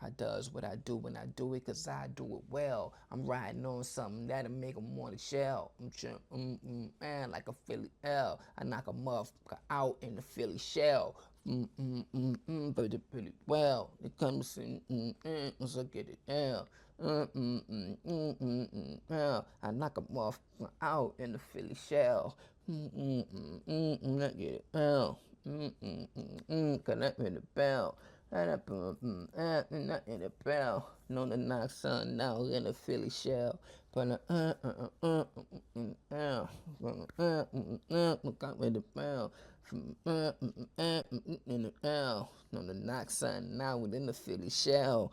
I does what I do when I do it, cause I do it well. I'm riding on something that'll make 'em wanna shell. I'm chill, man, like a Philly L. I knock a motherfucker out in the Philly shell. But it pretty well. It comes in, so get it L. I knock a motherfucker out in the Philly shell. I get it L. Connect with the bell. Not in the bell. Known to knock something out in the Philly shell. But got with the bell. In the bell. Known to knock something out within the Philly shell.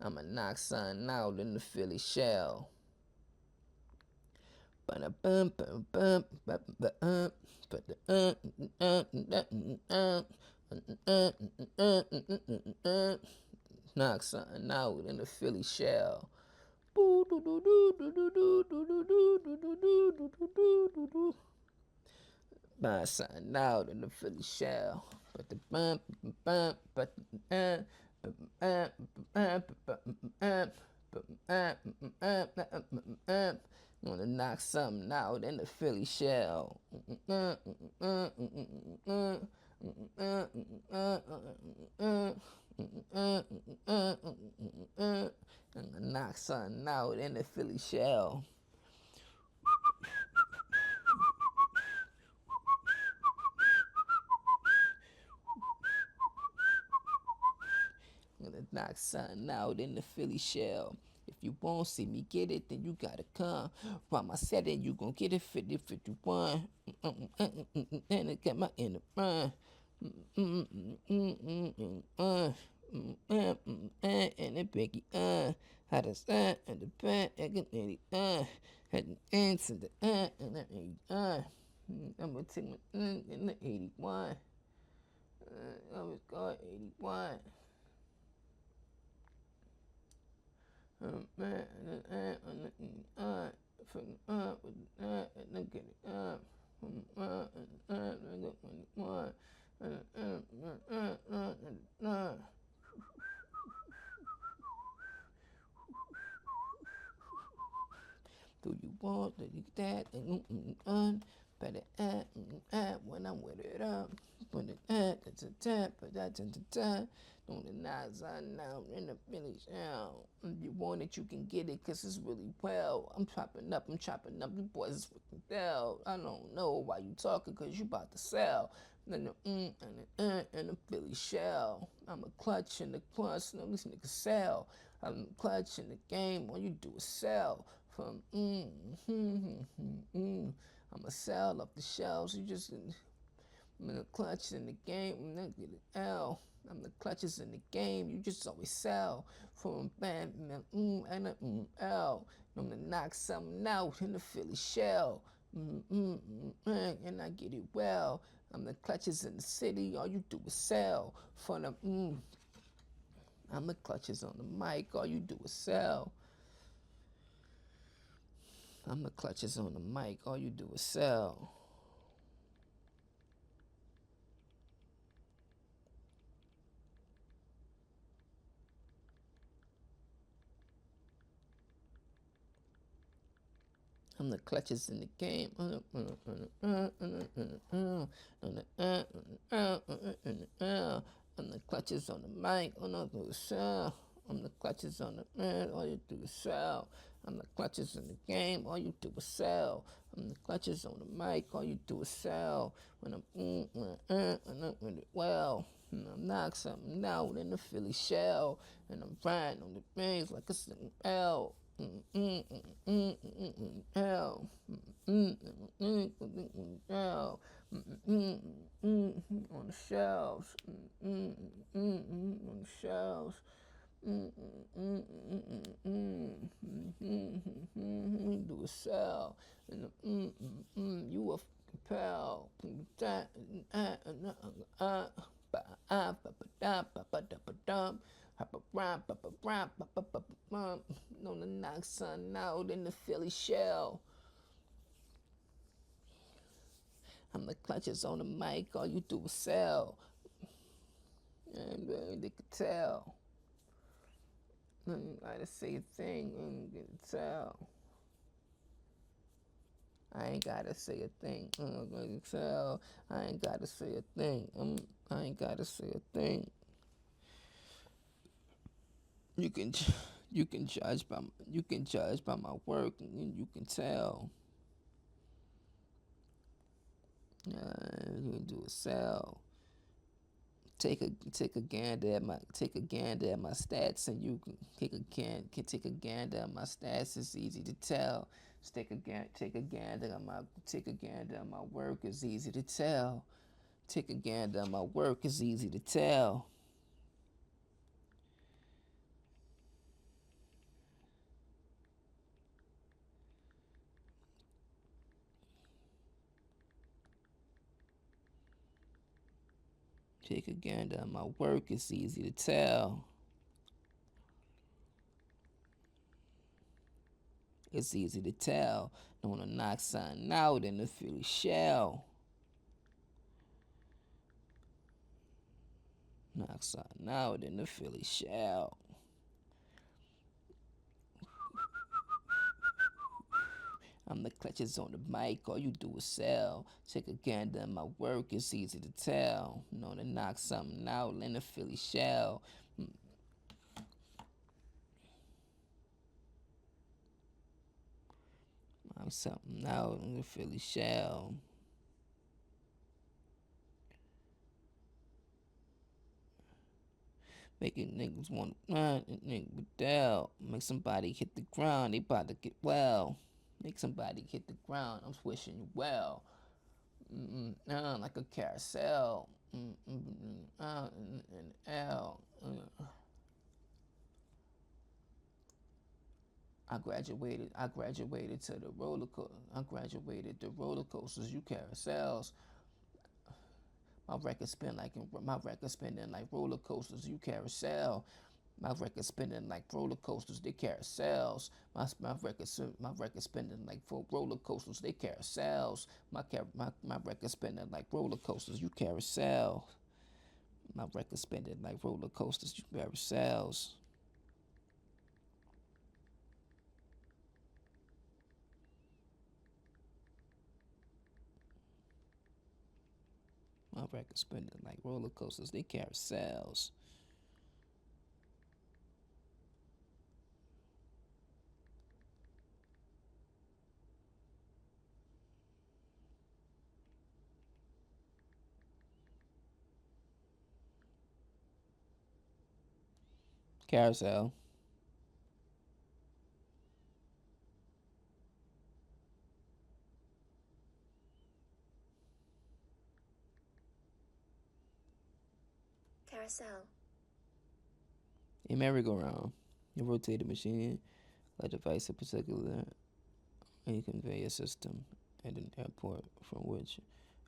I'ma knock something out in the Philly shell. Knock something out in the Philly shell. Knock something out in the Philly shell. Wanna knock something out in the Philly shell. Knock something out in the Philly shell. Gonna knock something out in the Philly shell. If you won't see me get it, then you gotta come. While I said it, you gon' get it 50-51. And it got my inner run. And it biggie had a sign and the back and the had an ants and the and the 81. I'm gonna take my in the 81. I was going 81. Man, from and get it up. Do you want to do that? Better when I'm with it up. Put it it's a tap, but that's in the time. On the knives I now in the village now. If you want it, you can get it, cause it's really well. I'm chopping up, you boys is freaking down. I don't know why you talking, cause you about to sell. And the Philly shell. I'm a clutch in the clutch, no, this nigga sell. I'm a clutch in the game, all you do is sell. From I'ma sell up the shelves, you just I'm in the clutch in the game, I'm not get an L. I'm the clutches in the game, you just always sell. From band and a L. I'm gonna knock something out in the Philly shell. And I get it well. I'm the clutches in the city, all you do is sell. For the I'm the clutches on the mic, all you do is sell. I'm the clutches on the mic, all you do is sell. I'm the clutches in the game. I'm the clutches on the mic. All I do is sell. I'm the clutches on the man. All you do is sell. I'm the clutches in the game. All you do is sell. I'm the clutches on the mic. All you do is sell. When I'm with it well. And I knock something out in the Philly shell. And I'm riding on the rings like a single L. Hell. Hell. On the shelves. On the shelves. Do a sell. And you a fucking pal. Known to knock something out in the Philly shell. I'm the clutches on the mic, all you do is sell. And they could tell. I ain't gotta say a thing, you can tell. I ain't gotta say a thing, you can tell. I ain't gotta say a thing, I ain't gotta say a thing. You can, you can judge by my work, and you can tell. You can do a sell. Take a gander at my stats, and you can take a gander at my stats. It's easy to tell. Take a gander at my work. It's easy to tell. Take a gander at my work. It's easy to tell. Take a gander at my work. It's easy to tell. It's easy to tell. Don't wanna knock something out in the Philly shell. Knock something out in the Philly shell. I'm the clutches on the mic, all you do is sell. Take a gander at my work, it's easy to tell. Know to knock something out in the Philly shell. Knock something out in the Philly shell. Making niggas want to run and nigga down. Make somebody hit the ground, they about to get well. Make somebody hit the ground, I'm wishing you well. Like a carousel. An L. I graduated to the roller coaster. I graduated to roller coasters. You carousels. My record spinning like roller coasters. You carousel. My record spinning like roller coasters. They carousels. My record spinning like roller coasters. They carousels. My record spinning like roller coasters. You carousel. My record spinning like roller coasters. You carousels. My record spinning like roller coasters. They carousels. Carousel. Carousel. A merry-go-round. A rotating machine, a device in particular, a conveyor system at an airport from which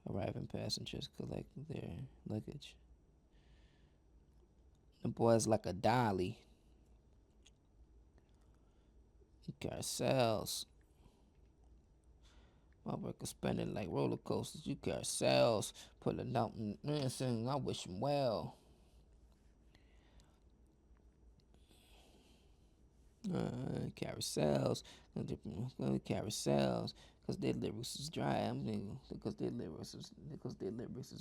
arriving passengers collect their luggage. The boy's like a dolly. Carousels. My work is spinning like roller coasters. You carousels. Pulling out and saying, I wish him well. Carousels. Carousels. Cause their lyrics is dry. I'm thinking because their lyrics is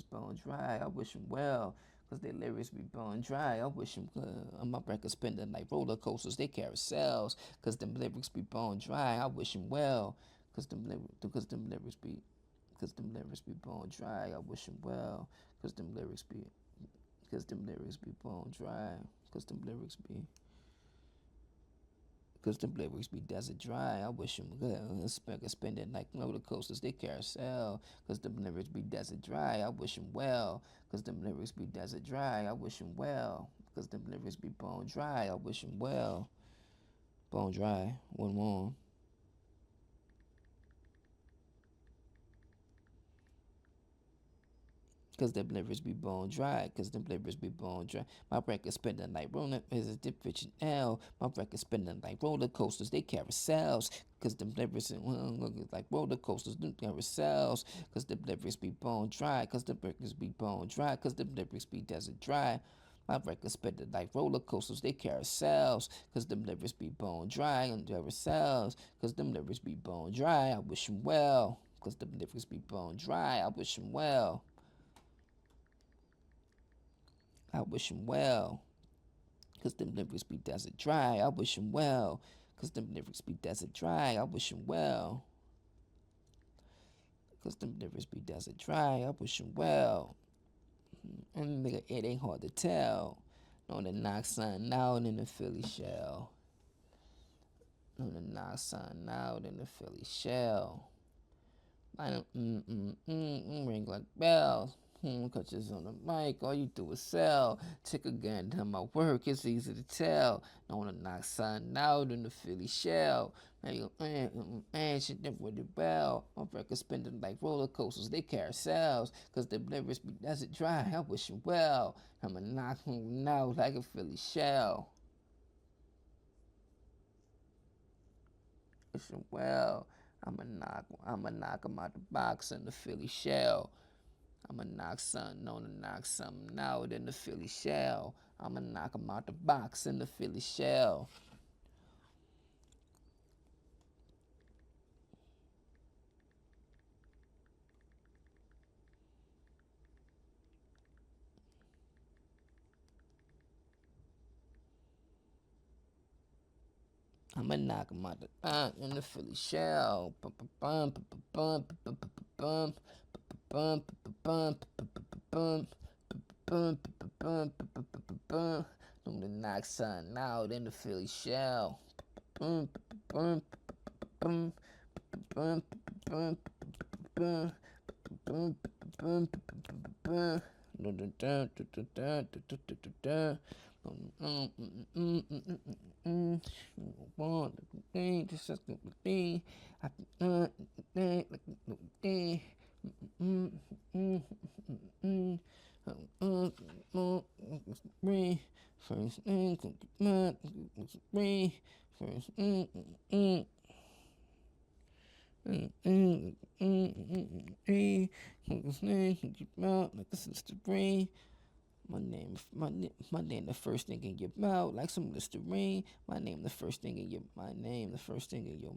bone dry. I wish him well. Cause their lyrics be bone dry. I wish him my record spinning like roller coasters. They carousels. Cause them lyrics be bone dry. I wish him well. Cause them lyrics be bone dry. I wish him well. Cause them lyrics be bone dry. Cause them lyrics be Cause them lyrics be desert dry. I wish them good. Spend it like roller coasters. They carousel. Cause them lyrics be desert dry. I wish them well. Cause them lyrics be desert dry. I wish them well. Cause them lyrics be bone dry. I wish them well. Bone dry. One more. Cause them livers be bone dry, cause them livers be bone dry. My record spinning like rolling is a dip rich L. My record spinning like roller coasters, they carousels. Cause them livers like roller coasters, them carousels. Cause them livers be bone dry, cause them records be bone dry, cause them livers be desert dry. My records spinning like roller coasters, they carousels. Cause them livers be bone dry and carousels. Cause them livers be bone dry, I wish 'em well. Cause them livers be bone dry, I wish 'em well. I wish 'em well. Cause them lyrics be desert dry, I wish 'em well. Cause them lyrics be desert dry, I wish 'em well. Cause them lyrics be desert dry, I wish 'em well. And nigga, it ain't hard to tell. Known to knock something out in the Philly shell. Known to knock something out in the Philly shell. I don't ring like bells. Catches on the mic, all you do is sell. Take a gun to my work, it's easy to tell. Don't wanna knock something out in the Philly shell. Now you shit never really well. My record spinning like roller coasters, they carousels. Cause the lyrics be desert dry, I wish you well. I'ma knock them out like a Philly shell. Wish you well. I'ma knock 'em out the box in the Philly shell. I'ma knock something on and knock something out in the Philly shell. I'ma knock 'em out the box in the Philly shell. I'ma knock 'em out the in the Philly shell. Bum bum bum bum bum bum bum bum bum bum. I'm gonna knock something out in the Philly shell. Bum bum bum bum bum bum bum bum bum. First my name, the first thing in your mouth, like some Listerine. My name, the first thing in your mouth, first thing in your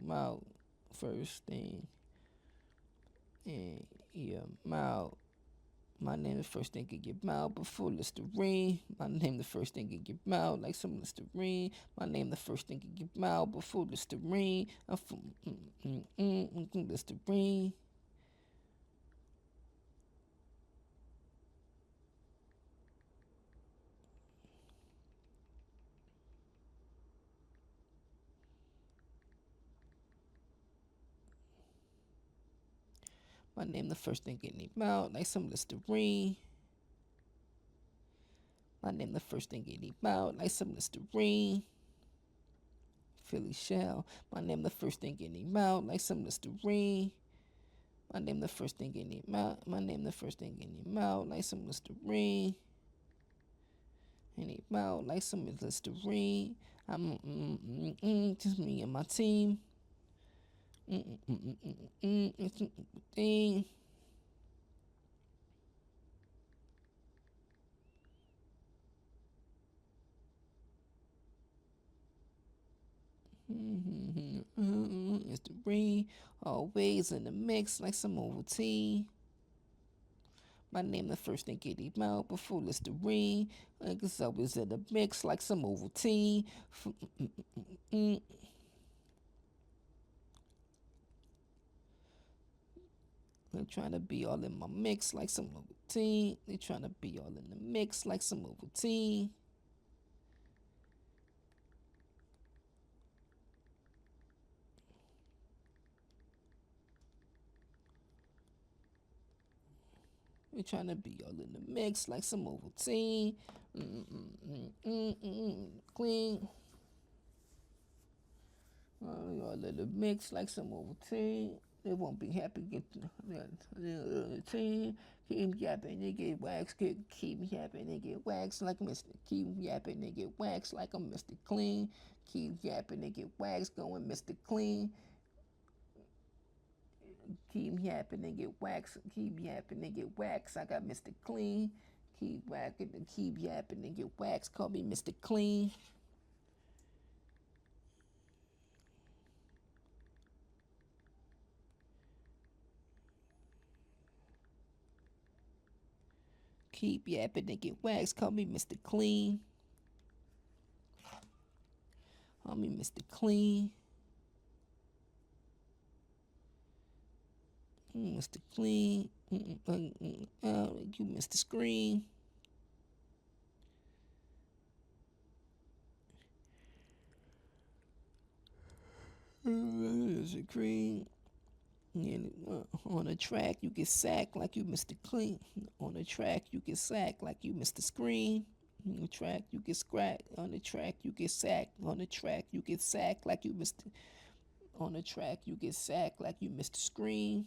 mouth. My name, the first thing in your mouth, before Listerine. My name, the first thing in your mouth, like some Listerine. My name, the first thing in your mouth, before Listerine. I'm from Listerine. My name, the first thing in your mouth, like some Listerine. My name, the first thing in your mouth, like some Listerine. Philly shell. My name, the first thing in your mouth, like some Listerine. My name, the first thing in your mouth. My name, the first thing in your mouth, like some Listerine. In your mouth, like some Listerine. I'm just me and my team. It's the rain, always in the mix like some Ovaltine. My name, the first thing in your mouth before Listerine. It's always in the mix like some Ovaltine. They trying to be all in my mix like some Ovaltine. They trying to be all in the mix like some Ovaltine. We trying to be all in the mix like some Ovaltine. Clean. All in the mix like some Ovaltine. They won't be happy. Get the team. Keep yapping, they get waxed. Keep yapping, they get waxed like Mr. Keep yapping, they get waxed like I'm Mr. Clean. Keep yapping, they get waxed going Mr. Clean. Keep yapping, they get waxed. Keep yapping, they get waxed. I got Mr. Clean. Keep whacking and keep yapping and get waxed. Call me Mr. Clean. Keep yapping and get waxed. Call me Mr. Clean. Call me Mr. Clean. Mr. Clean. You Mr. Screen. Mr. Cream. And on the track, you get sacked like you Mr. Clean. On the track, you get sacked like you Mr. Screen. On the track, you get scracked. On the track, you get sacked. On the track, you get sacked like you Mr. On the track, you get sacked like you Mr. Screen.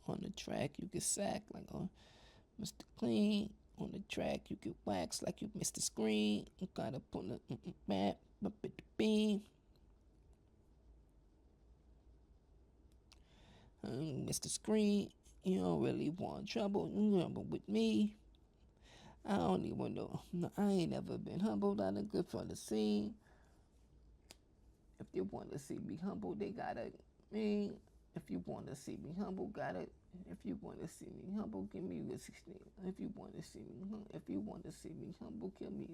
On the track, you get sacked like Mr. Clean. On the track, you get waxed like you Mr. Screen. You gotta put the map up at the beam. Mr. Screen, you don't really want trouble. With me, I don't even know. No, I ain't never been humbled. I done good for the scene. If you want to see me humble, they gotta me. If you want to see me humble, gotta. If you want to see me humble, give me a 16. If you want to see me, if you want to see me humble, kill me.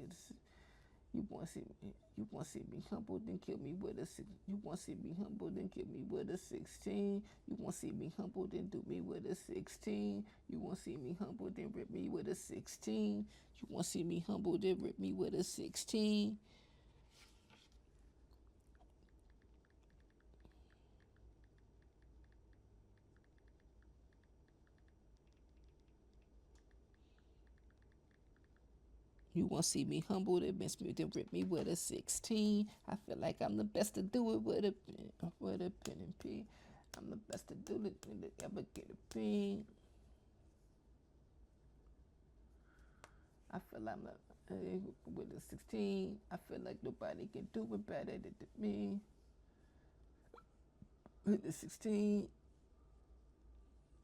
You want to see me? You want to see me humble? Then kill me with a 6. You want to see me humble? Then kill me with a 16. You want to see me humble? Then do me with a 16. You want to see me humble? Then rip me with a 16. You want to see me humble? Then rip me with a 16. You want to see me humble, then miss me, then rip me with a 16. I feel like I'm the best to do it with a pen and P. I'm the best to do it when they ever get a pen. I feel like I'm with a 16. I feel like nobody can do it better than me. With the 16.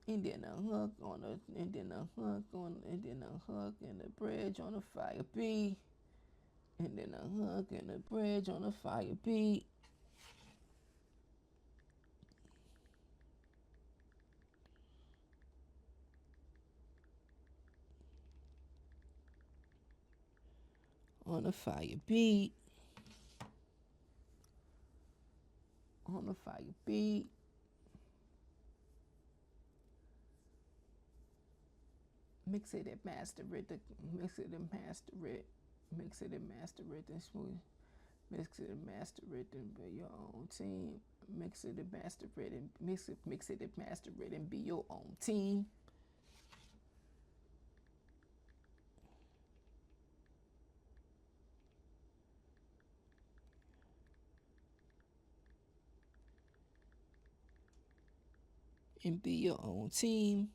And then a hook on a, and then a hook on, and then a hook and a bridge on a fire beat. And then a hook and a bridge on a fire beat. On a fire beat. On a fire beat. Mix it and master it, mix it and master it, mix it and master it and smooth. Mix it and master it and be your own team. Mix it and master it and mix it and master it and be your own team. And be your own team.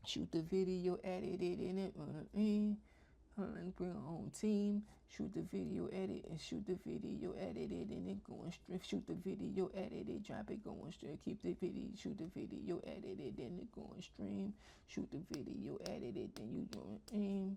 Shoot the video, edit it in it, and bring your own team. Shoot the video, edit, and shoot the video, edit it, and then going straight. Shoot the video, edit it, drop it, going straight. Keep the video, shoot the video, edit it, then it going stream. Shoot the video, edit it, then you going aim.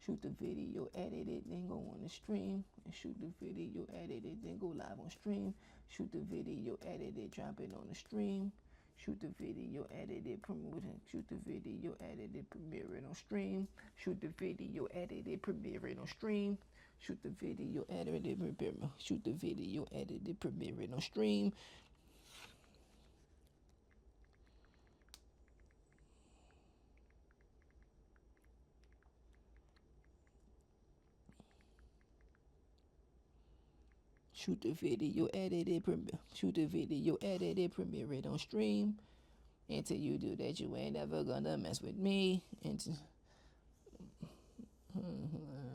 Shoot the video, edit it, then go on the stream. And shoot the video, edit it, then go live on stream. Shoot the video, edit it, drop it on the stream. Shoot the video, edit it, promote it. Shoot the video, edit it, premiere it on stream. Shoot the video, edit it, premiere it on stream. Shoot the video, edit it, premiere it. Shoot the video, edit it, premiere it on stream. Shoot the video, edit it, shoot the video, edit it, premiere it on stream. Until you do that, you ain't ever gonna mess with me. Until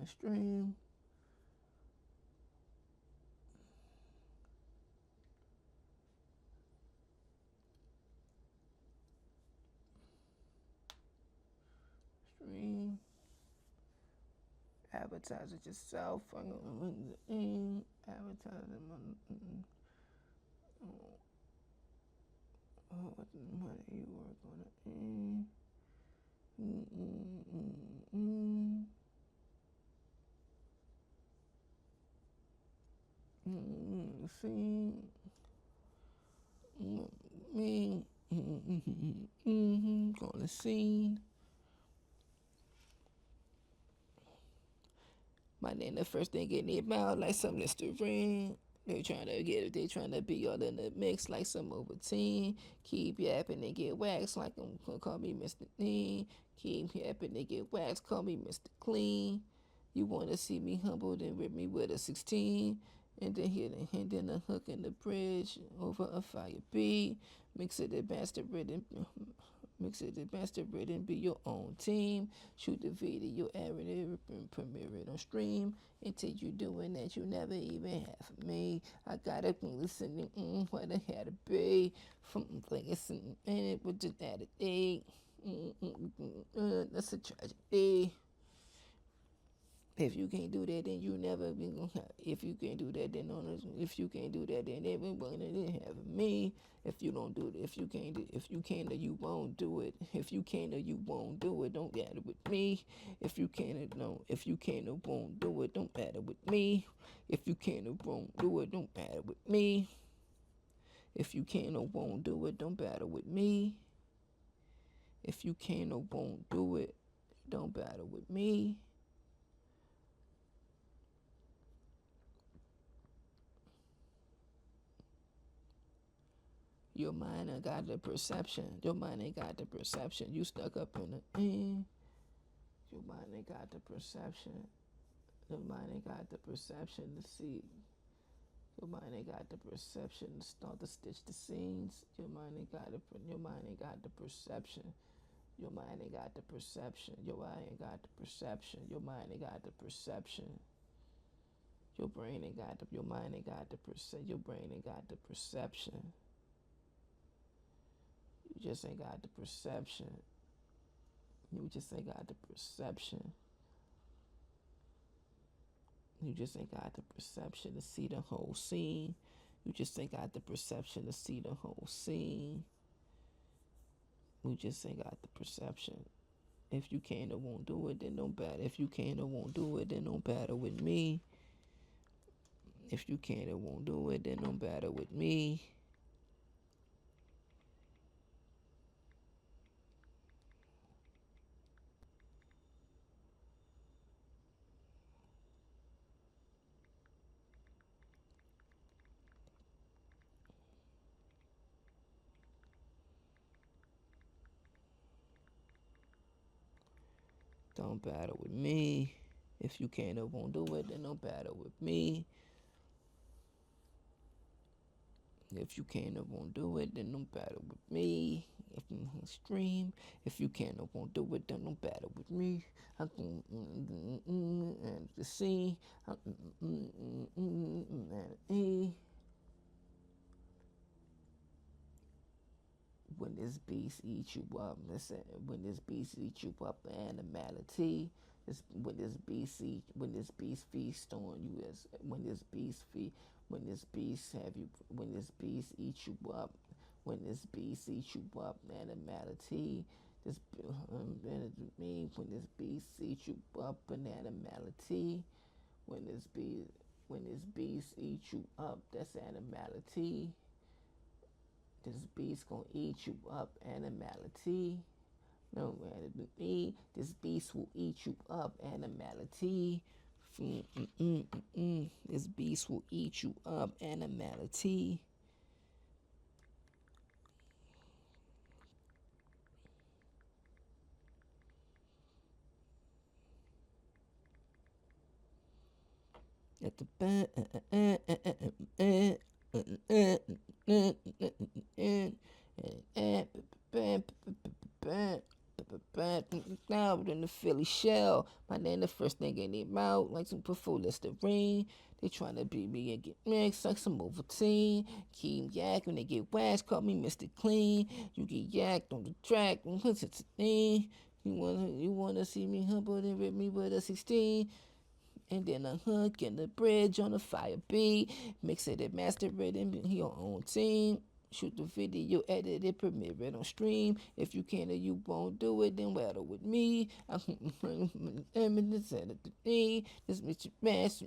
stream. advertise it yourself. Advertising what money you work on it. See me on the scene. My name the first thing in their mouth like some Listerine. They trying to be all in the mix like some Ovaltine. Keep yapping and get waxed like I'm gonna call me Mr. Lean. Keep yapping and get waxed, call me Mr. Clean. You wanna see me humble, then rip me with a 16. And then hit a hand in a hook in the bridge over a fire beat. Mix it and master it and be your own team. Shoot the video, air it, and premiere it on stream. Until you doing that, you never even have me. I gotta listen what I had to be. From thinking something in it with just added egg. That's a tragedy. If you can't do that, then you never been gonna have. If you can't do that, then if you can't do that, then everyone didn't have me. If you don't do it, if you can't, or you won't do it. If you can't or you won't do it, don't matter with me. If you can't or won't do it, don't matter with me. If you can't or won't do it, don't matter with me. If you can't or won't do it, don't matter with me. If you can't or won't do it, don't battle with me. Your mind ain't got the perception. Your mind ain't got the perception. You stuck up in the Your mind ain't got the perception. Your mind ain't got the perception to see. Your mind ain't got the perception to start to stitch the scenes. Your mind ain't got the perception. Your mind ain't got the perception. Your mind ain't got the perception. Your mind ain't got the perception. Your brain ain't got the. Your mind ain't got the perception. Your brain ain't got the perception. You just ain't got the perception. You just ain't got the perception. You just ain't got the perception to see the whole scene. You just ain't got the perception to see the whole scene. You just ain't got the perception. If you can't or won't do it, then don't battle. If you can't or won't do it, then don't battle with me. If you can't or won't do it, then don't battle with me. Don't battle with me. If you can't or won't do it, then don't battle with me. If you can't or won't do it, then don't battle with me. If you stream, if you can't or won't do it, then don't battle with me. I can and the sea. When this beast eats you up, listen. When this beast eats you up, animality. When this beast feast on you, when this beast eats you up, when this beast eats you up, animality. This me when this beast eats you up, an animality. When this beast eats you up, that's animality. This beast gonna eat you up, animality. No matter with me, this beast will eat you up, animality. This beast will eat you up, animality. At the now in the Philly shell. My name the first thing in their mouth, like some full Listerine. They trying to beat me and get mixed like some Ovaltine. Keep yak when they get waxed, call me Mr. Clean. You get yacked on the track, what's it? You wanna see me humble and rip me with a 16? and then a hook and a bridge on the fire beat. Mix it and master it and be your own team. Shoot the video, edit it, premiere it on stream. If you can't or you won't do it, then battle with me. I'm this Mr. Mass,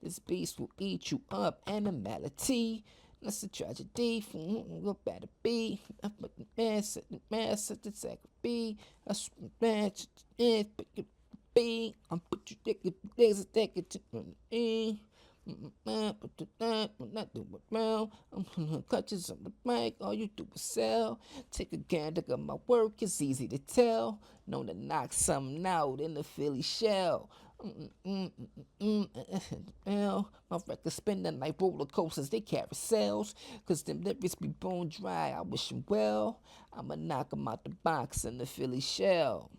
this beast will eat you up. Animality. That's a tragedy. What better be? I put the mass at the second B. I smash it, but you be. I'm put you take it, take it to the but the that will not do it well. I'm gonna clutches on the mic, all you do is sell. Take a gander at my work, it's easy to tell. Known to knock something out in the Philly shell. My records spinning like roller coasters, they carousels. Cause them lyrics be bone dry, I wish them well. I'ma knock 'em out the box in the Philly shell.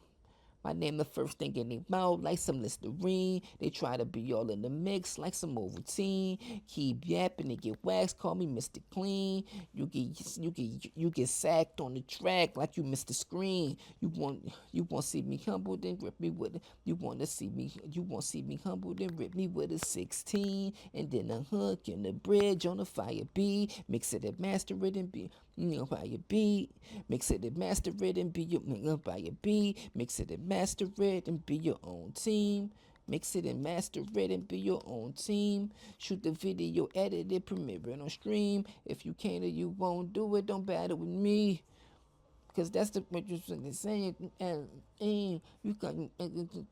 My name the first thing in their mouth like some Listerine. They try to be all in the mix like some old routine. Keep yapping and get waxed, call me Mr. Clean. You get sacked on the track like you missed the screen. You want see me humble, then rip me with it. You want see me humble, then rip me with a 16. And then a hook and a bridge on a fire beat. Mix it and master it and be fire beat. Mix it and master it and be your fire beat. Mix it and master it and be your own team. Mix it and master it and be your own team. Shoot the video, edit it, premiere it on stream. If you can't or you won't do it, don't battle with me. Cause that's what you're saying, and you got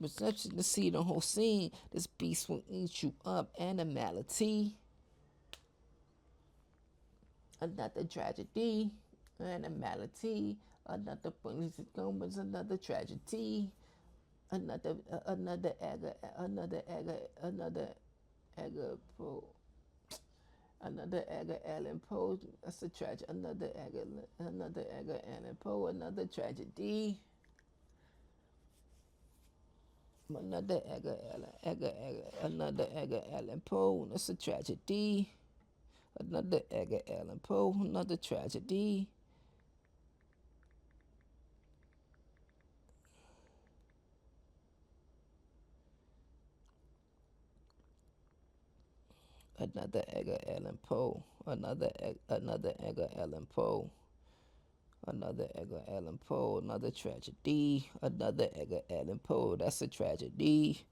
perception to see the whole scene. This beast will eat you up. Animality. Another tragedy. Animality. Another police is another tragedy. Another Edgar Allan Poe. That's a tragedy. Another Edgar Allan Poe. Another tragedy. Another Edgar Allan Poe. That's a tragedy. Another Edgar Allan Poe. Another tragedy. Another Edgar Allan Poe. Another Edgar Allan Poe. Another Edgar Allan Poe. Another tragedy. Another Edgar Allan Poe. That's a tragedy.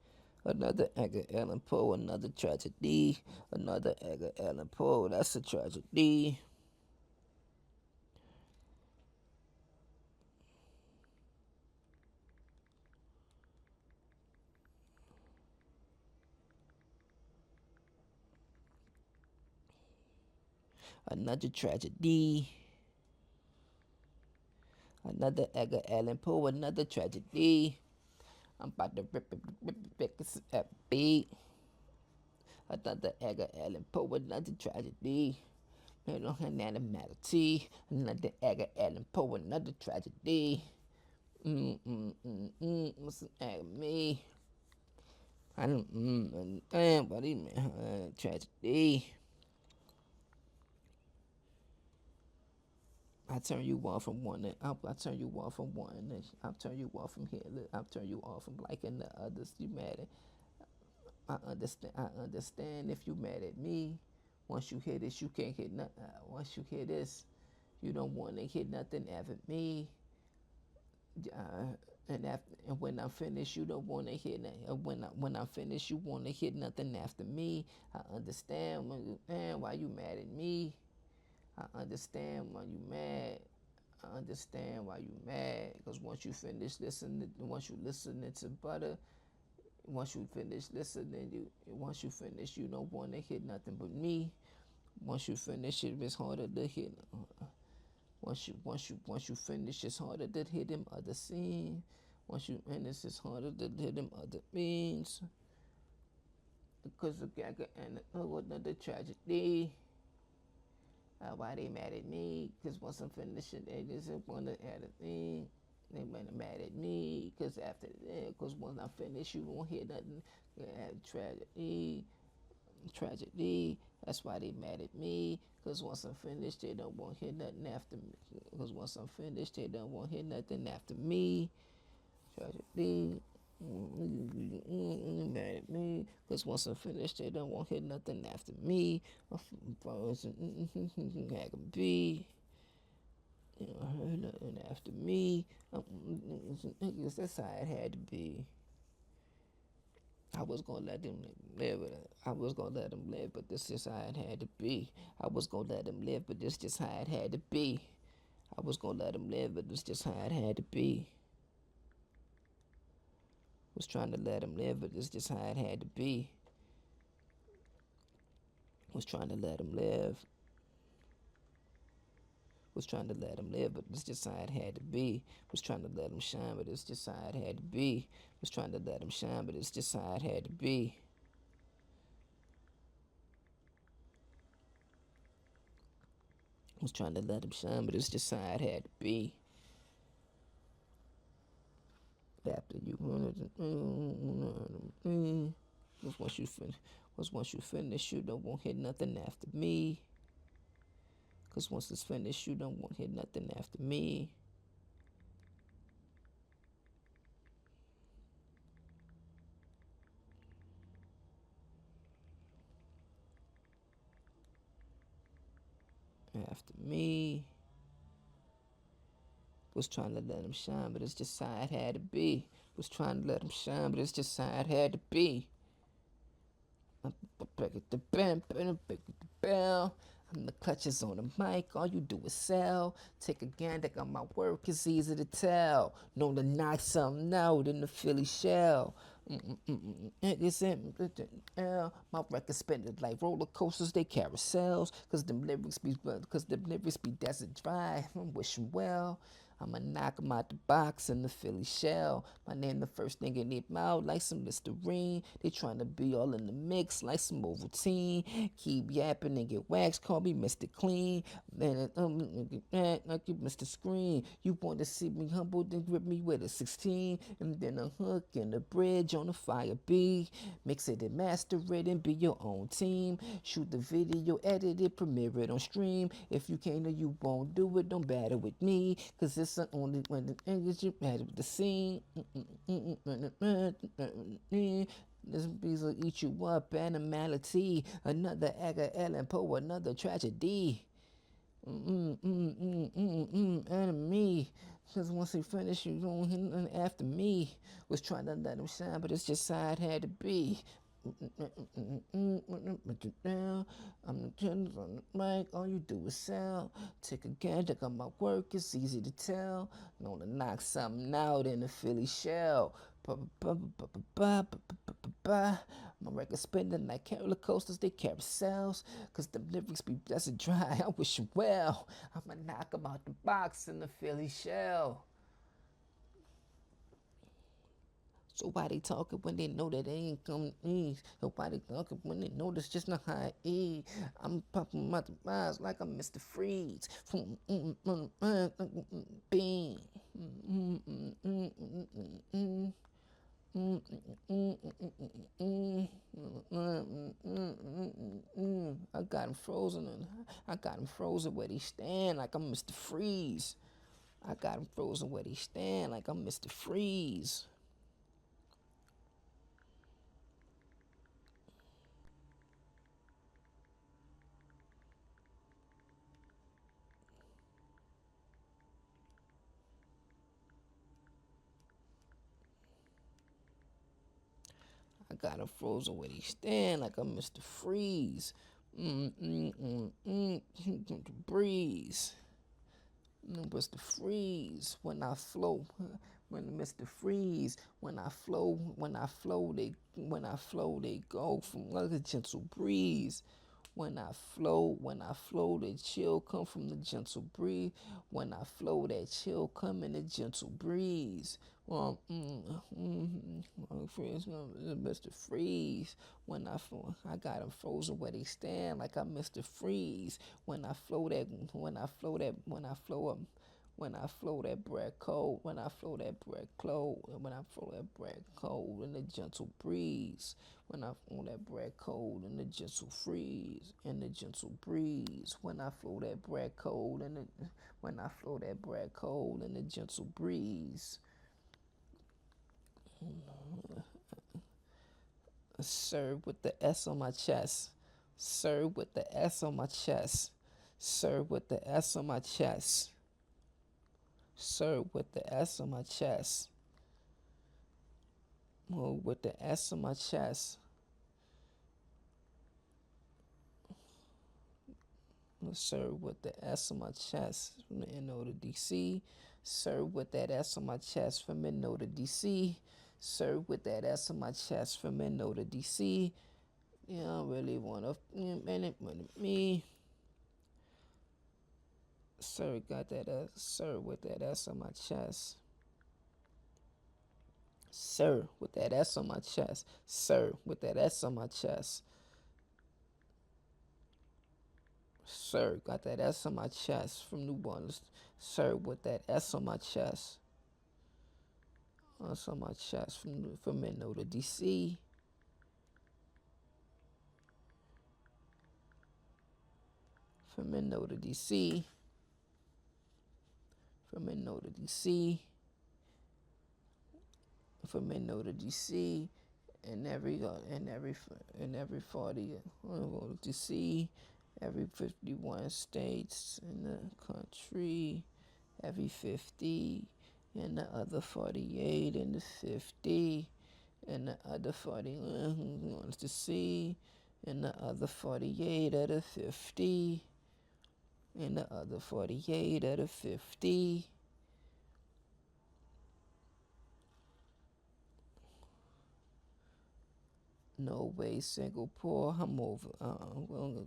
Another Edgar Allan Poe. Another tragedy. Another Edgar Allan Poe. That's a tragedy. Another tragedy. Another Edgar Allan Poe. Another tragedy. I'm about to rip it at beat. Another Edgar Allan Poe. Another tragedy. Animality. Another Edgar Allan Poe. Another tragedy. What's at me? I don't but tragedy. I turn you off from one. I turn you off from one. I'll turn you off from here. I'll turn you off from liking the others. You mad at? I understand. I understand if you mad at me. Once you hear this, you can't hit nothing. Once you hear this, you don't want to hit nothing after me. And when I'm finished, you don't want to hear nothing. When I'm finished, you want to hit nothing after me. I understand why you mad at me. I understand why you mad. I understand why you mad. Because once you finish listening to Buttah, once you finish, you don't want to hit nothing but me. Once you finish it, it's harder to hit. Once you finish, it's harder to hit them other scenes. Once you finish, it's harder to hit them other means. Because of Gaga and another tragedy. Why they mad at me? Because once I'm finished, they just want to add a thing. They mad at me because after that, because once I finish, you won't hear nothing. Tragedy. That's why they mad at me. Because once I'm finished, they don't want to hear nothing after me. Because once I'm finished, they don't want to hear nothing after me. Tragedy. Mad at me, cause once I'm finished, they don't want to hit nothing after me. My bros had to be. You know, heard nothing after me. Niggas, that's how it had to be. I was gonna let them live, I was gonna let them live, but this is how it had to be. I was gonna let them live, but this just how it had to be. I was gonna let them live, but this just how it had to be. Was trying to let them live, but this just how it had to be. Was trying to let them live. Was trying to let them live, but it's just how it had to be. Was trying to let them shine, but it's just how it had to be. Was trying to let them shine, but it's just how it had to be. Was trying to let them shine, but it's just how it had to be. After you was once you finish, you don't want to hit nothing after me. Cause once it's finished, you don't want to hit nothing after me. After me. Was trying to let him shine, but it's just how it had to be. Was trying to let him shine, but it's just how it had to be. Back at the bam, bam, back at the bell. I'm the clutches on the mic, all you do is sell. Take a gander on my work, it's easy to tell. Known to knock something out in the Philly shell. It's in my records spinning like roller coasters, they carousels. Cause them lyrics be desert dry. I'm wishing well. I'ma knock 'em out the box in the Philly shell. My name the first thing in their mouth like some Listerine. They tryna be all in the mix like some Ovaltine. Keep yapping and get waxed, call me Mr. Clean. Man, like you Mr. Screen. You want to see me humble, then grip me with a 16. And then a hook and a bridge on the fire B. Mix it and master it and be your own team. Shoot the video, edit it, premiere it on stream. If you can't or you won't do it, don't battle with me. Cause it's the only when the English you battle with the scene. This piece will eat you up, animality. Another Edgar Allan Poe, another tragedy. Enemy. Cause once he finished, you don't hit nothing after me. Was trying to let him shine, but it's just how it had to be. I'm the tennis on the mic, all you do is sell. Take a gander on my work, it's easy to tell. Known to knock something out in the Philly shell. My record spinning like roller coasters, they carousels. Cause the lyrics be blessed dry, I wish you well. I'ma knock 'em out the box in the Philly shell. So why they talking when they know that they ain't coming in? So why they talking when they know that's just not how it is? I'm popping out the eyes like I'm Mr. Freeze. Bean. I got him frozen and I got him frozen where they stand like I'm Mr. Freeze. I got him frozen where they stand like I'm Mr. Freeze. I got him frozen where they stand like I'm Mr. Freeze. Breeze. Mr. Freeze when I flow. When Mr. Freeze, when I flow, they go from like a gentle breeze. When I flow, the chill come from the gentle breeze. When I flow, that chill come in the gentle breeze. Mr. Freeze. I got 'em frozen where they stand like I'm Mr. Freeze. When I flow that, when I flow that, when I flow up. When I flow that bread cold, when I flow that bread cold, when I flow that bread cold in the gentle breeze, when I flow that bread cold in the gentle freeze, in the gentle breeze, when I flow that bread cold in the, when I flow that bread cold in the gentle breeze. Sir with the S on my chest. Sir with the S on my chest. Sir with the S on my chest. Sir with the S on my chest. Oh, with the S on my chest. Sir with the S on my chest. From the NO to DC. Sir with that S on my chest. From NO to DC. Sir with that S on my chest. From NO to DC. Yeah, I don't really want to minute me. Sir got that S. Sir with that S on my chest. Sir with that S on my chest. Sir with that S on my chest. Sir got that S on my chest from New Orleans. Sir with that S on my chest. S on my chest from Minnesota to DC. From Minnesota to DC. From Minnesota to DC. From Minnesota to DC. And every 40 DC, every 51 states in the country, every 50, and the other 48 and the 50, and the other 40 wants to see, and the other 48 out of 50, and the other 48 out of 50. No way, Singapore, I'm over.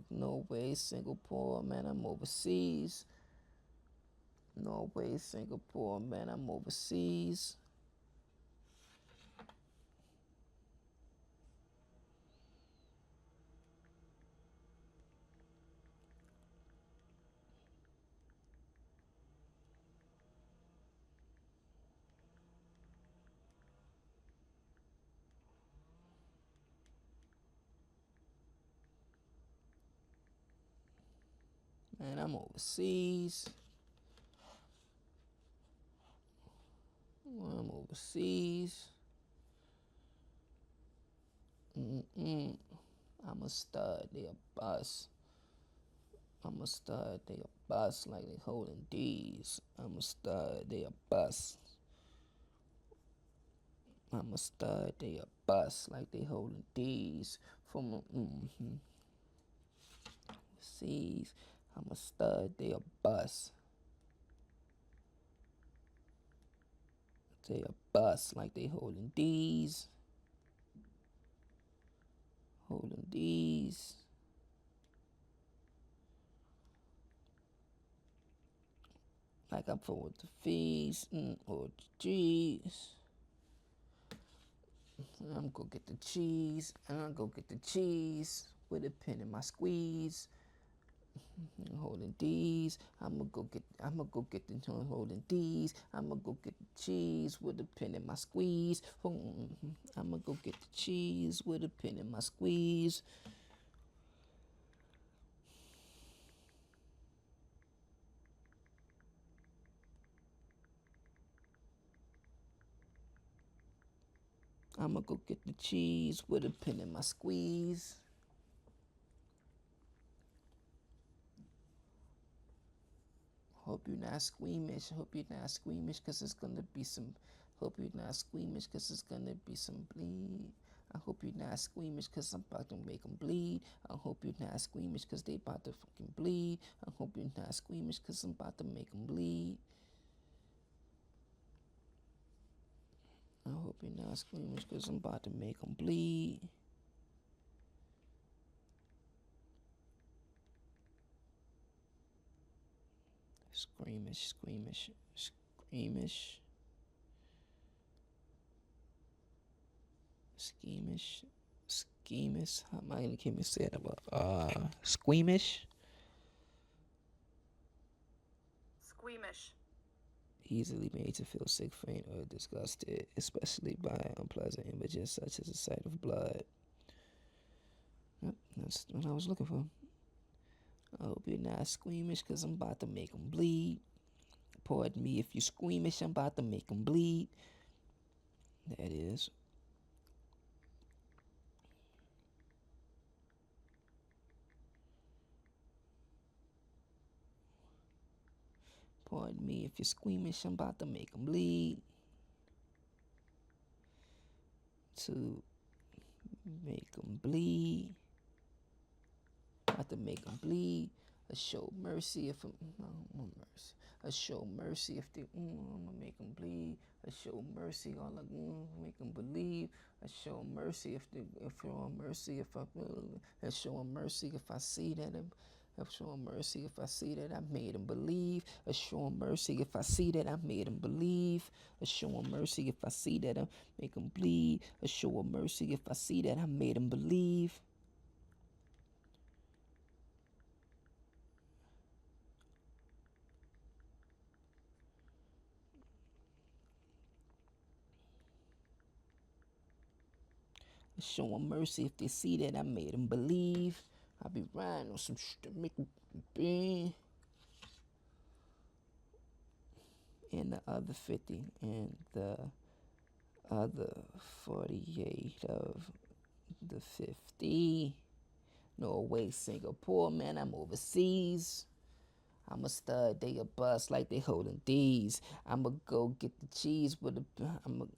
No way, Singapore, man, I'm overseas. No way, Singapore, man, I'm overseas. Man, I'm overseas. I'm overseas. I'm a stud, they a bus. I'm a stud, they a bus like they holding D's. I'm a stud, they a bus. I'm a stud, they a bus like they holding D's. From overseas. I'm a stud, they a bus. They a bus like they holding D's. Holding D's. Like I'm for with the fees or the G's. I'm gonna get the cheese. And I'm gonna get the cheese with a pen in my squeeze. Holding D's. I'ma go get the holding D's. I'ma go get the cheese with a pen in my squeeze. I'ma go get the cheese with a pen in my squeeze. I'ma go get the cheese with a pen in my squeeze. Hope you're not squeamish. Hope you're not squeamish, cause it's gonna be some. Hope you're not squeamish, cause it's gonna be some bleed. I hope you're not squeamish, cause I'm about to make them bleed. I hope you're not squeamish, cause they about to fucking bleed. I hope you're not squeamish, cause I'm about to make them bleed. I hope you're not squeamish, cause I'm about to make them bleed. Squeamish, squeamish, squeamish. Schemish, schemish. How am I gonna keep me saying about squeamish? Squeamish. Easily made to feel sick, faint, or disgusted, especially by unpleasant images such as the sight of blood. Yep, that's what I was looking for. I hope you're not squeamish, cause I'm about to make them bleed. Pardon me if you squeamish, I'm about to make them bleed. That is. Pardon me if you're squeamish, I'm about to make them bleed. To make them bleed. About to make them bleed. I show mercy if I'm, no mercy. I show mercy if they, I'm gonna make them bleed. I show mercy, all I make them believe. I show mercy if show mercy if I show mercy if I see that I show mercy if I see that I made them believe. I show mercy if I see that I made them believe. I show mercy if I see that I make them bleed. I show mercy if I see that I made them believe. Show them mercy if they see that I made them believe. I be riding on some shit to make them be. And the other 50 and the other 48 of the 50. Norway, Singapore, man, I'm overseas. I'm a stud, they a bust like they holding D's. I'ma go get the cheese with a,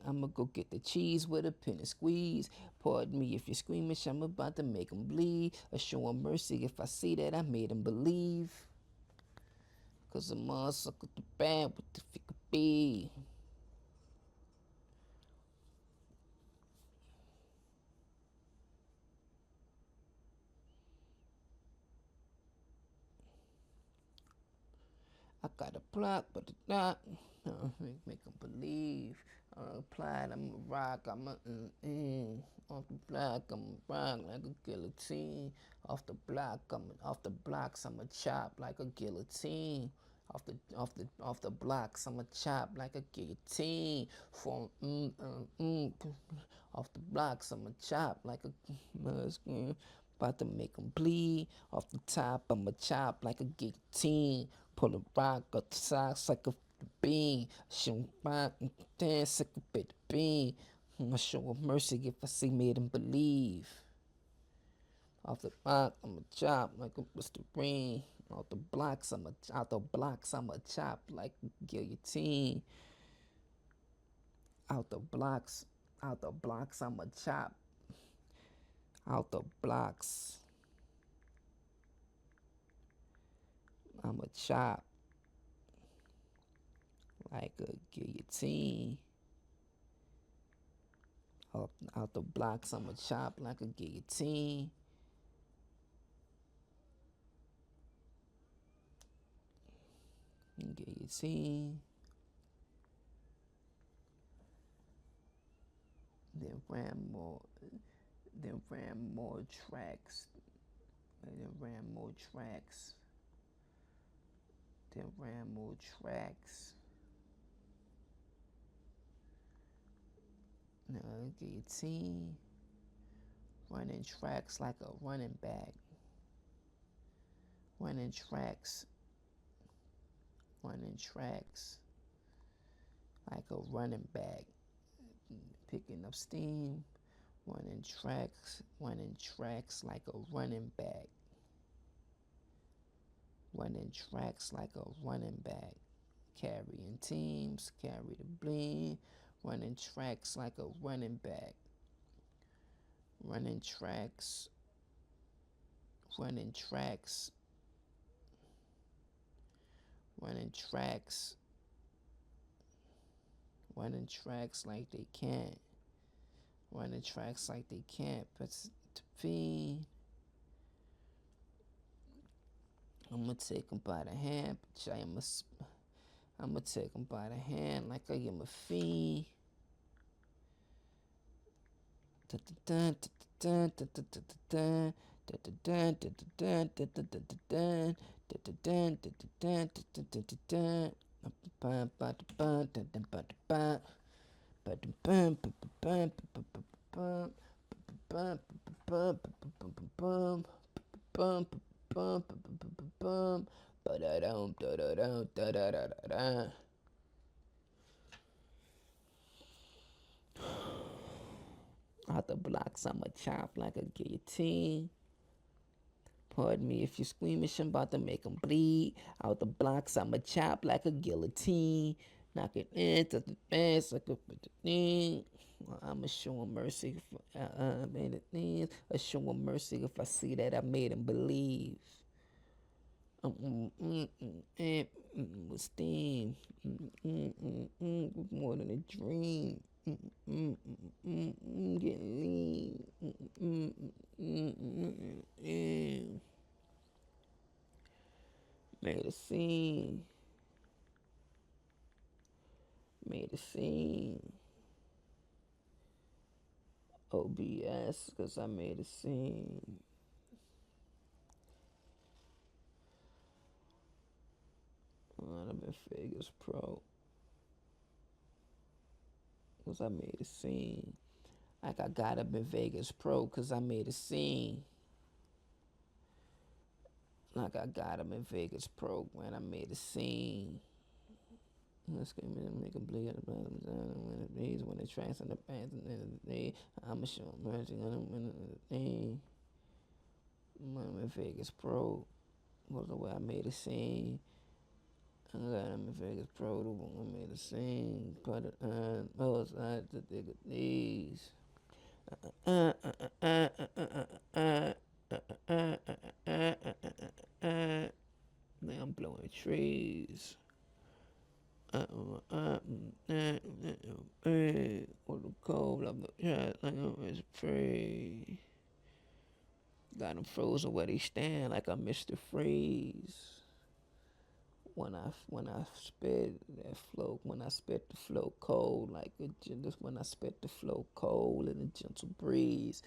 I'ma go get the cheese with a pin and squeeze. Pardon me if you're squeamish, I'm about to make them bleed. I show 'em mercy if I see that I made them believe. Cause I'm all suck at the band with the figure B. I got a plot, but it's not. Make them believe. Applied, I'm a rock, I'm a off the block, I'm a rock like a guillotine. Off the block, off the blocks, I'm a chop like a guillotine. Off the blocks, I'm a chop like a guillotine. From off the blocks, I'm a chop like a about to make them bleed. Off the top, I'm a chop like a guillotine. Pull a rock up the socks like a bean. Show rock and dance like a bit of bean. I show 'em mercy if I see made 'em believe. Off the rock, I'm a chop like a Mr. Green. Off the blocks, I'm a chop like a guillotine. Out the blocks, I'm a chop. Out the blocks, I'm a chop like a guillotine. Out the blocks, I'm a chop like a guillotine. Guillotine. Then ran more. Then ran more tracks. Then ran more tracks. Then ran more tracks. Guillotine. Running tracks like a running back. Running tracks. Running tracks like a running back. Picking up steam. Running tracks like a running back. Running tracks like a running back. Carrying teams, carry the bling. Running tracks like a running back. Running tracks. Running tracks. Running tracks. Running tracks like they can't. Running tracks like they can't. But to fiend. I'ma take 'em by the hand, but I'ma take 'em by the hand like I am a fiend. Out the blocks, I'ma chop like a guillotine. Pardon me if you're squeamish, I'm about to make them bleed. Out the blocks, I'ma chop like a guillotine. Knock it into the fence like a thing. I'ma show him mercy if I made it things. I show him mercy if I see that I made him believe. With steam, more than a dream. Getting lean. Made a scene. Made a scene. OBS, cause I made a scene. I'm in Vegas Pro. Cause I made a scene. Like I got up in Vegas Pro cause I made a scene. Like I got him in Vegas Pro when I made a scene. Let's get me to make a bleed at the bottom of the days when the tracks on the pants and then the day. I'ma show him mercy on him when the thing. I'm in Vegas Pro. Was the way I made a scene. I got him in Vegas Pro, the one I made a scene. Put it on both sides to dig at these. Now I'm blowing trees. Or the cold, I'm like I'm free. Got them frozen where they stand like I'm Mr. Freeze. When I spit that flow, when I spit the flow cold like when I spit the flow cold in a gentle breeze.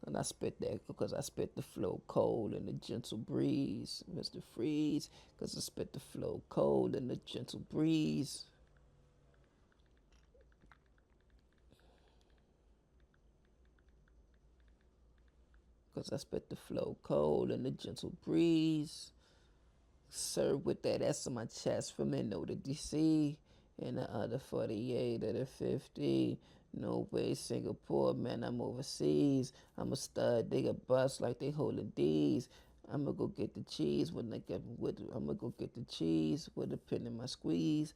And I spit that because I spit the flow cold in a gentle breeze, Mr. Freeze. Cause I spit the flow cold in a gentle breeze. Cause I spit the flow cold in a gentle breeze. Serve with that S on my chest from N.O. to D.C. And the other 48 to the 50. No way, Singapore, man, I'm overseas. I'm a stud, they a bust like they holding D's. I'ma go get the cheese when I get with. I'ma go get the cheese with a pin in my squeeze.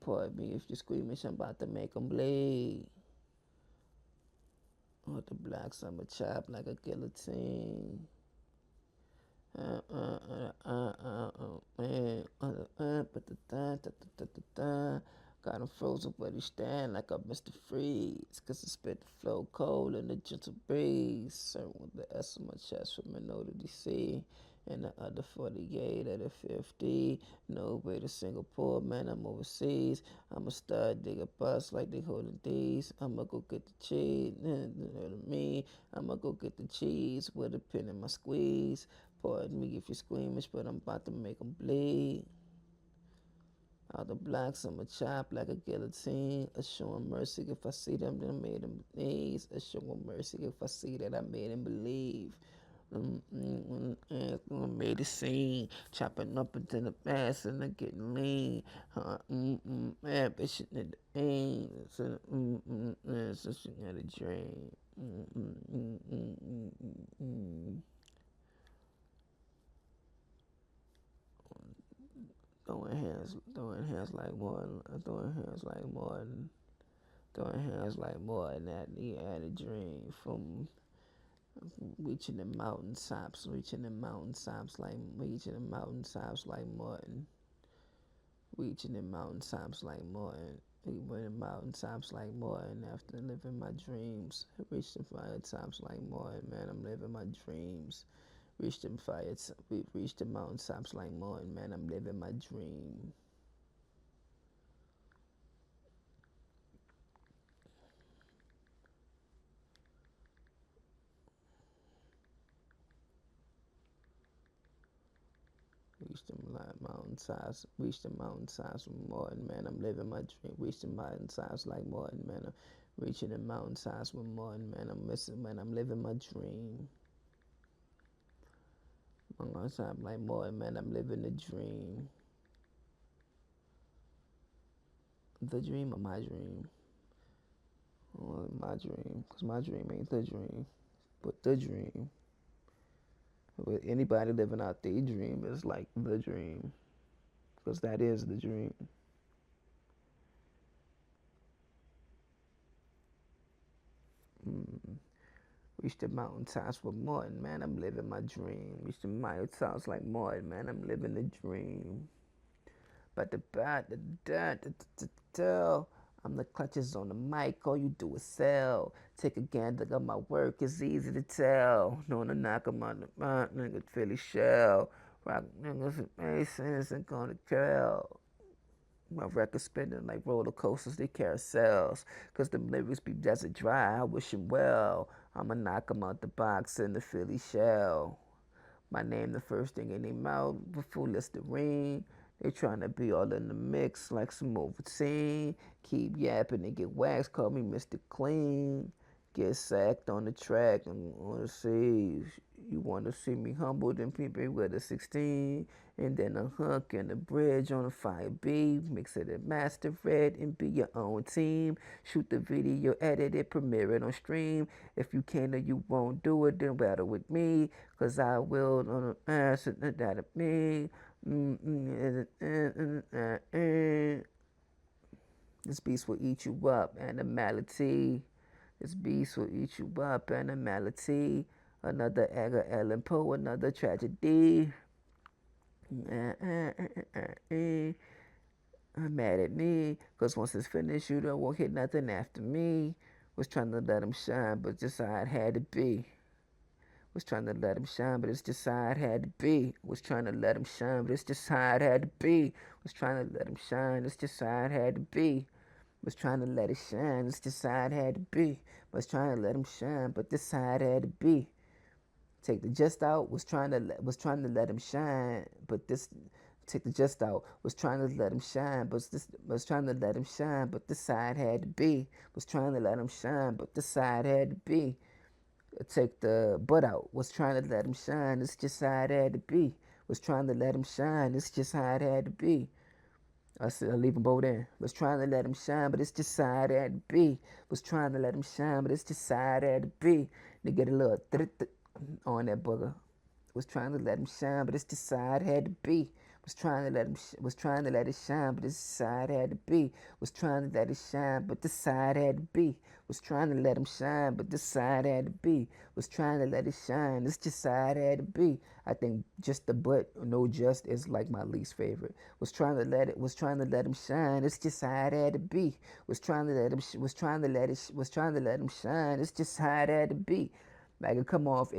Pardon me if you're squeamish, I'm about to make 'em bleed. With the blacks, I'ma chop like a guillotine. Got him frozen where he stand like I'm Mr. Freeze. Cause I spit the flow cold in the gentle breeze. Certain with the S on my chest from N.O. to D.C. And the other 48 at the 50. No way to Singapore, man, I'm overseas. I'm a stud, dig a bus like they holding D's. I'ma go get the cheese, me. I'ma go get the cheese with a pin in my squeeze. Pardon me if you're squeamish, but I'm about to make 'em bleed. All the blacks, I'ma chop like a guillotine. I show 'em mercy if I see them, then I made 'em knees. I show 'em mercy if I see that I made 'em believe. I made a scene, chopping up into the past and I'm getting lean. Bitch, in the aim. So she got a dream. Throwing hands like Martin, throwing hands like Martin. That he had a dream from reaching the mountaintops, reaching the mountaintops like Martin, reaching the mountaintops like Martin. He went in mountaintops like Martin after living my dreams. Reached the fire tops like Martin, man. I'm living my dreams. Reached the mountaintops like Martin, man. I'm living my dream. Reach the mountaintops with Martin, man. I'm living my dream. Reach the mountaintops like Martin, man. I'm reaching the mountaintops with Martin, man. I'm living my dream. Mountaintop like Martin, man. I'm living the dream. The dream of my dream. Only my dream, cause my dream ain't the dream, but the dream. But anybody living out their dream is like the dream, cause that is the dream. Mm. Reach the mountaintops with Martin, man. I'm living my dream. Reach the mountaintops like Martin, man. I'm living the dream. But the bat, the da. I'm the clutches on the mic. All you do is sell. Take a gander at my work. It's easy to tell. Known to knock 'em on the mount, nigga. Philly shell. Rock niggas with Masons and gonna trail. My records spinning like roller coasters, they carousels. Cause them lyrics be desert dry, I wish 'em well. I'ma knock 'em out the box in the Philly shell. My name the first thing in their mouth before Listerine. They tryna be all in the mix like some Ovaltine. Keep yapping and get waxed, call me Mr. Clean. Get sacked on the track and on the seas. You wanna see me humble, then people with a 16. And then a hook and a bridge on a fire beat. Mix it and master it and be your own team. Shoot the video, edit it, premiere it on stream. If you can or you won't do it, then battle with me. Cause I will on the ass that of me. This beast will eat you up, animality. This beast will eat you up, animality. Another Edgar Allan Poe, another tragedy. I'm mad at me, cause once it's finished, you don't won't hit nothing after me. Was trying to let him shine, but just how it had to be. Was trying to let him shine, but it's just how it had to be. Was trying to let him shine, but it's just how it had to be. Was trying to let him shine, it's just how it had to be. Was trying to let it shine, it's just how it had to be. Was trying to let him shine, but this how it had to be. Take the just out, was trying to let him shine, but this take the just out, was trying to let him shine, but this was trying to let him shine, but this side had to be. Was trying to let him shine, but this side had to be. Take the butt out, was trying to let him shine, it's just how it had to be. Was trying to let him shine, it's just how it had to be. I said, I leave them both in. Was trying to let him shine, but it's just how it had to be. Was trying to let him shine, but it's just how it had to be. They get a little on that booger. Was trying to let him shine, but it's just how it had to be. Was trying to let him, was trying to let it shine, but this how it had to be. Was trying to let it shine, but this how it had to be. Was trying to let him shine, but this how it had to be. Was trying to let it shine, it's just how it had to be. I think just the but no just is like my least favorite. Was trying to let him shine, it's just how it had to be. Was trying to let him, was trying to let him shine, it's just how it had to be. Like it come off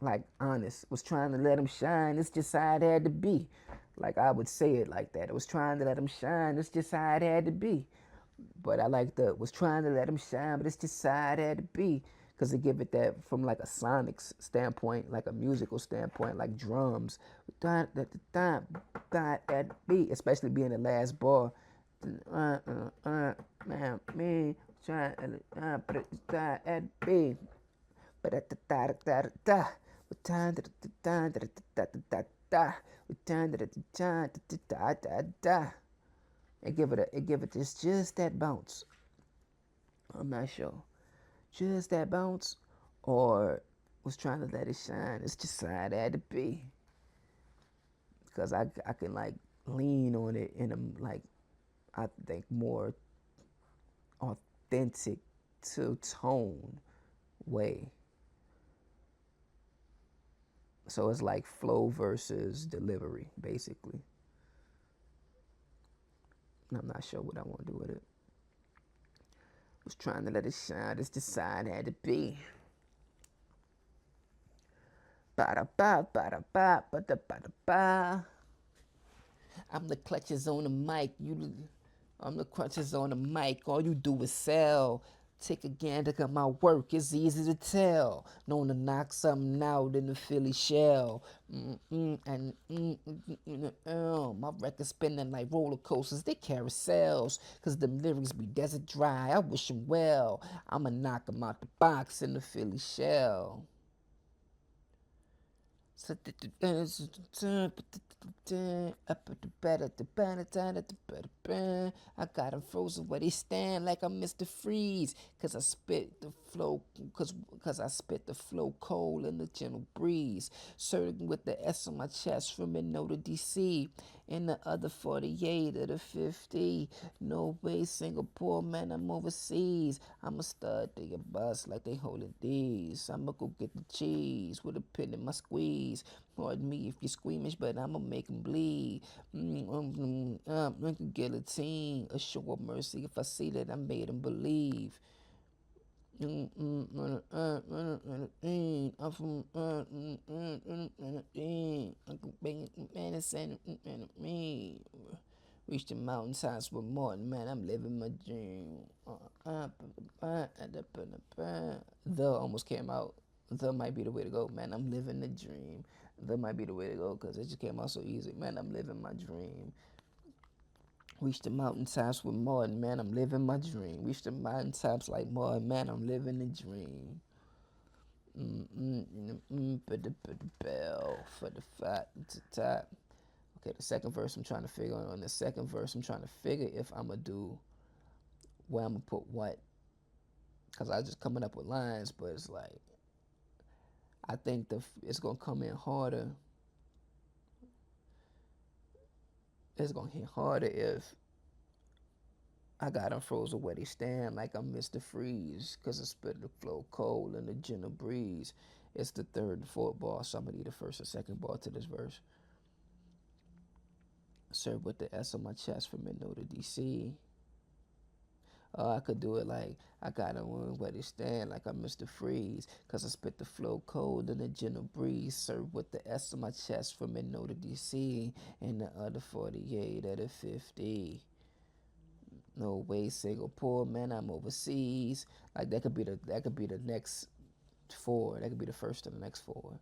like honest. Was trying to let him shine, it's just how it had to be. Like I would say it like that. It was trying to let him shine, it's just how it had to be. But I like the was trying to let him shine, but it's just how it had to be. Cause they give it that from like a sonic standpoint, like a musical standpoint, like drums. That beat, especially being the last bar. Man, me trying to but it's that beat. But at the da da da da, we turn to the da da da da da da, we turn to the da da da da da. It give it just that bounce. I'm not sure, just that bounce, or was trying to let it shine. It's just how it had to be, because I can like lean on it in a like I think more authentic to tone way. So it's like flow versus delivery, basically. I'm not sure what I want to do with it. Was trying to let it shine. It's just how it had to be. Ba ba ba ba ba ba ba ba. I'm the clutches on the mic. I'm the clutches on the mic. All you do is sell. Take a gander at my work, it's easy to tell. Known to knock something out in the Philly shell. My records spinning like roller coasters, they carousels. Cause them lyrics be desert dry, I wish 'em well. I'ma knock 'em out the box in the Philly shell. I got him frozen where they stand like I'm Mr. Freeze. Cause I spit the flow, cause I spit the flow cold in the gentle breeze. Certain with the S on my chest from Minnesota to DC. And the other 48 of the 50. No way, Singapore, man, I'm overseas. I'm a stud, they a bust like they holding these. I'ma go get the cheese with a pin in my squeeze. Pardon me if you're squeamish, but I'ma make 'em bleed. Like a guillotine, a show of mercy if I see that I made 'em believe. I'm from I can bang man and me. Reach the mountaintops with Martin, man. I'm living my dream. The almost came out. The might be the way to go, man. I'm living the dream. The might be the way to go because it just came out so easy, man. I'm living my dream. Reach the mountaintops with Martin, man. I'm living my dream. Reach the mountaintops like Martin, man. I'm living the dream. Put the bell for the fat to top. Okay, the second verse I'm trying to figure on the second verse I'm trying to figure if I'm gonna do where I'm gonna put what, cause I just coming up with lines, but it's like I think it's gonna come in harder. It's gonna hit harder if I got them frozen where they stand like I'm Mr. Freeze, cause I spit the flow cold in the gentle breeze. It's the third and fourth bar, so I'm gonna need the first and second bar to this verse. Serve with the S on my chest from Minnesota to DC. I could do it like I got them where they stand like I'm Mr. Freeze, cause I spit the flow cold in the gentle breeze. Serve with the S on my chest from Minnesota to DC, and the other 48 at the 50. No way, Singapore, man, I'm overseas. Like that could be the next four. That could be the first of the next four.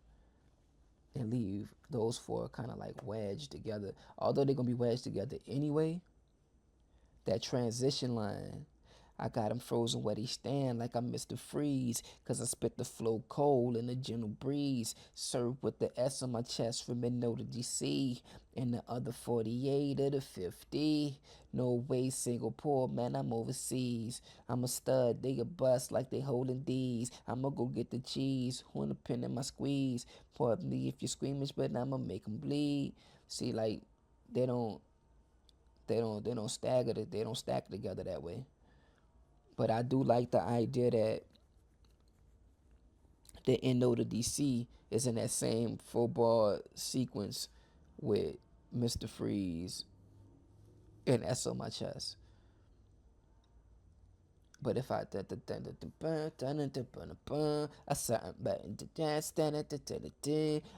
And leave those four kind of like wedged together. Although they're gonna be wedged together anyway, that transition line, I got him frozen where they stand like I'm Mr. Freeze, cause I spit the flow cold in the gentle breeze. Served with the S on my chest from Minnesota to DC, and the other 48 of the 50. No way, Singapore, man, I'm overseas. I'm a stud, they a bust like they holding D's. I'ma go get the cheese, want a pin in my squeeze. Pardon me if you're squeamish, but I'ma make 'em bleed. See, like, they don't, they don't stagger it, they don't stack together that way. But I do like the idea that the NO to DC is in that same football sequence with Mr. Freeze and S on my chest. But if I I something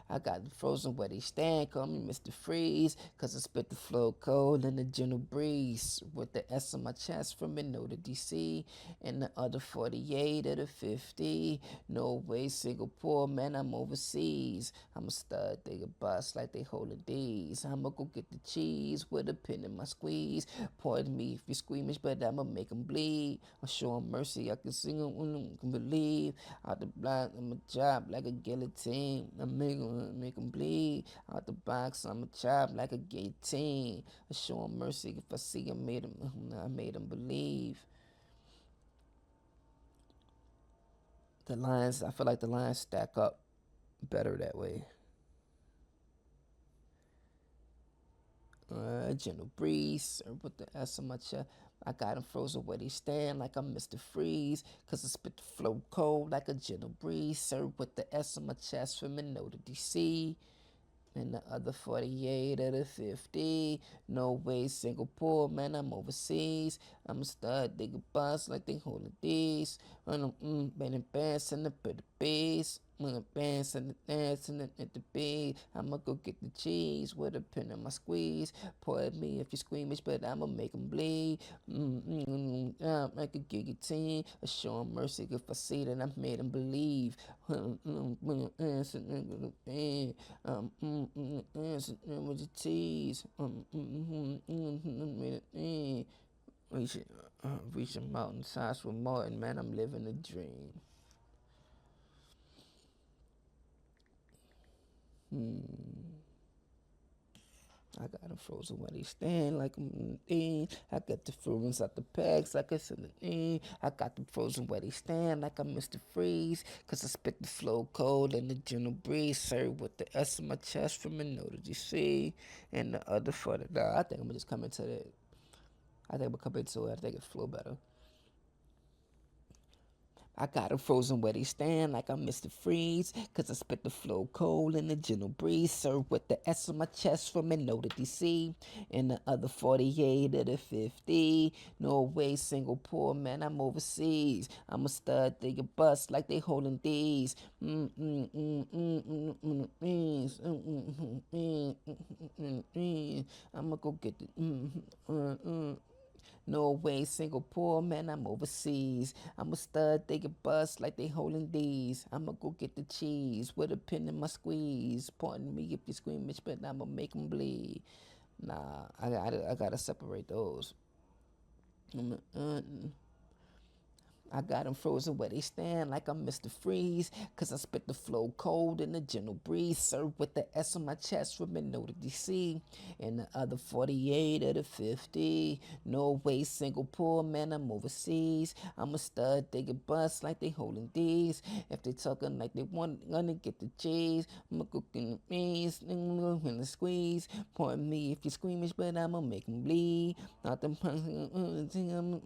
I got frozen where they stand, call me Mr. Freeze, cause I spit the flow cold in the gentle breeze with the S on my chest from Minnesota to DC and the other 48 of the 50. No way, Singapore, man, I'm overseas. I'm a stud, they a bust like they holding D's. I'ma go get the cheese with a pin in my squeeze. Pardon me if you're squeamish, but I'ma make 'em bleed. I'll show 'em mercy, I can sing 'em when I can believe. Out the block, I'm a chop like a guillotine. I make 'em bleed. Out the box, I'm a chop like a guillotine. I show 'em mercy if I see 'em, I made 'em believe. The lines, I feel like the lines stack up better that way. Gentle breeze, with the S on my chest. I got 'em frozen where they stand like I'm Mr. Freeze, cause I spit the flow cold like a gentle breeze. Served with the S on my chest from Minnesota to DC. And the other 48 of the 50. No way, Singapore, man, I'm overseas. I'm a stud, they could boss like they holding these. And I'm bending pants and the base. When I'm dancing the dance and at the beat, I'ma go get the cheese with a pin in my squeeze. Pardon me if you're squeamish, but I'ma make 'em bleed. Like a guillotine. I show 'em mercy if I see that I made 'em believe. With the tease. Reaching mountain sides with Martin, man, I'm living a dream. I got them frozen where they stand like I'm in. I got the frozen out the packs like I said in. I got them frozen where they stand like I'm Mr. Freeze. Cause I spit the flow cold and the gentle breeze. Serve with the S in my chest from a note of DC. And the other for the I think I'm gonna just come into that. I think I'm gonna come into it. I think it flow better. I got 'em frozen where they stand like I'm Mr. Freeze. Cause I spit the flow cold in the gentle breeze. Serve with the S on my chest from a note of DC. And the other 48 of the 50. Norway, Singapore, man, I'm overseas. I'm a stud, they get bust like they holding these. I'ma go get the Norway, Singapore, man, I'm overseas. I'm a stud, they get bust like they holding these. I'ma go get the cheese with a pin in my squeeze. Pardon me if you squeamish, but I'ma make 'em bleed. Nah, I gotta separate those. I got 'em frozen where they stand like I'm Mr. Freeze. Cause I spit the flow cold in the gentle breeze. Served with the S on my chest from a note of DC. And the other 48 of the 50. Norway, Singapore, man, I'm overseas. I'm a stud, they get bust like they holding these. If they talking like they want, gonna get the cheese. I'ma cook in the beans, in the squeeze. Pardon me if you squeamish, but I'ma make 'em bleed. Not the thing I'm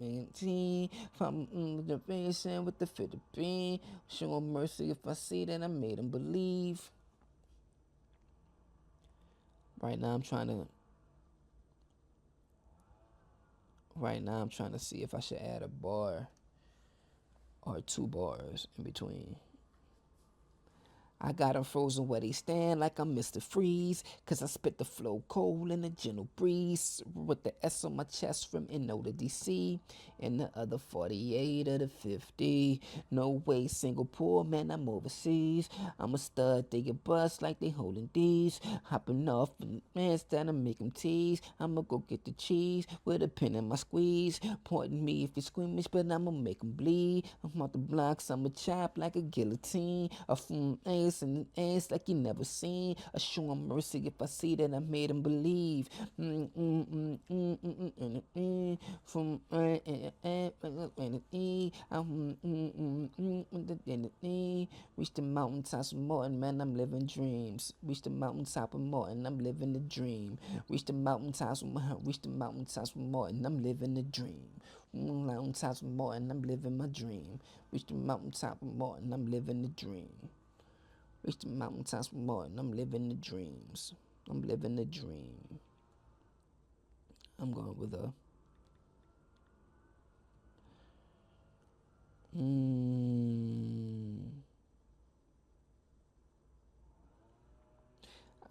from the patient with the Philippine. Show 'em mercy if I see that I made 'em believe. Right now I'm trying to. Right now I'm trying to see if I should add a bar or 2 bars in between. I got 'em frozen where they stand like I'm Mr. Freeze. Cause I spit the flow cold in a gentle breeze. With the S on my chest from NO to DC. And the other 48 of the 50. No way, Singapore, man, I'm overseas. I'm a stud, they get bust like they holding these. Hopping off in the man stand and make 'em tease. I'ma go get the cheese with a pin in my squeeze. Pardon me if you're squeamish, but I'ma make 'em bleed. I'm out the blocks, I'ma chop like a guillotine. A ace and an ace like you never seen. I show 'em mercy if I see that I made 'em believe. From reach the mountaintops of Morton, man, I'm living dreams. Reach the mountaintop of Morton, I'm living the dream. Reach the mountaintops of Morton, I'm living the dream. Mountaintops of Morton, I'm living my dream. Reach the mountaintop of Morton, I'm living the dream. Reach the mountaintops of Morton, I'm living the dreams. I'm living the dream. I'm going with a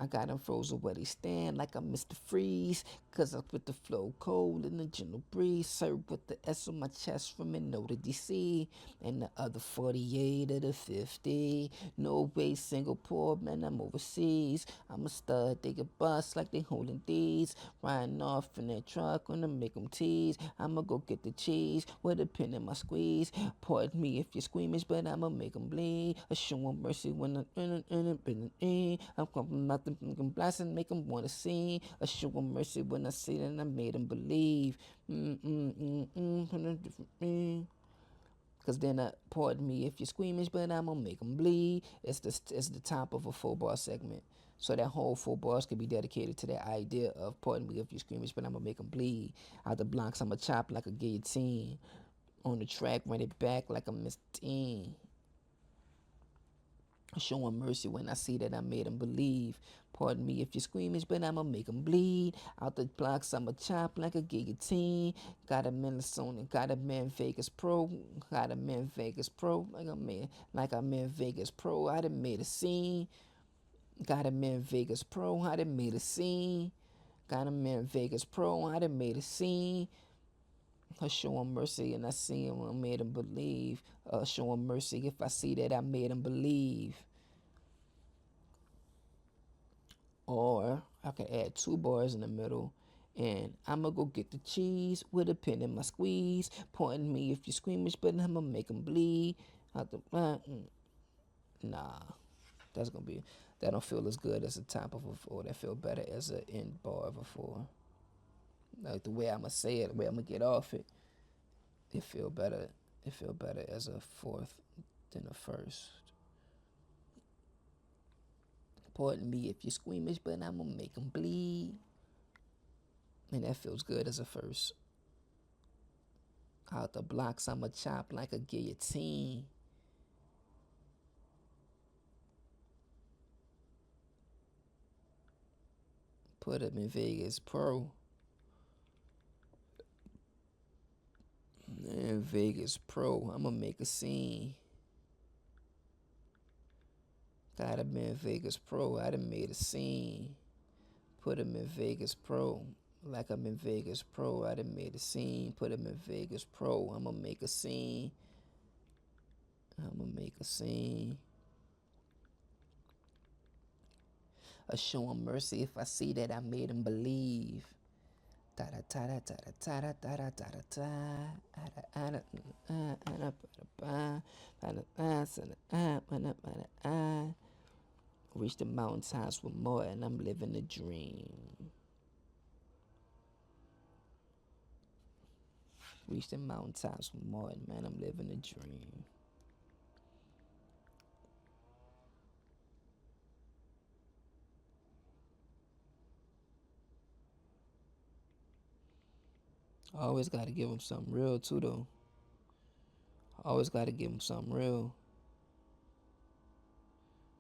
I got 'em frozen where they stand like I'm Mr. Freeze. Cause I put the flow cold in the gentle breeze. Served with the S on my chest from a note of DC. And the other 48 of the 50. No way, Singapore, man, I'm overseas. I'm a stud, they get bust like they holding these. Riding off in that truck, gonna make 'em tease. I'ma go get the cheese with a pin in my squeeze. Pardon me if you're squeamish, but I'ma make 'em bleed. I show 'em mercy when I'm coming out the blast and make 'em wanna see. I show 'em mercy when I see that I made 'em believe. Cause then, pardon me if you're squeamish, but I'ma make 'em bleed. It's the top of a 4-bar segment. So that whole 4 bars could be dedicated to that idea of pardon me if you're squeamish, but I'ma make 'em bleed. Out the blocks, I'ma chop like a guillotine. On the track, run it back like a Mr. Teen. Show 'em mercy when I see that I made 'em believe. Pardon me if you're squeamish, but I'ma make 'em bleed. Out the blocks, I'ma chop like a guillotine. Got a Minnesota, got a man Vegas Pro. Got a man Vegas Pro, like I'm in Vegas Pro. I done made a scene. Got a man Vegas Pro, I done made a scene. Got a man Vegas Pro, I done made a scene. I show 'em mercy and I see him, I made 'em believe. Show 'em mercy if I see that I made 'em believe. Or I could add 2 bars in the middle. And I'ma go get the cheese with a pin in my squeeze. Pardon me if you're squeamish, but I'ma make 'em bleed. Out the nah, that's gonna be That don't feel as good as the top of a 4. That feel better as an end bar of a 4. Like the way I'ma say it, the way I'ma get off it, it feel better. It feel better as a 4th than a 1st. Pardon me if you're squeamish, but I'ma make them bleed. And that feels good as a 1st. Out the blocks, I'ma chop like a guillotine. Put him in Vegas Pro. In Vegas Pro, I'ma make a scene. Got him in Vegas Pro, I done made a scene. Put him in Vegas Pro. Like I'm in Vegas Pro, I done made a scene. Put him in Vegas Pro, I'ma make a scene. I'ma make a scene. I show him mercy if I see that I made him believe. Reach the mountaintops with more, and I'm living a dream. Reach the mountaintops with more, man, I'm living a dream. I always got to give him something real, too, though. I always got to give him something real.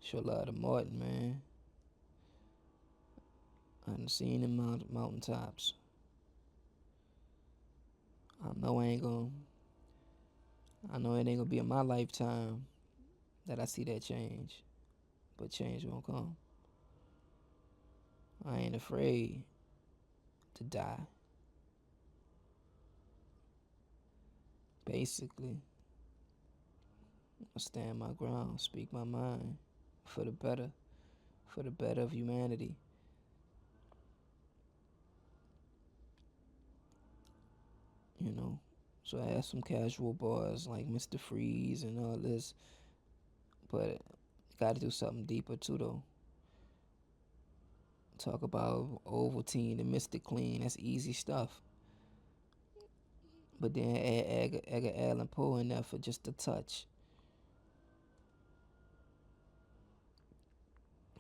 Show love to Martin, man. I done seen him mountaintops. I know it ain't gonna be in my lifetime that I see that change. But change won't come. I ain't afraid to die. Basically, I stand my ground, speak my mind for the better of humanity. You know, so I had some casual bars like Mr. Freeze and all this, but got to do something deeper too, though. Talk about Ovaltine and Mystic Clean, that's easy stuff. But then add Edgar Allan Poe in there for just a touch.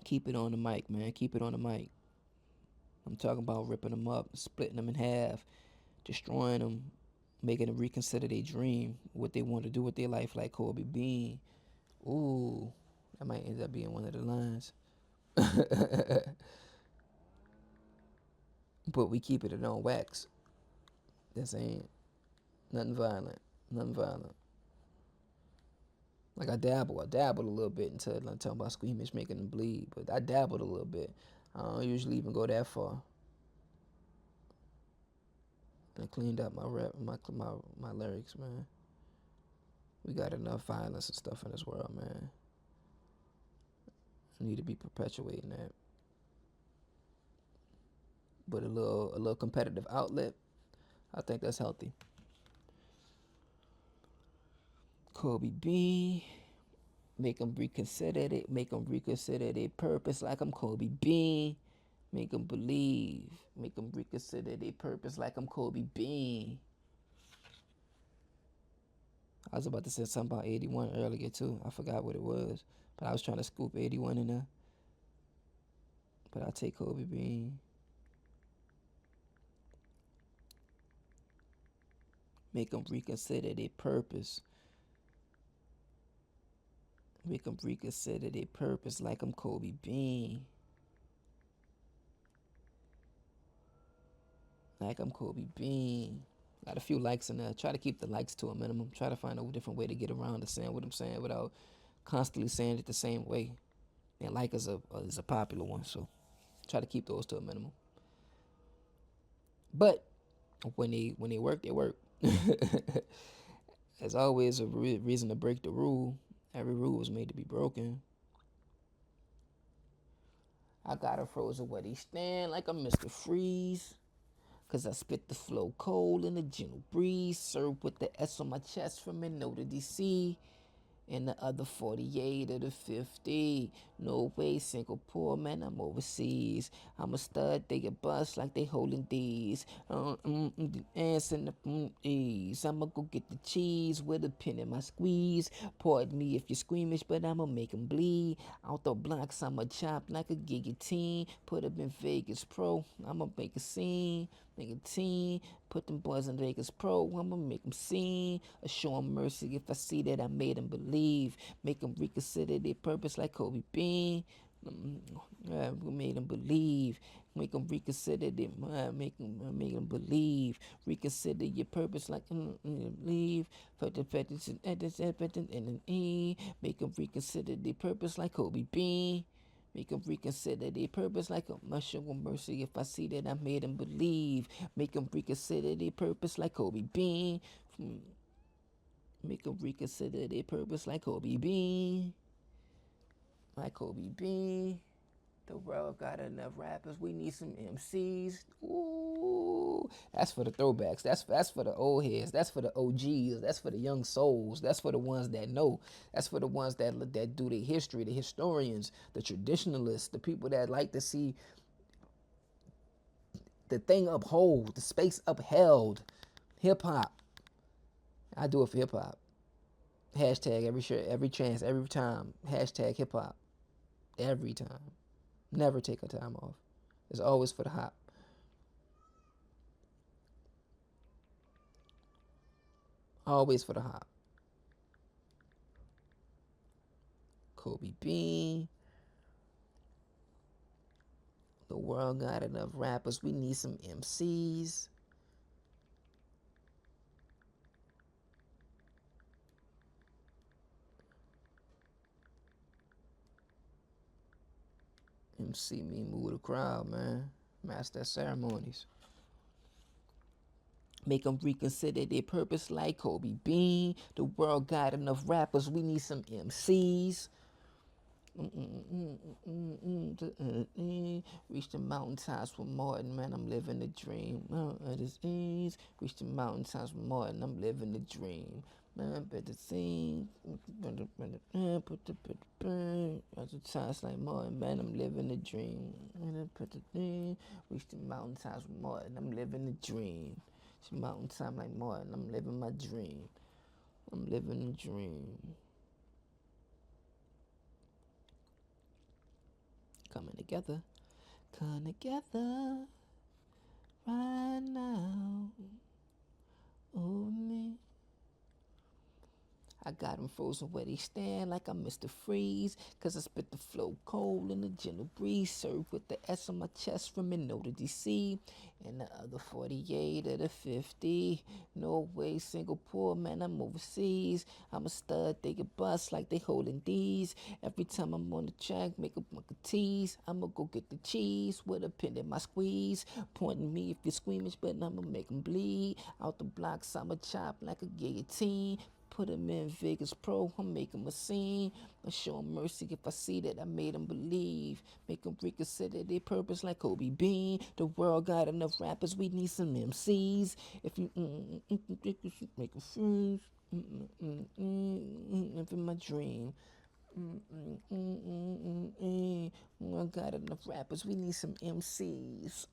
Keep it on the mic, man. Keep it on the mic. I'm talking about ripping them up, splitting them in half, destroying them, making them reconsider their dream, what they want to do with their life, like Kobe Bean. Ooh, that might end up being one of the lines. But we keep it on wax. This ain't nothing violent. Nothing violent. Like I dabbled a little bit until I'm talking about squeamish making them bleed, but I dabbled a little bit. I don't usually even go that far. I cleaned up my lyrics, man. We got enough violence and stuff in this world, man. I need to be perpetuating that. But a little competitive outlet, I think that's healthy. Kobe Bean, make them reconsider it. Make them reconsider their purpose like I'm Kobe Bean. Make them believe. Make them reconsider their purpose like I'm Kobe Bean. I was about to say something about 81 earlier too. I forgot what it was. But I was trying to scoop 81 in there. But I'll take Kobe Bean. Make them reconsider their purpose. Make them reconsider their purpose like I'm Kobe Bean. Like I'm Kobe Bean. Got a few likes in there. Try to keep the likes to a minimum. Try to find a different way to get around to saying what I'm saying without constantly saying it the same way. And like is a popular one, so try to keep those to a minimum. But when they work, they work. There's always a reason to break the rule. Every rule was made to be broken. I got a frozen where they stand like I'm Mr. Freeze. Cause I spit the flow cold in a gentle breeze. Served with the S on my chest from Minnesota, DC. And the other 48 of the 50. No way, single poor man, I'm overseas. I'm a stud, they get bust like they holding D's. The ants and the E's. I'ma go get the cheese with a pin in my squeeze. Pardon me if you're squeamish, but I'ma make 'em bleed. Out the blocks, I'ma chop like a guillotine. Put up in Vegas Pro, I'ma make a scene. Make a team, put them boys in Vegas Pro, I'ma make 'em sing. Or show 'em mercy if I see that I made 'em believe. Make 'em reconsider their purpose like Kobe Bean. We made 'em believe. Make 'em reconsider their make 'em believe. Reconsider your purpose like believe. Make 'em reconsider their purpose like Kobe Bean. Make 'em reconsider their purpose like a show 'em mercy if I see that I made 'em believe. Make 'em reconsider their purpose like Kobe Bean. Make 'em reconsider their purpose like Kobe Bean. Like Kobe Bean. The world got enough rappers. We need some MCs. Ooh, that's for the throwbacks. That's for the old heads. That's for the OGs. That's for the young souls. That's for the ones that know. That's for the ones that do the history, the historians, the traditionalists, the people that like to see the thing uphold, the space upheld. Hip hop. I do it for hip hop. Hashtag every shirt, every chance, every time. Hashtag hip hop. Every time. Never take a time off. It's always for the hop. Always for the hop. Kobe Bean. The world got enough rappers. We need some MCs. MC me move the crowd, man. Master ceremonies. Make them reconsider their purpose like Kobe Bean. The world got enough rappers. We need some MCs. Reach the mountaintops with Martin, man, I'm living the dream. At his ease. Reach the mountaintops with Martin, I'm living the dream. Man, better sing. Put the burn. At the times like Martin, man, I'm living the dream. Put the thing. Reach the mountaintops with Martin, I'm living the dream. Reach the mountaintop like Martin, I'm living my dream. I'm living the dream. Coming together, come together right now. Oh, me. I got 'em frozen where they stand like I'm Mr. Freeze. Cause I spit the flow cold in the gentle breeze. Served with the S on my chest from Minot to DC. And the other 48 of the 50. No way, single poor man, I'm overseas. I'm a stud, they get bust like they holding D's. Every time I'm on the track, make a tease. I'ma go get the cheese with a pin in my squeeze. Pointing me if you're squeamish, but I'ma make 'em bleed. Out the blocks, I'ma chop like a guillotine. Put him in Vegas Pro, I'm making a scene. I show him mercy if I see that I made him believe. Make him reconsider their purpose like Kobe Bean. The world got enough rappers, we need some MCs. If you make a freeze, live in my dream. I got enough rappers, we need some MCs.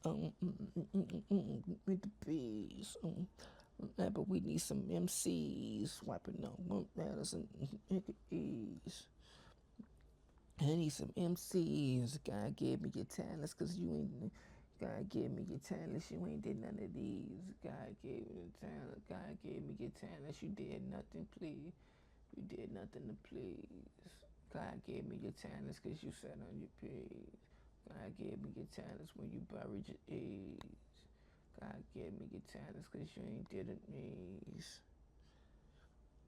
With the bees. But we need some MCs wiping out battles and ease. I need some MCs. God gave me your talents, cause you ain't. God gave me your talents, you ain't did none of these. God gave me the talent. God gave me your talents, you did nothing, please. You did nothing to please. God gave me your talents, cause you sat on your page. God gave me your talents when you buried your age. God gave me your talents cause you ain't did it knees.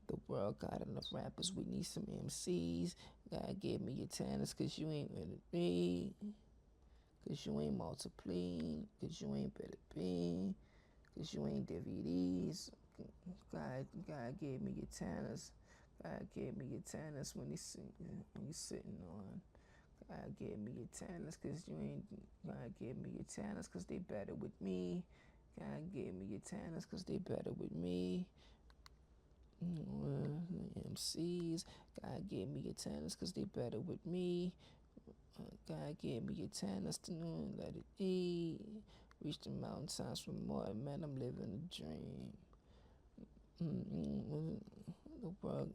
The world got enough rappers, we need some MCs. God gave me your talents cause you ain't with me. Cause you ain't multiplying. Cause you ain't better being. Cause you ain't DVDs. God gave me your talents. God gave me your talents when you sitting on. God gave me your talents cause you ain't. God gave me your talents cause they better with me. God gave me your talents cause they better with me. MCs, God gave me your talents cause they better with me. God gave me a tan afternoon, let it eat. Reach the mountaintops for more, man, I'm living a dream. The world,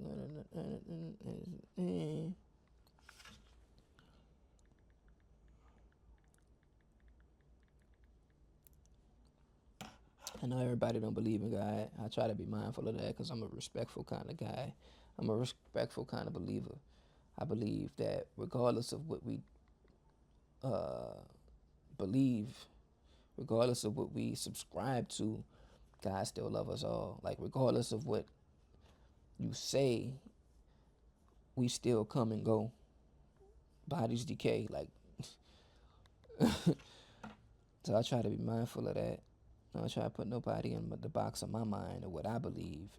I know everybody don't believe in God. I try to be mindful of that because I'm a respectful kind of guy. I'm a respectful kind of believer. I believe that regardless of what we believe, regardless of what we subscribe to, God still loves us all. Like regardless of what you say, we still come and go. Bodies decay. Like so I try to be mindful of that. I don't try to put nobody in the box of my mind or what I believe.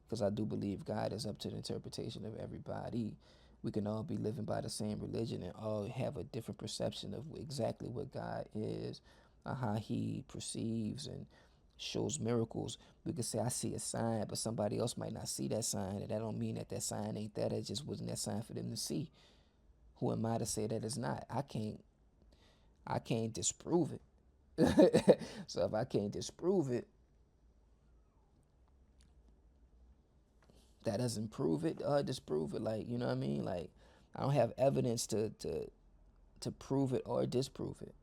Because I do believe God is up to the interpretation of everybody. We can all be living by the same religion and all have a different perception of exactly what God is, or how he perceives and shows miracles. We could say, I see a sign, but somebody else might not see that sign, and that don't mean that that sign ain't that. It just wasn't that sign for them to see. Who am I to say that it's not? I can't disprove it. So if I can't disprove it, that doesn't prove it or disprove it. Like, you know what I mean? Like, I don't have evidence to prove it or disprove it.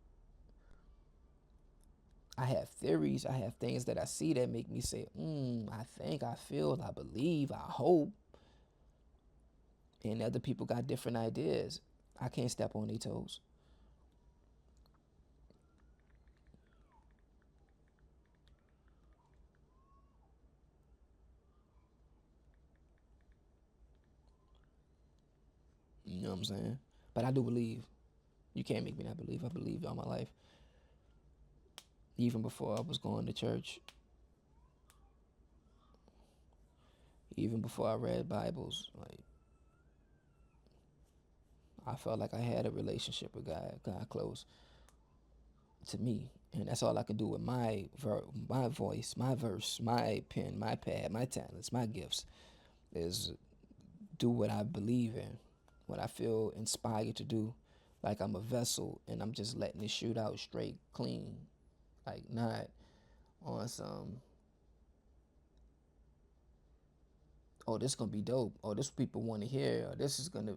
I have theories. I have things that I see that make me say, I think, I feel, I believe, I hope. And other people got different ideas. I can't step on their toes. You know what I'm saying? But I do believe. You can't make me not believe. I believed all my life. Even before I was going to church. Even before I read Bibles. Like, I felt like I had a relationship with God close to me. And that's all I can do with my voice, my verse, my pen, my pad, my talents, my gifts is do what I believe in, what I feel inspired to do. Like I'm a vessel and I'm just letting it shoot out straight, clean. Like not on some, oh, this gonna be dope. Oh, this people want to hear. Or this is gonna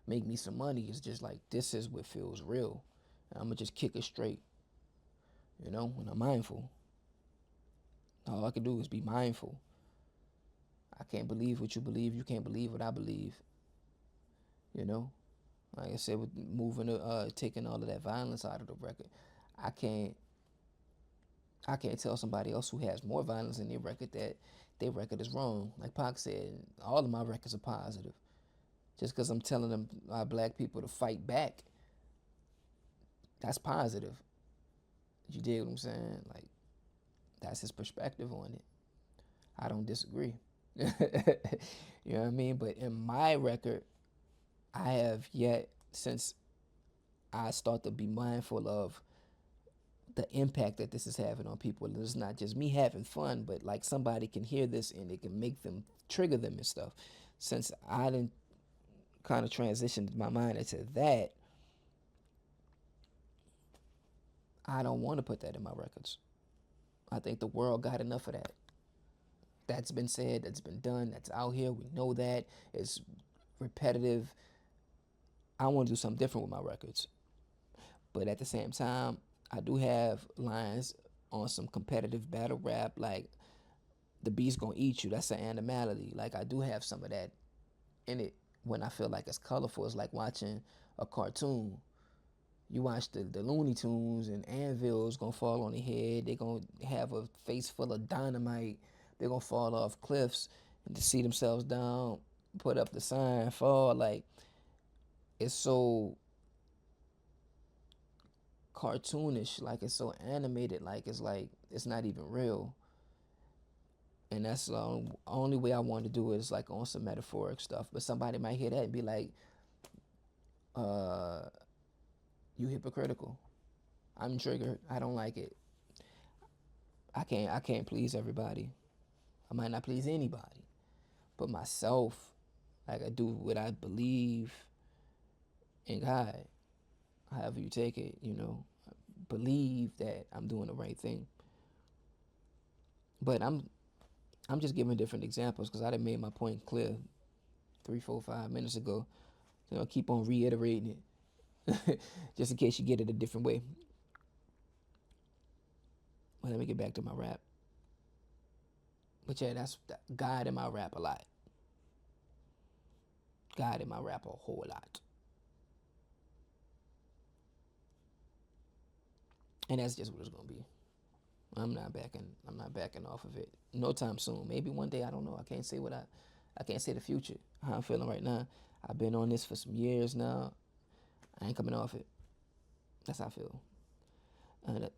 make me some money. It's just like, this is what feels real. And I'm gonna just kick it straight, when I'm mindful. All I can do is be mindful. I can't believe what you believe. You can't believe what I believe. You know, like I said, with moving, taking all of that violence out of the record, I can't, I can't tell somebody else who has more violence in their record that their record is wrong. Like Pac said, all of my records are positive. Just because I'm telling them black people to fight back, that's positive. You dig what I'm saying? Like that's his perspective on it. I don't disagree. You know what I mean? But in my record, I have yet, since I start to be mindful of the impact that this is having on people. And it's not just me having fun, but like somebody can hear this and it can make them trigger them and stuff. Since I didn't kind of transitioned my mind into that, I don't want to put that in my records. I think the world got enough of that. That's been said, that's been done, that's out here. We know that. It's repetitive. I want to do something different with my records. But at the same time, I do have lines on some competitive battle rap, like the beast gonna eat you. That's an animality. Like I do have some of that in it when I feel like it's colorful. It's like watching a cartoon. You watch the Looney Tunes and anvils gonna fall on their head. They gonna have a face full of dynamite. They're gonna fall off cliffs and to see themselves down, put up the sign, fall. Like it's so cartoonish, like it's so animated, like it's not even real. And that's the only way I want to do it is like on some metaphoric stuff. But somebody might hear that and be like, uh, you hypocritical. I'm triggered. I don't like it. I can't please everybody. I might not please anybody. But myself, like I do what I believe in God. however you take it, you know, believe that I'm doing the right thing. But I'm just giving different examples because I done made my point clear 3, 4, 5 minutes ago. So I'll keep on reiterating it just in case you get it a different way. But let me get back to my rap. But yeah, that's God in my rap a lot. God in my rap a whole lot. And that's just what it's gonna be. I'm not backing. I'm not backing off of it. No time soon. Maybe one day. I don't know. I can't say what I can't say the future. How I'm feeling right now. I've been on this for some years now. I ain't coming off it. That's how I feel. I'm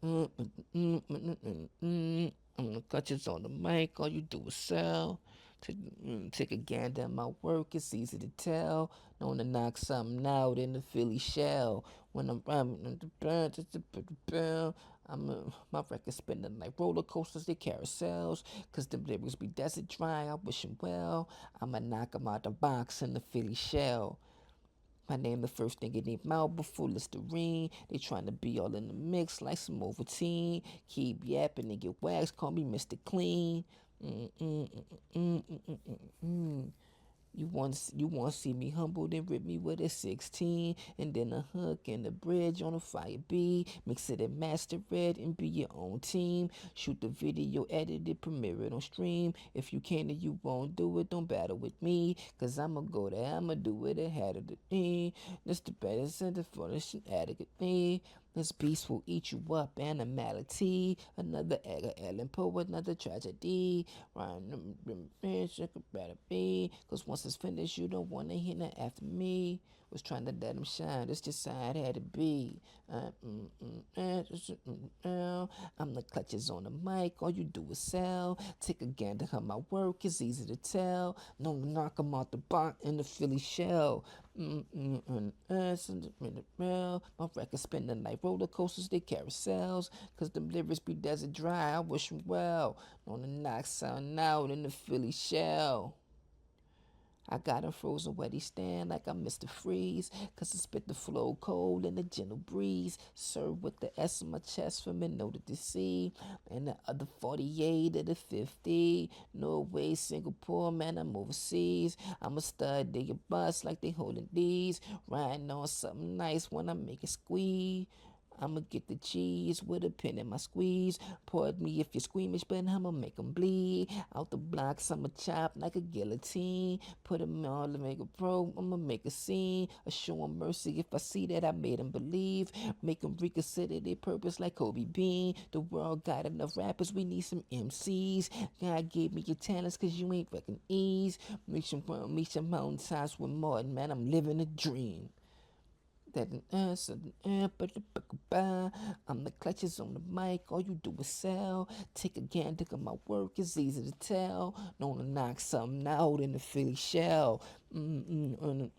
the clutches on the mic. All you do is sell. Take a gander at my work. It's easy to tell. Known to knock something out in the Philly shell. When I'm rhyming, my record spinning like roller coasters, they carousels. Cause them lyrics be desert dry. I wish 'em well. I'ma knock 'em out the box in the Philly shell. My name the first thing in their mouth before Listerine. They trying to be all in the mix like some Ovaltine. Keep yapping and get waxed, call me Mr. Clean. You want to see me humble, then rip me with a 16. And then a hook and a bridge on a fire B. Mix it and master it and be your own team. Shoot the video, edit it, premiere it on stream. If you can and you won't do it, don't battle with me. Cause I'ma go there, I'ma do it ahead of the me. This the better center for this adequately. This beast will eat you up, animality. Another Edgar Allan Poe, another tragedy. Ryan, it could better be. Cause once it's finished, you don't wanna hear that after me. Was trying to let him shine, that's just how it had to be. I'm the clutches on the mic, all you do is sell. Take a gander at my work, it's easy to tell. No knock 'em out the box in the Philly shell. My record spinning like roller coasters, they carousels. Cause them lyrics be desert dry, I wish 'em well. On the knock sound out in the Philly shell. I got him frozen where he stand like I'm Mr. Freeze. Cause I spit the flow cold in a gentle breeze. Served with the S on my chest from an note to see. And the other 48 of the 50. Norway, Singapore, man, I'm overseas. I'm a stud, they get bust like they holding these. Riding on something nice when I make it squeeze. I'ma get the cheese with a pen in my squeeze. Pardon me if you're squeamish, but I'ma make 'em bleed. Out the blocks, I'ma chop like a guillotine. Put 'em all to make a pro, I'ma make a scene. I show 'em mercy if I see that I made 'em believe. Make 'em reconsider their purpose like Kobe Bean. The world got enough rappers, we need some MCs. God gave me your talents cause you ain't fucking ease. Meet some mountaintops with Martin, man, I'm living a dream. That an answer, I'm the clutches on the mic, all you do is sell. Take a gander at my work, it's easy to tell. Known to knock something out in the Philly shell. My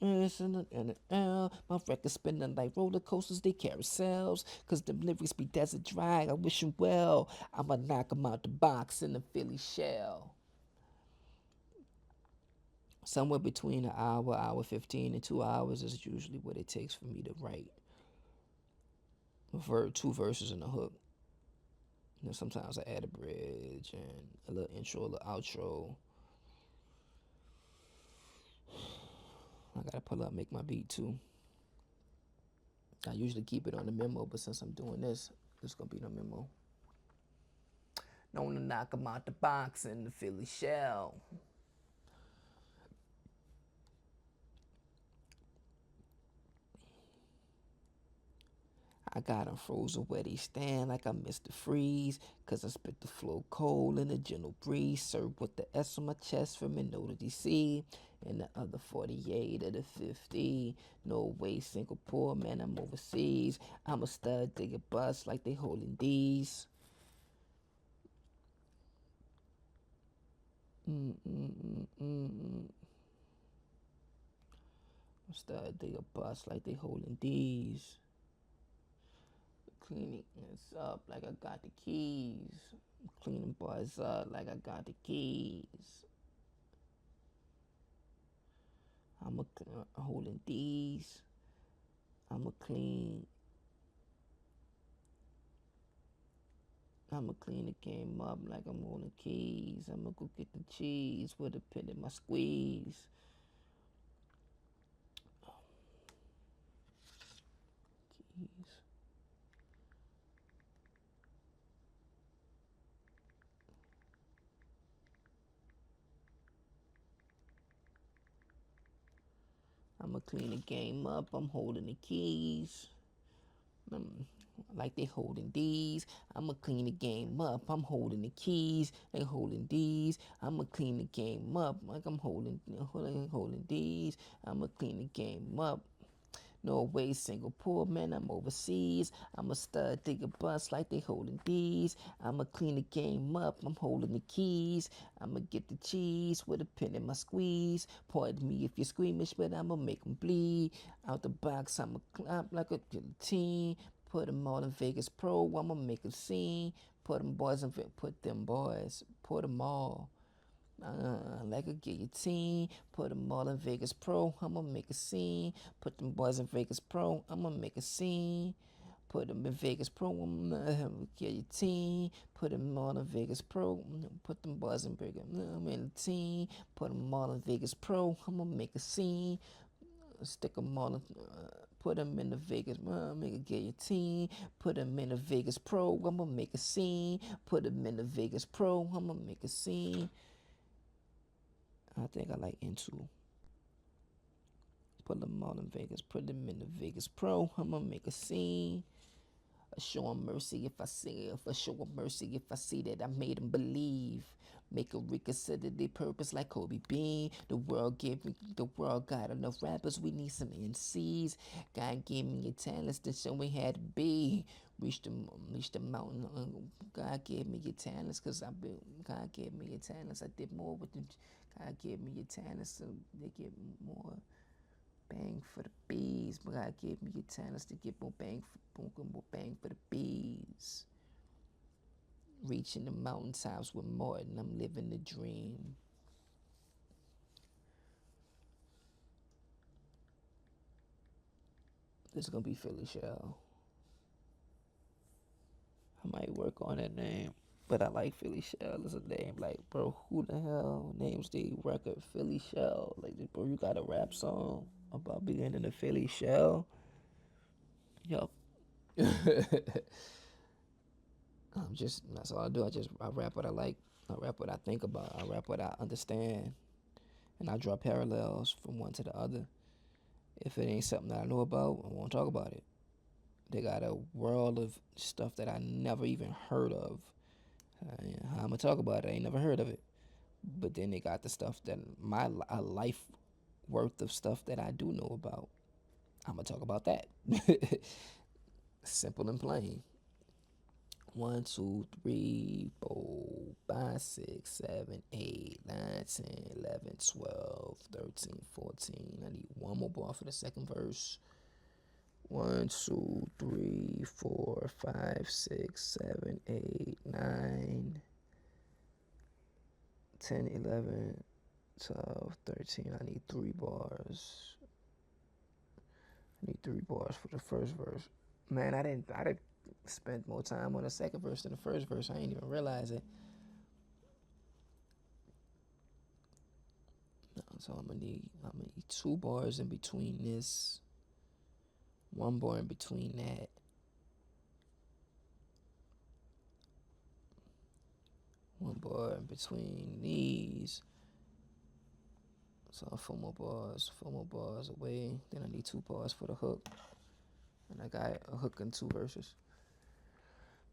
record spinning like roller coasters, they carousels. Cause them lyrics be desert dry, I wish 'em well. I'ma knock 'em out the box in the Philly shell. Somewhere between an hour 15, and 2 hours is usually what it takes for me to write two verses and a hook. You know, sometimes I add a bridge and a little intro, a little outro. I gotta pull up, make my beat too. I usually keep it on the memo, but since I'm doing this, it's gonna be the memo. Known to knock 'em out the box in the Philly shell. I got 'em frozen where they stand like I'm Mr. Freeze. Cause I spit the flow cold in a gentle breeze. Served with the S on my chest from Minnesota, DC. And the other 48 of the 50. Norway, Singapore, man, I'm overseas. I'm a stud, they get bust like they holding D's. Stud, they get bust like they holding D's. Cleaning this up like I got the keys. Cleaning bars up like I got the keys. I'm holding these. I'm a clean. I'ma clean the game up like I'm on the keys. I'ma go get the cheese with a pen in my squeeze. Keys. I'ma clean the game up. I'm holding the keys. Like they holding these. I'ma clean the game up. I'm holding the keys. They holding these. I'ma clean the game up like I'm holding these. I'ma clean the game up. Norway, Singapore, man, I'm overseas. I'm a stud, dig a bus like they holding these. I'ma clean the game up, I'm holding the keys. I'ma get the cheese with a pen in my squeeze. Pardon me if you're squeamish, but I'ma make them bleed. Out the box, I'ma clap like a guillotine. Put them all in Vegas Pro, I'ma make a scene. Put them boys put them all. Like a guillotine, put them all in Vegas Pro, I'ma make a scene. Put them boys in Vegas Pro, I'ma make a scene. Put them in Vegas Pro, I'ma have a guillotine. Put them all in Vegas Pro, put them boys in Vegas, I'm in the team. Put them all in Vegas Pro, I'ma make a scene. Stick them all in, put them in the Vegas, make a guillotine. Put them in the Vegas Pro, I'ma make a scene. Put them in the Vegas Pro, I'ma make a scene. I think I like Into. Put them all in Vegas. Put them in the Vegas Pro. I'ma make a scene. I show 'em mercy if I see it. I show 'em mercy if I see that I made 'em believe. Make a reconsider their purpose like Kobe Bean. The world got enough rappers. We need some NCs. God gave me your talents to show me how to be. Reach the mountain. God gave me your talents God gave me your talents. I did more with them. God gave me your talents so they get more bang for the bees. But God gave me your talents to get more bang for the bees. Reaching the mountaintops with Martin, I'm living the dream. This is gonna be Philly Shell. I might work on that name, but I like Philly Shell as a name. Like, bro, who the hell names the record Philly Shell? Like, bro, you got a rap song about being in a Philly Shell? Yup. That's all I do. I rap what I like. I rap what I think about. I rap what I understand. And I draw parallels from one to the other. If it ain't something that I know about, I won't talk about it. They got a world of stuff that I never even heard of. How I'm gonna talk about it? I ain't never heard of it. But then they got the stuff that a life worth of stuff that I do know about. I'm gonna talk about that. Simple and plain. 1, 2, 3, 4, 5, 6, 7, 8, 9, 10, 11, 12, 13, 14. I need one more bar for the second verse. 1, 2, 3, 4, 5, 6, 7, 8, 9, 10, 11, 12, 13. I need 3 bars. I need 3 bars for the first verse. Man, I didn't spend more time on the second verse than the first verse. I didn't even realize it. So I'm gonna need 2 bars in between this. 1 bar in between that. 1 bar in between these. So 4 more bars away. Then I need 2 bars for the hook. And I got a hook and 2 verses.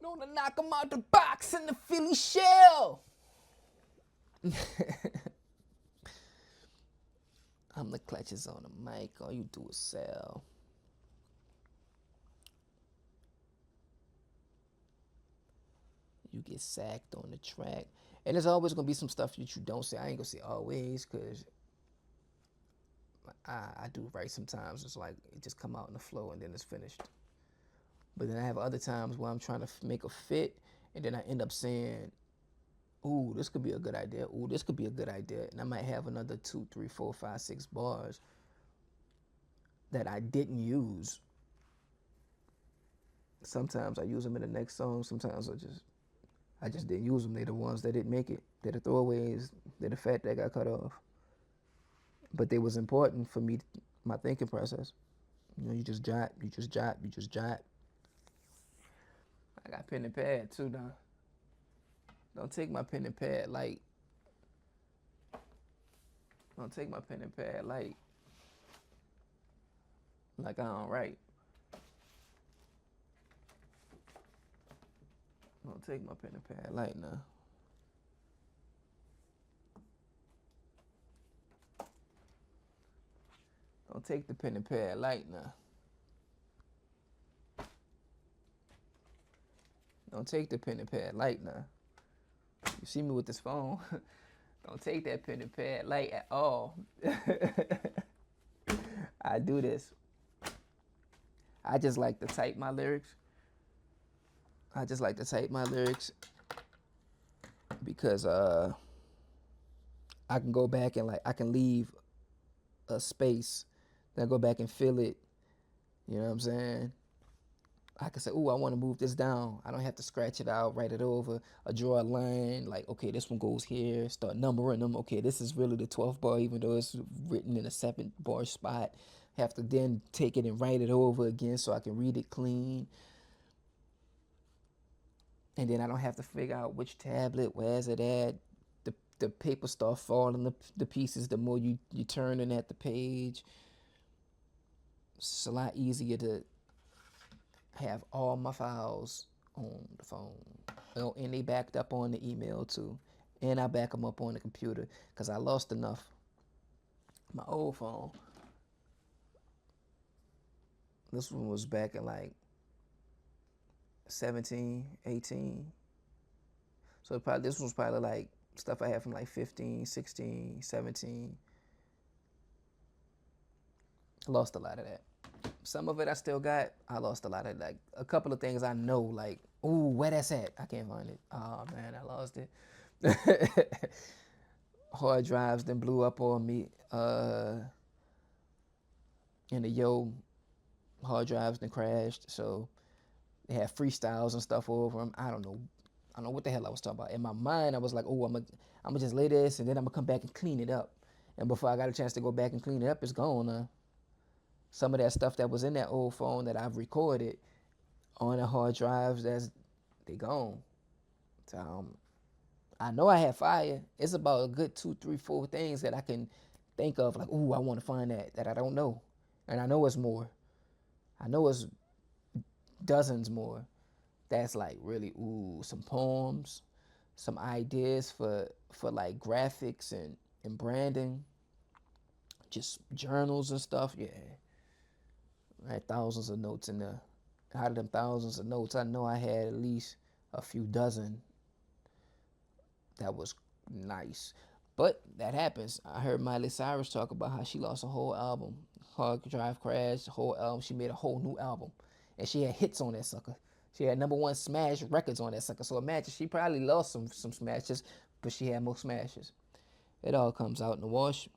Known to knock 'em out the box in the Philly Shell. I'm the clutches on the mic. All you do is sell. You get sacked on the track. And there's always going to be some stuff that you don't say. I ain't going to say always because I do write sometimes. It's like it just come out in the flow and then it's finished. But then I have other times where I'm trying to make a fit and then I end up saying, ooh, this could be a good idea. Ooh, this could be a good idea. And I might have another 2, 3, 4, 5, 6 bars that I didn't use. Sometimes I use them in the next song. Sometimes I just I just didn't use them. They're the ones that didn't make it. They're the throwaways. They're the fat that got cut off. But they was important for me, my thinking process. You know, you just jot, you just jot, you just jot. I got pen and pad too now. Don't take my pen and pad light. Don't take my pen and pad light like I don't write. Don't take my pen and pad light now. Don't take the pen and pad light now. Don't take the pen and pad light now. You see me with this phone. Don't take that pen and pad light at all. I do this. I just like to type my lyrics. I just like to type my lyrics because I can go back and I can leave a space, then I go back and fill it. You know what I'm saying? I can say, "Ooh, I want to move this down." I don't have to scratch it out, write it over, or draw a line. Like, okay, this one goes here. Start numbering them. Okay, this is really the 12th bar, even though it's written in a 7th bar spot. Have to then take it and write it over again so I can read it clean. And then I don't have to figure out which tablet, where's it at. The paper start falling the pieces the more you turning at the page. It's a lot easier to have all my files on the phone. Oh, and they backed up on the email too. And I back them up on the computer because I lost enough. My old phone. This one was back in like 17, 18. So probably this was probably like stuff I had from like 15, 16, 17. I lost a lot of that. Some of it I still got. I lost a lot of like a couple of things I know like, ooh, where that's at? I can't find it. Oh man, I lost it. Hard drives then blew up on me. And the hard drives then crashed. So they had freestyles and stuff over them. I don't know what the hell I was talking about. In my mind, I was like, oh, I'm gonna just lay this and then I'm gonna come back and clean it up. And before I got a chance to go back and clean it up, it's gone now. Some of that stuff that was in that old phone that I've recorded on the hard drives, they gone. So I know I had fire. It's about a good 2, 3, 4 things that I can think of, like, ooh, I want to find that I don't know. And I know it's more. I know it's dozens more. That's like really, ooh, some poems, some ideas for like graphics and branding, just journals and stuff. Yeah, I had thousands of notes in there. Out of them thousands of notes, I know I had at least a few dozen that was nice. But that happens. I heard Miley Cyrus talk about how she lost a whole album. Hard drive crashed, the whole album. She made a whole new album. And she had hits on that sucker. She had #1 smash records on that sucker. So imagine she probably lost some smashes, but she had more smashes. It all comes out in the wash.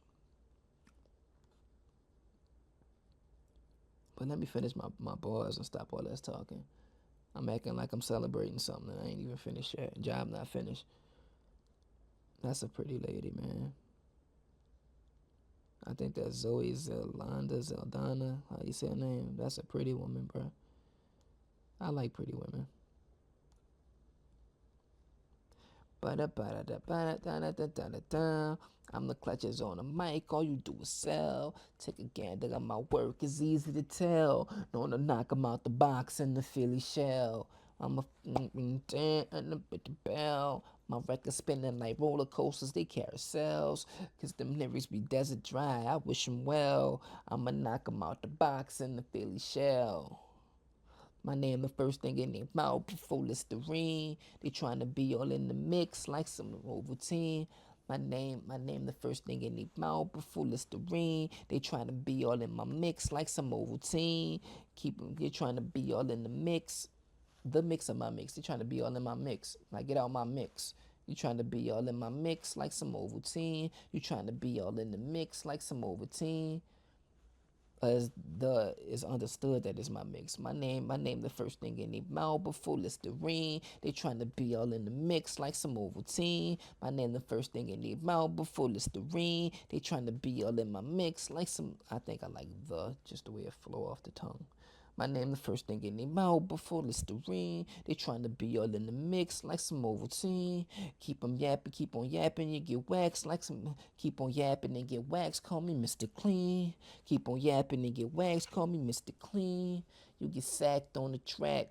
But let me finish my bars and stop all that talking. I'm acting like I'm celebrating something and I ain't even finished yet. Job not finished. That's a pretty lady, man. I think that's Zoe Zeldana. How you say her name? That's a pretty woman, bro. I like pretty women. I'm the clutches on the mic, all you do is sell. Take a gander at my work, it's easy to tell. Known to knock 'em out the box in the Philly shell. I'm a and with the bell. My records spinning like roller coasters, they carousels. Cause them lyrics be desert dry, I wish 'em well. I'ma knock 'em out the box in the Philly shell. My name the first thing in their mouth before Listerine. They trying to be all in the mix like some Ovaltine. My name the first thing in their mouth before Listerine. They trying to be all in my mix like some Ovaltine. They trying to be all in the mix. The mix of my mix. They trying to be all in my mix. Like, get out my mix. You trying to be all in my mix like some Ovaltine. You trying to be all in the mix like some Ovaltine. as the is understood that is my mix. My name the first thing in their mouth before Listerine. They trying to be all in the mix like some Ovaltine. My name the first thing in their mouth before Listerine. They trying to be all in my mix like some. I think I like the just the way it flow off the tongue. My name the first thing in their mouth before Listerine. They trying to be all in the mix like some Ovaltine. Keep 'em yapping, keep on yapping, you get waxed like some. Keep on yapping and get waxed, call me Mr. Clean. Keep on yapping and get waxed, call me Mr. Clean. You get sacked on the track.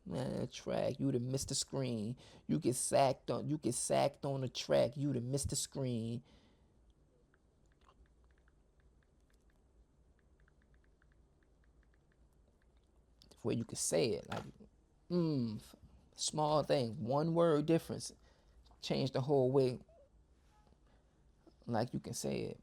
Man, track, you done missed the screen. You get sacked on the track, you done missed the screen. Where you can say it like small thing, one word difference, change the whole way like you can say it.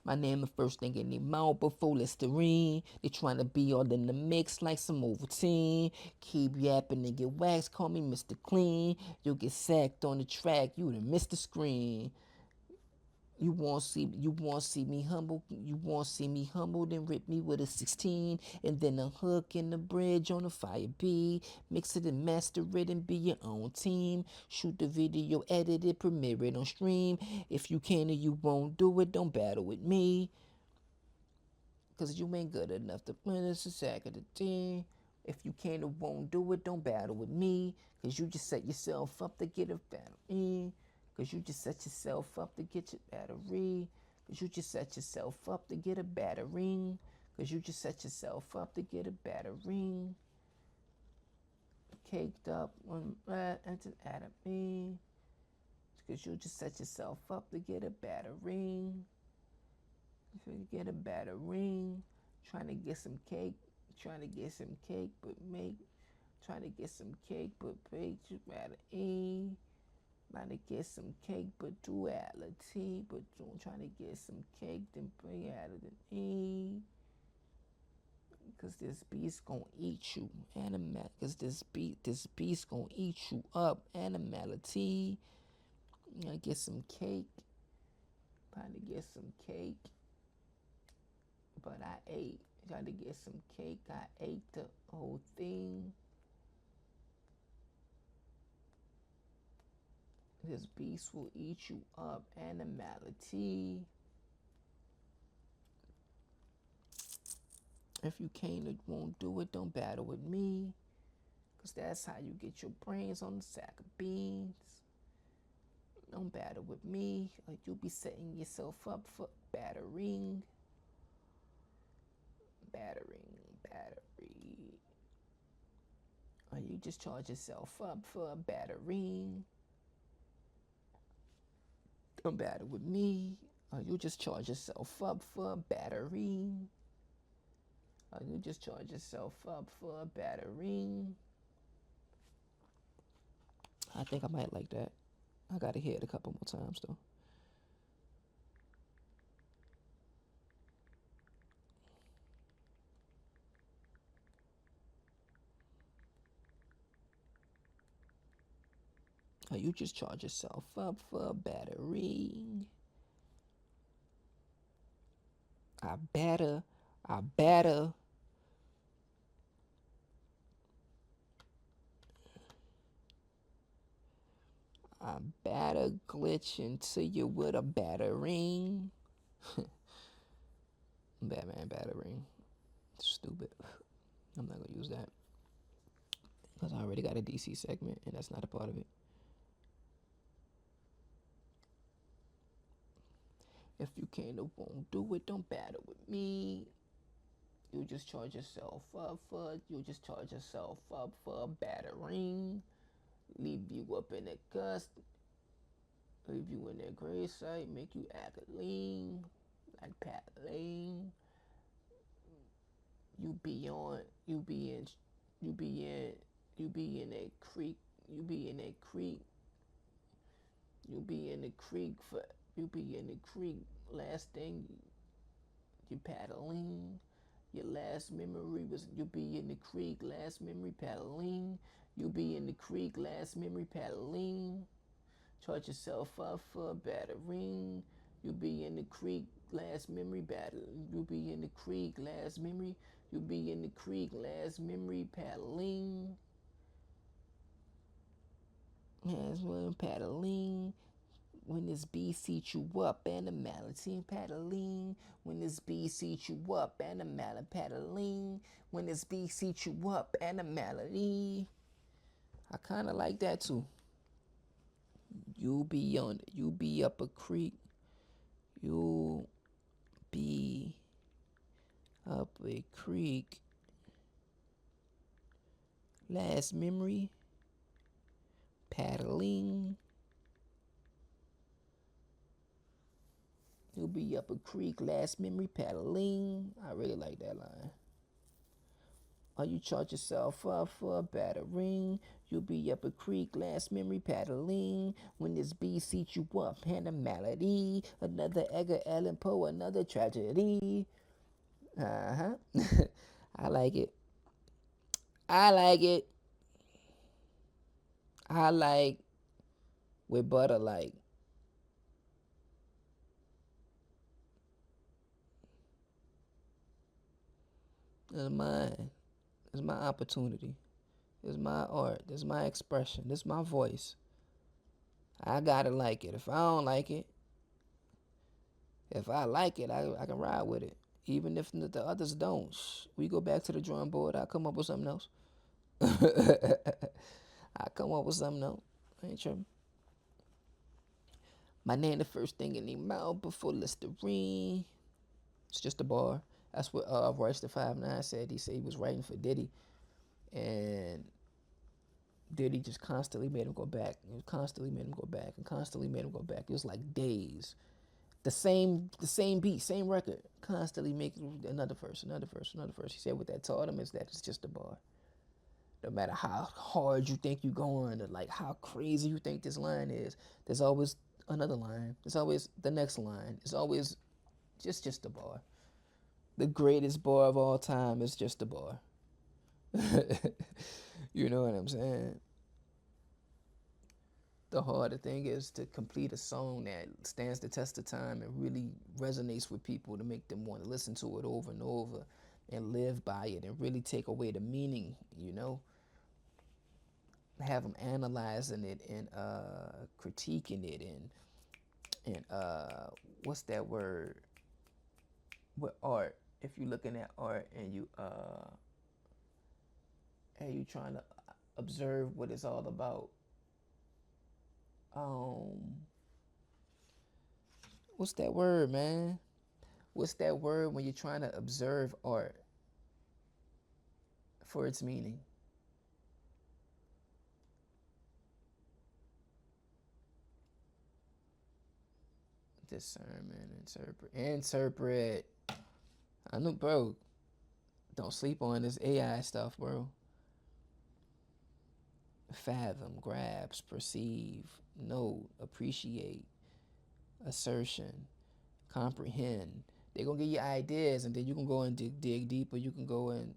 My name the first thing in their mouth before Listerine. They trying to be all in the mix like some Ovaltine. Keep yapping and get waxed, call me Mr. Clean. You get sacked on the track, you done missed the screen. You want to see me humble. You want to see me humble, then rip me with a 16, and then a hook in the bridge on a fire B. Mix it and master it and be your own team. Shoot the video, edit it, premiere it on stream. If you can or you won't do it, don't battle with me. Cause you ain't good enough to win us a sack of the team. If you can or won't do it, don't battle with me. Cause you just set yourself up to get a battle in. Cause you just set yourself up to get your battery. Cause you just set yourself up to get a battering. Cause you just set yourself up to get a battering. Caked up on and an me. Cause you just set yourself up to get a battering. If you get a battering, trying to get some cake, trying to get some cake, but make, trying to get some cake, but bake, you rather eat. Trying to get some cake, but duality, but trying to get some cake, then bring out of the E. Cause this beast gonna eat you, animal. Cause this beast gonna eat you up, animality. Gonna get some cake, trying to get some cake, but I ate. Trying to get some cake, I ate the whole thing. This beast will eat you up, animality. If you can't or won't do it, don't battle with me. Cause that's how you get your brains on the sack of beans. Don't battle with me, or you'll be setting yourself up for battering. Battery. Or you just charge yourself up for a battering. Don't battle with me, or you just charge yourself up for a battery. Or you just charge yourself up for a battery. I think I might like that. I gotta hear it a couple more times though. Or you just charge yourself up for a battery. I better. I better. I better glitch into you with a battering. Batman battering. Stupid. I'm not gonna use that. Because I already got a DC segment and that's not a part of it. If you can't or won't do it, don't battle with me. You just charge yourself up for a battering. Leave you up in the gust. Leave you in that gray site, make you act lean, like Pat Lane. You be on, you be in, you be in, you be in that creek, you be in that creek, you be in the creek for, you be in the creek. Last thing, you paddling. Your last memory was you'll be in the creek, last memory paddling. You'll be in the creek, last memory paddling. Charge yourself up for a battering. You'll be in the creek, last memory battle. You'll be in the creek, last memory. You'll be in the creek, last memory paddling. Last one paddling. When this bee seats you up, animality paddling. When this bee seats you up, animality paddling. When this bee seats you up, animality. I kind of like that too. You be up a creek. You'll be up a creek. Last memory, paddling. You'll be up a creek, last memory, paddling. I really like that line. Or you charge yourself up for a battering. You'll be up a creek, last memory, paddling. When this bee seats you up, and a malady. Another Edgar Allan Poe, another tragedy. Uh huh. I like it. I like it. I like with Buttah like. It's mine. It's my opportunity. It's my art. It's my expression. It's my voice. I gotta like it. If I don't like it, if I like it, I can ride with it. Even if the others don't, we go back to the drawing board. I come up with something else. I come up with something else. I ain't tripping. My name the first thing in the mouth before Listerine. It's just a bar. That's what Royce the 5'9" said. He said he was writing for Diddy, and Diddy just constantly made him go back. He constantly made him go back, and constantly made him go back. It was like days. The same beat, same record. Constantly making another verse, another verse, another verse. He said what that taught him is that it's just a bar. No matter how hard you think you're going, or like how crazy you think this line is, there's always another line. There's always the next line. It's always just a bar. The greatest bar of all time is just a bar. You know what I'm saying? The harder thing is to complete a song that stands the test of time and really resonates with people to make them want to listen to it over and over and live by it and really take away the meaning, have them analyzing it and critiquing it and what's that word with art. If you're looking at art and you trying to observe what it's all about, what's that word, man? What's that word when you're trying to observe art for its meaning? Discernment, interpret. I know, bro. Don't sleep on this AI stuff, bro. Fathom, grasp, perceive, note, appreciate, assertion, comprehend. They're gonna give you ideas, and then you can go and dig deeper. You can go and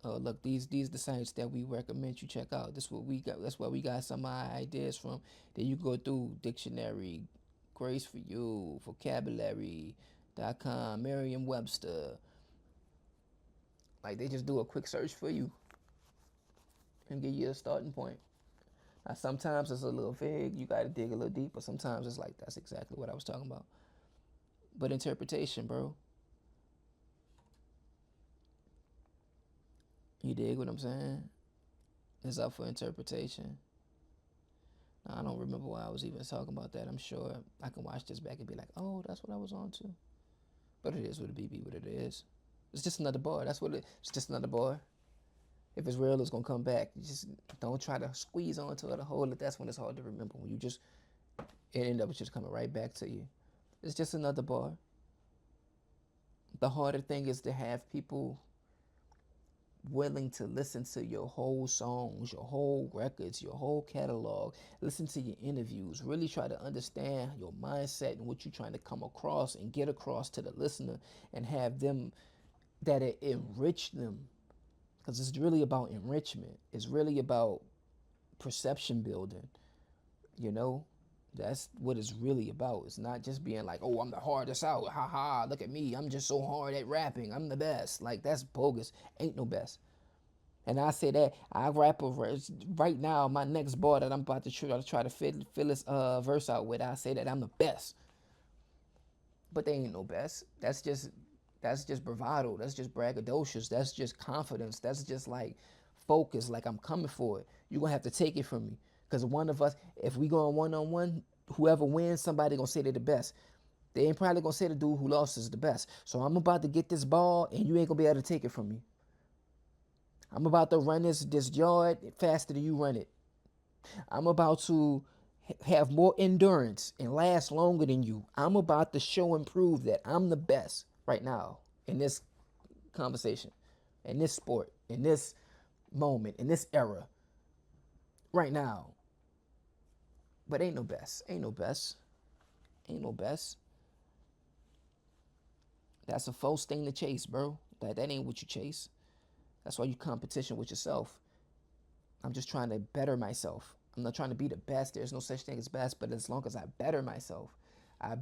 look, these the sites that we recommend you check out. This what we got. That's where we got some of our ideas from. Then you go through dictionary, Grace for You, vocabulary.com, Merriam-Webster. Like they just do a quick search for you and give you a starting point. Now sometimes it's a little vague. You got to dig a little deeper. Sometimes it's like that's exactly what I was talking about. But interpretation, bro. You dig what I'm saying? It's up for interpretation. Now, I don't remember why I was even talking about that. I'm sure I can watch this back and be like, oh, that's what I was on to. But it is what it be what it is. It's just another bar. That's what it's just another bar. If it's real, it's gonna come back. You just don't try to squeeze onto it or hold it. That's when it's hard to remember. When you just it end up just coming right back to you. It's just another bar. The harder thing is to have people willing to listen to your whole songs, your whole records, your whole catalog, listen to your interviews, really try to understand your mindset and what you're trying to come across and get across to the listener and have them that it enriched them, because it's really about enrichment. It's really about perception building. You know, that's what it's really about. It's not just being like, oh, I'm the hardest out. Ha ha, look at me. I'm just so hard at rapping. I'm the best. Like, that's bogus. Ain't no best. And I say that I rap over right now. My next bar that I'm about to try to fill this verse out with, I say that I'm the best. But they ain't no best. That's just bravado. That's just braggadocious. That's just confidence. That's just like focus. Like, I'm coming for it. You're gonna have to take it from me. Cause one of us, if we go on one, whoever wins, somebody gonna say they're the best. They ain't probably gonna say the dude who lost is the best. So I'm about to get this ball, and you ain't gonna be able to take it from me. I'm about to run this yard faster than you run it. I'm about to have more endurance and last longer than you. I'm about to show and prove that I'm the best right now in this conversation, in this sport, in this moment, in this era, right now. But ain't no best. Ain't no best. Ain't no best. That's a false thing to chase, bro. That ain't what you chase. That's why you competition with yourself. I'm just trying to better myself. I'm not trying to be the best. There's no such thing as best, but as long as I better myself, I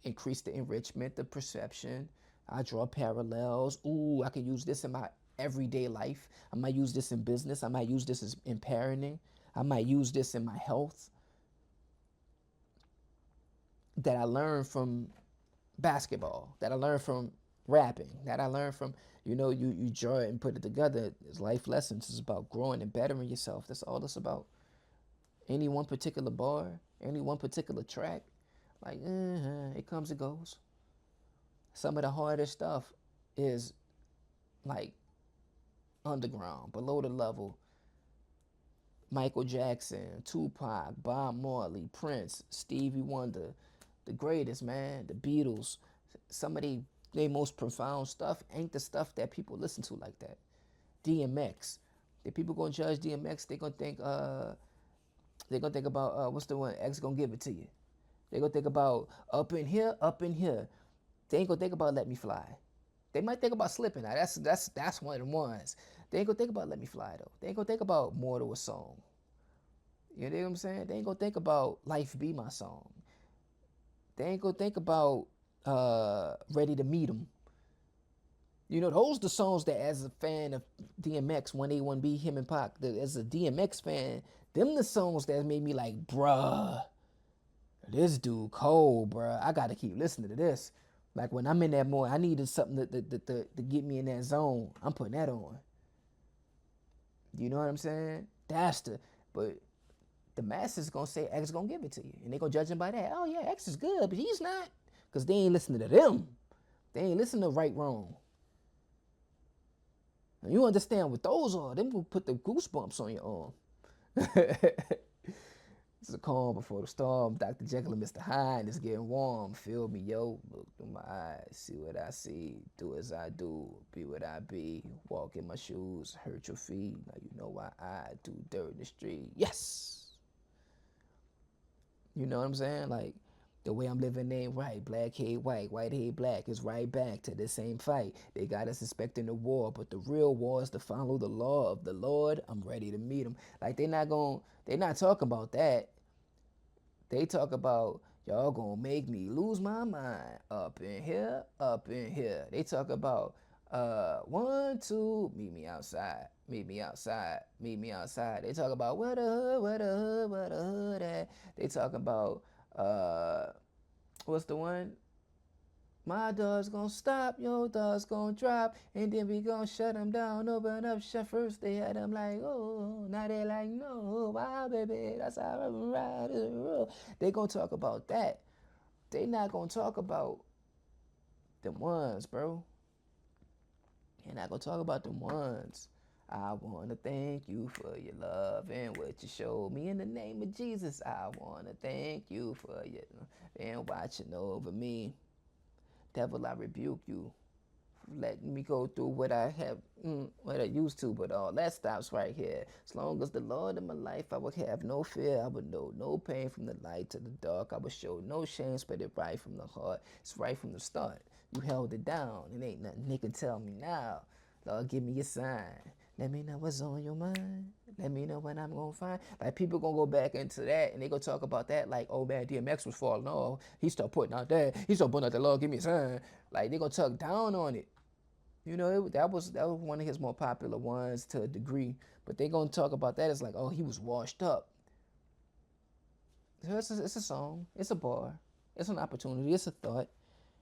increase the enrichment, the perception. I draw parallels. Ooh, I can use this in my everyday life. I might use this in business. I might use this as in parenting. I might use this in my health. That I learned from basketball, that I learned from rapping, that I learned from, you draw it and put it together. It's life lessons. It's about growing and bettering yourself. That's all it's about. Any one particular bar, any one particular track, like, it comes and goes. Some of the hardest stuff is like underground, below the level. Michael Jackson, Tupac, Bob Marley, Prince, Stevie Wonder, the greatest, man, the Beatles. Some of their most profound stuff ain't the stuff that people listen to like that. DMX. If people gonna judge DMX, they gonna think about what's the one? X gonna give it to you. They gonna think about up in here, up in here. They ain't gonna think about Let Me Fly. They might think about Slipping. Now that's one of the ones. They ain't gonna think about Let Me Fly though. They ain't gonna think about More to a Song. You know what I'm saying? They ain't gonna think about Life Be My Song. They ain't gonna think about Ready to Meet 'Em. Those the songs that, as a fan of DMX, 1A, 1B, him and Pac, as a DMX fan, them the songs that made me like, bruh, this dude cold, bruh. I gotta keep listening to this. Like, when I'm in that mood, I needed something to get me in that zone. I'm putting that on. You know what I'm saying? But the masses gonna say X gonna give it to you. And they gonna judge him by that. Oh yeah, X is good, but he's not. Because they ain't listening to them. They ain't listening to Right Wrong. And you understand what those are. Them will put the goosebumps on your arm. It's a calm before the storm. Dr. Jekyll and Mr. Hyde. It's getting warm. Feel me, yo. Look through my eyes. See what I see. Do as I do. Be what I be. Walk in my shoes. Hurt your feet. Now you know why I do dirt in the street. Yes. You know what I'm saying? Like, the way I'm living ain't right. Black hate white, white hate black. It's right back to the same fight. They got us expecting the war, but the real war is to follow the law of the Lord. I'm ready to meet him. Like, they're not talking about that. They talk about, y'all gonna make me lose my mind. Up in here, up in here. They talk about, 1, 2, meet me outside. Meet me outside. Meet me outside. They talk about where the hood, where the hood, where the hood at. They talk about, what's the one? My dog's gonna stop, your dog's gonna drop, and then we gonna shut them down, open up, shut first. They had them like, oh, now they like, no, wow, baby, that's how I ride the road. They gonna talk about that. They not gonna talk about them ones, bro. They not gonna talk about them ones. I wanna thank you for your love and what you showed me in the name of Jesus. I wanna thank you for your and watching over me. Devil, I rebuke you letting me go through what I have, what I used to, but all that stops right here. As long as the Lord in my life, I would have no fear. I would know no pain from the light to the dark. I would show no shame, spread it right from the heart. It's right from the start. You held it down. It ain't nothing they can tell me now. Lord, give me a sign. Let me know what's on your mind. Let me know what I'm gonna find. Like people gonna go back into that and they gonna talk about that like, oh man, DMX was falling off. He started putting out that. He started putting out the Lord, give me a sign. Like they gonna talk down on it. You know, that was one of his more popular ones to a degree. But they gonna talk about that as like, oh, he was washed up. So it's a song. It's a bar. It's an opportunity. It's a thought.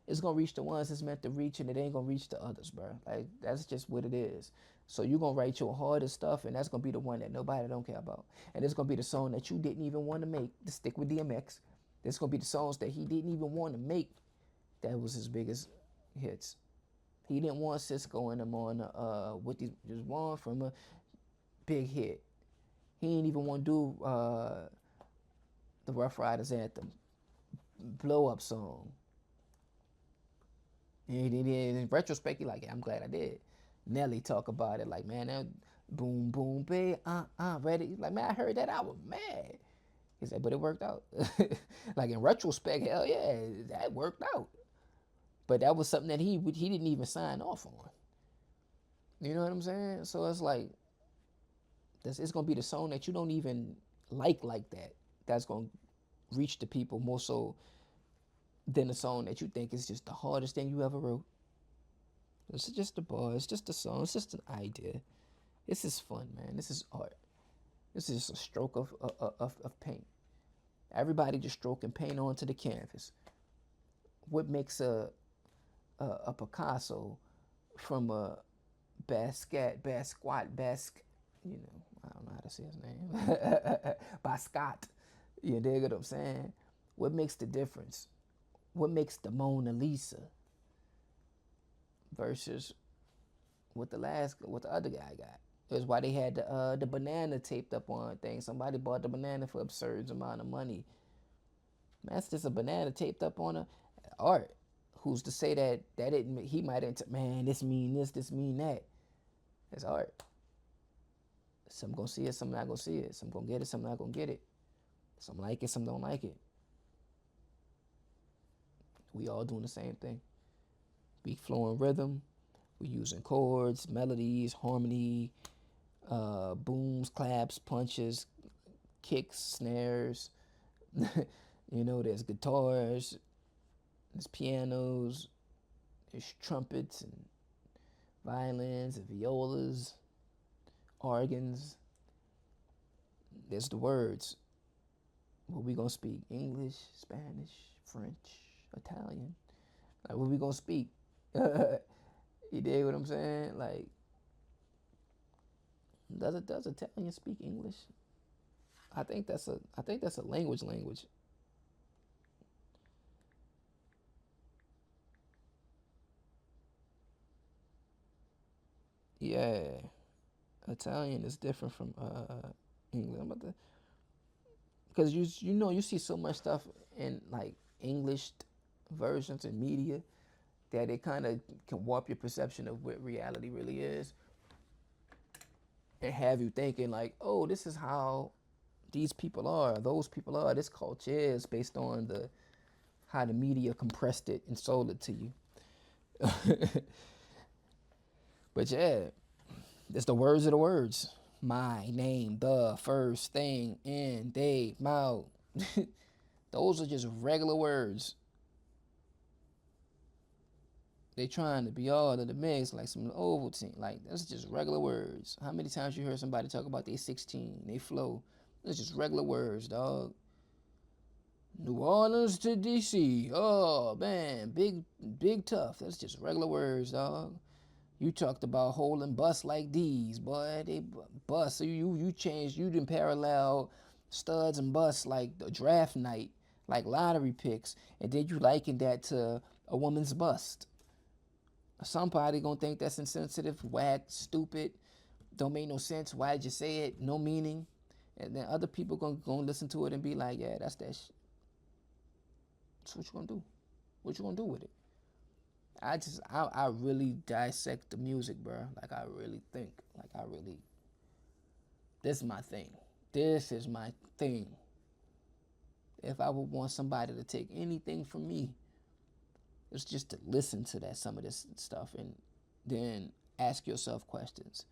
It's gonna reach the ones it's meant to reach, and it ain't gonna reach the others, bro. Like that's just what it is. So you gonna write your hardest stuff, and that's gonna be the one that nobody don't care about, and it's gonna be the song that you didn't even want to make. To stick with DMX, it's gonna be the songs that he didn't even want to make. That was his biggest hits. He didn't want Cisco and them on with these just one from a big hit. He didn't even want to do the Rough Riders anthem, blow up song. And in retrospect, he like, yeah, I'm glad I did. Nelly talk about it like, man, that boom, boom, babe, ready. Like, man, I heard that, I was mad. He said, but it worked out. Like in retrospect, hell yeah, that worked out. But that was something that he didn't even sign off on. You know what I'm saying? So it's like, it's gonna be the song that you don't even like that. That's gonna reach the people more so than a song that you think is just the hardest thing you ever wrote. It's just a bar. It's just a song. It's just an idea. This is fun, man. This is art. This is a stroke of paint. Everybody just stroking paint onto the canvas. What makes a Picasso from a Basquiat, you know, I don't know how to say his name. Basquiat. You dig what I'm saying? What makes the difference? What makes the Mona Lisa versus what the other guy got? That's why they had the banana taped up on things. Somebody bought the banana for absurd amount of money. That's just a banana taped up on a art. Who's to say that he might man, this mean this mean that. It's art. Some gonna see it, some not gonna see it. Some gonna get it, some not gonna get it. Some like it, some don't like it. We all doing the same thing. Beat, flow, and rhythm. We using chords, melodies, harmony, booms, claps, punches, kicks, snares. You know, there's guitars, there's pianos, there's trumpets and violins and violas, organs. There's the words. What we gonna speak? English, Spanish, French, Italian. Like what we gonna speak? You dig what I'm saying? Like, does Italian speak English? I think that's a language. Yeah, Italian is different from English. Because you know you see so much stuff in like English versions in media that it kind of can warp your perception of what reality really is and have you thinking like, oh, this is how these people are, those people are, this culture is based on how the media compressed it and sold it to you. But yeah, it's the words of the words. My name, the first thing in they mouth. Those are just regular words. They trying to be all of the mix like some Ovaltine. Like that's just regular words. How many times you heard somebody talk about they 16, they flow? That's just regular words, dog. New Orleans to DC. Oh man, big tough. That's just regular words, dog. You talked about holding busts like these, boy. They bust. So you changed. You didn't parallel studs and busts like the draft night, like lottery picks, and then you liken that to a woman's bust. Somebody gonna think that's insensitive, whack, stupid, don't make no sense. Why did you say it? No meaning. And then other people gonna listen to it and be like, yeah, that's that shit. So what you gonna do? What you gonna do with it? I really dissect the music, bro. Like I really think. Like I really. This is my thing. This is my thing. If I would want somebody to take anything from me, it's just to listen to that some of this stuff and then ask yourself questions,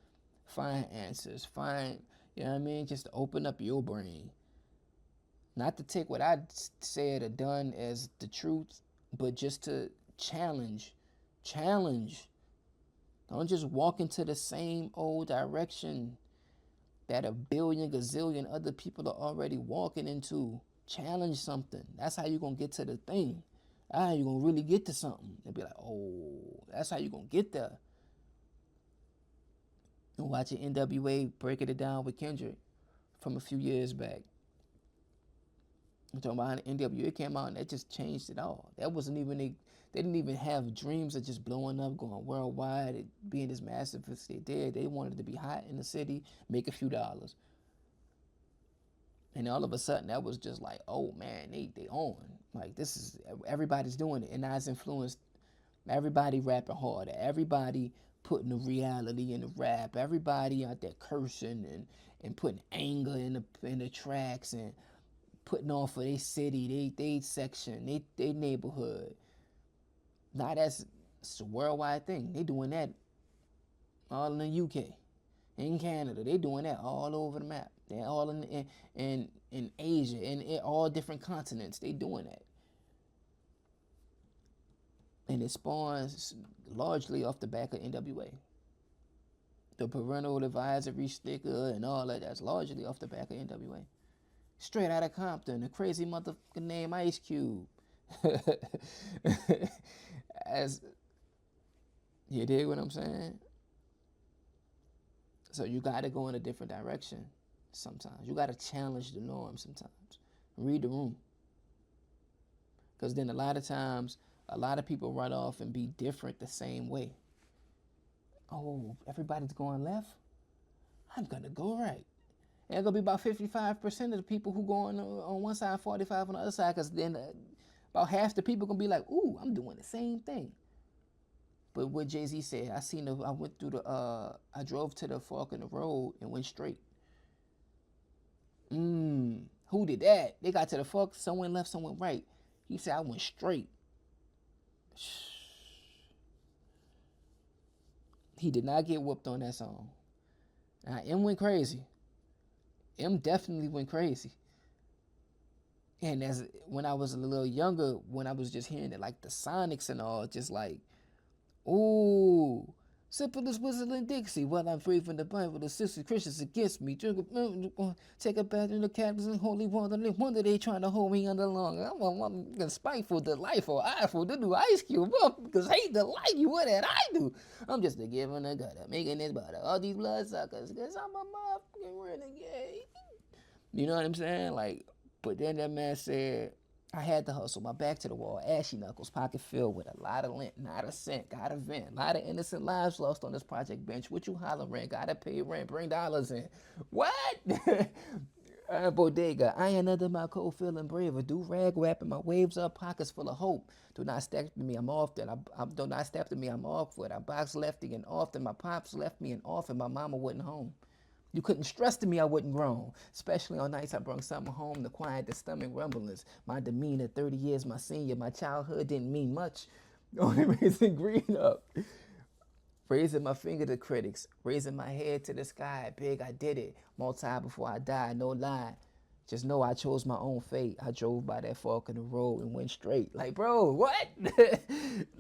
find answers, find you know what I mean. Just to open up your brain, not to take what I said or done as the truth, but just to challenge, challenge. Don't just walk into the same old direction that a billion gazillion other people are already walking into. Challenge something. That's how you're gonna get to the thing. That's how you're gonna really get to something. They'll be like, oh, that's how you're gonna get there. And watching NWA breaking it down with Kendrick from a few years back. I'm talking about how the NWA came out and that just changed it all. That wasn't even they didn't even have dreams of just blowing up, going worldwide, being as massive as they did. They wanted to be hot in the city, make a few dollars. And all of a sudden, that was just like, oh man, they on. Like this is everybody's doing it, and now it's influenced everybody rapping harder. Everybody putting the reality in the rap. Everybody out there cursing and putting anger in the tracks and putting on for their city, they section, they neighborhood. Now it's a worldwide thing. They doing that all in the UK, in Canada. They doing that all over the map. They're all in Asia and in all different continents. They doing that. And it spawns largely off the back of NWA. The parental advisory sticker and all that's largely off the back of NWA. Straight out of Compton, a crazy motherfucker named Ice Cube. As you dig what I'm saying? So you gotta go in a different direction sometimes. You gotta challenge the norm sometimes. Read the room. Because then a lot of times, a lot of people run off and be different the same way. Oh, everybody's going left? I'm gonna go right. And it's gonna be about 55% of the people who go on one side, 45 on the other side, because then about half the people gonna be like, ooh, I'm doing the same thing. But what Jay-Z said, I went through I drove to the fork in the road and went straight. Who did that? They got to the fork, someone left, someone right. He said, I went straight. He did not get whooped on that song. Now, M went crazy. M definitely went crazy. And as when I was a little younger, when I was just hearing it, like the Sonics and all, just like, ooh, simple as Whistle and Dixie. While I'm free from the Bible, the sister Christians against me. Take a bath in the cabins and holy water. No wonder they trying to hold me under long. I'm spiteful, delightful, eyeful to do Ice Cube up because hate the like you what that I do. I'm just a giving a gutter, making this butter. All these blood suckers, because I'm a motherfucking renegade. You know what I'm saying? Like, but then that man said, I had to hustle, my back to the wall, ashy knuckles, pocket filled with a lot of lint, not a cent, got a vent, a lot of innocent lives lost on this project bench. What you hollering? Gotta pay rent, bring dollars in. What? Bodega, I ain't under my coat feeling braver. Do rag wrapping my waves up, pockets full of hope. Do not step to me, I'm off that. I do not step to me, I'm off with. I box lefty and often. My pops left me and often my mama wasn't home. You couldn't stress to me I wasn't grown, especially on nights I brought summer home to quiet the stomach rumblings. My demeanor, 30 years my senior, my childhood didn't mean much. Only raising green up. Raising my finger to critics, raising my head to the sky. Big, I did it. Multi before I died, no lie. Just know I chose my own fate. I drove by that fork in the road and went straight. Like, bro, what?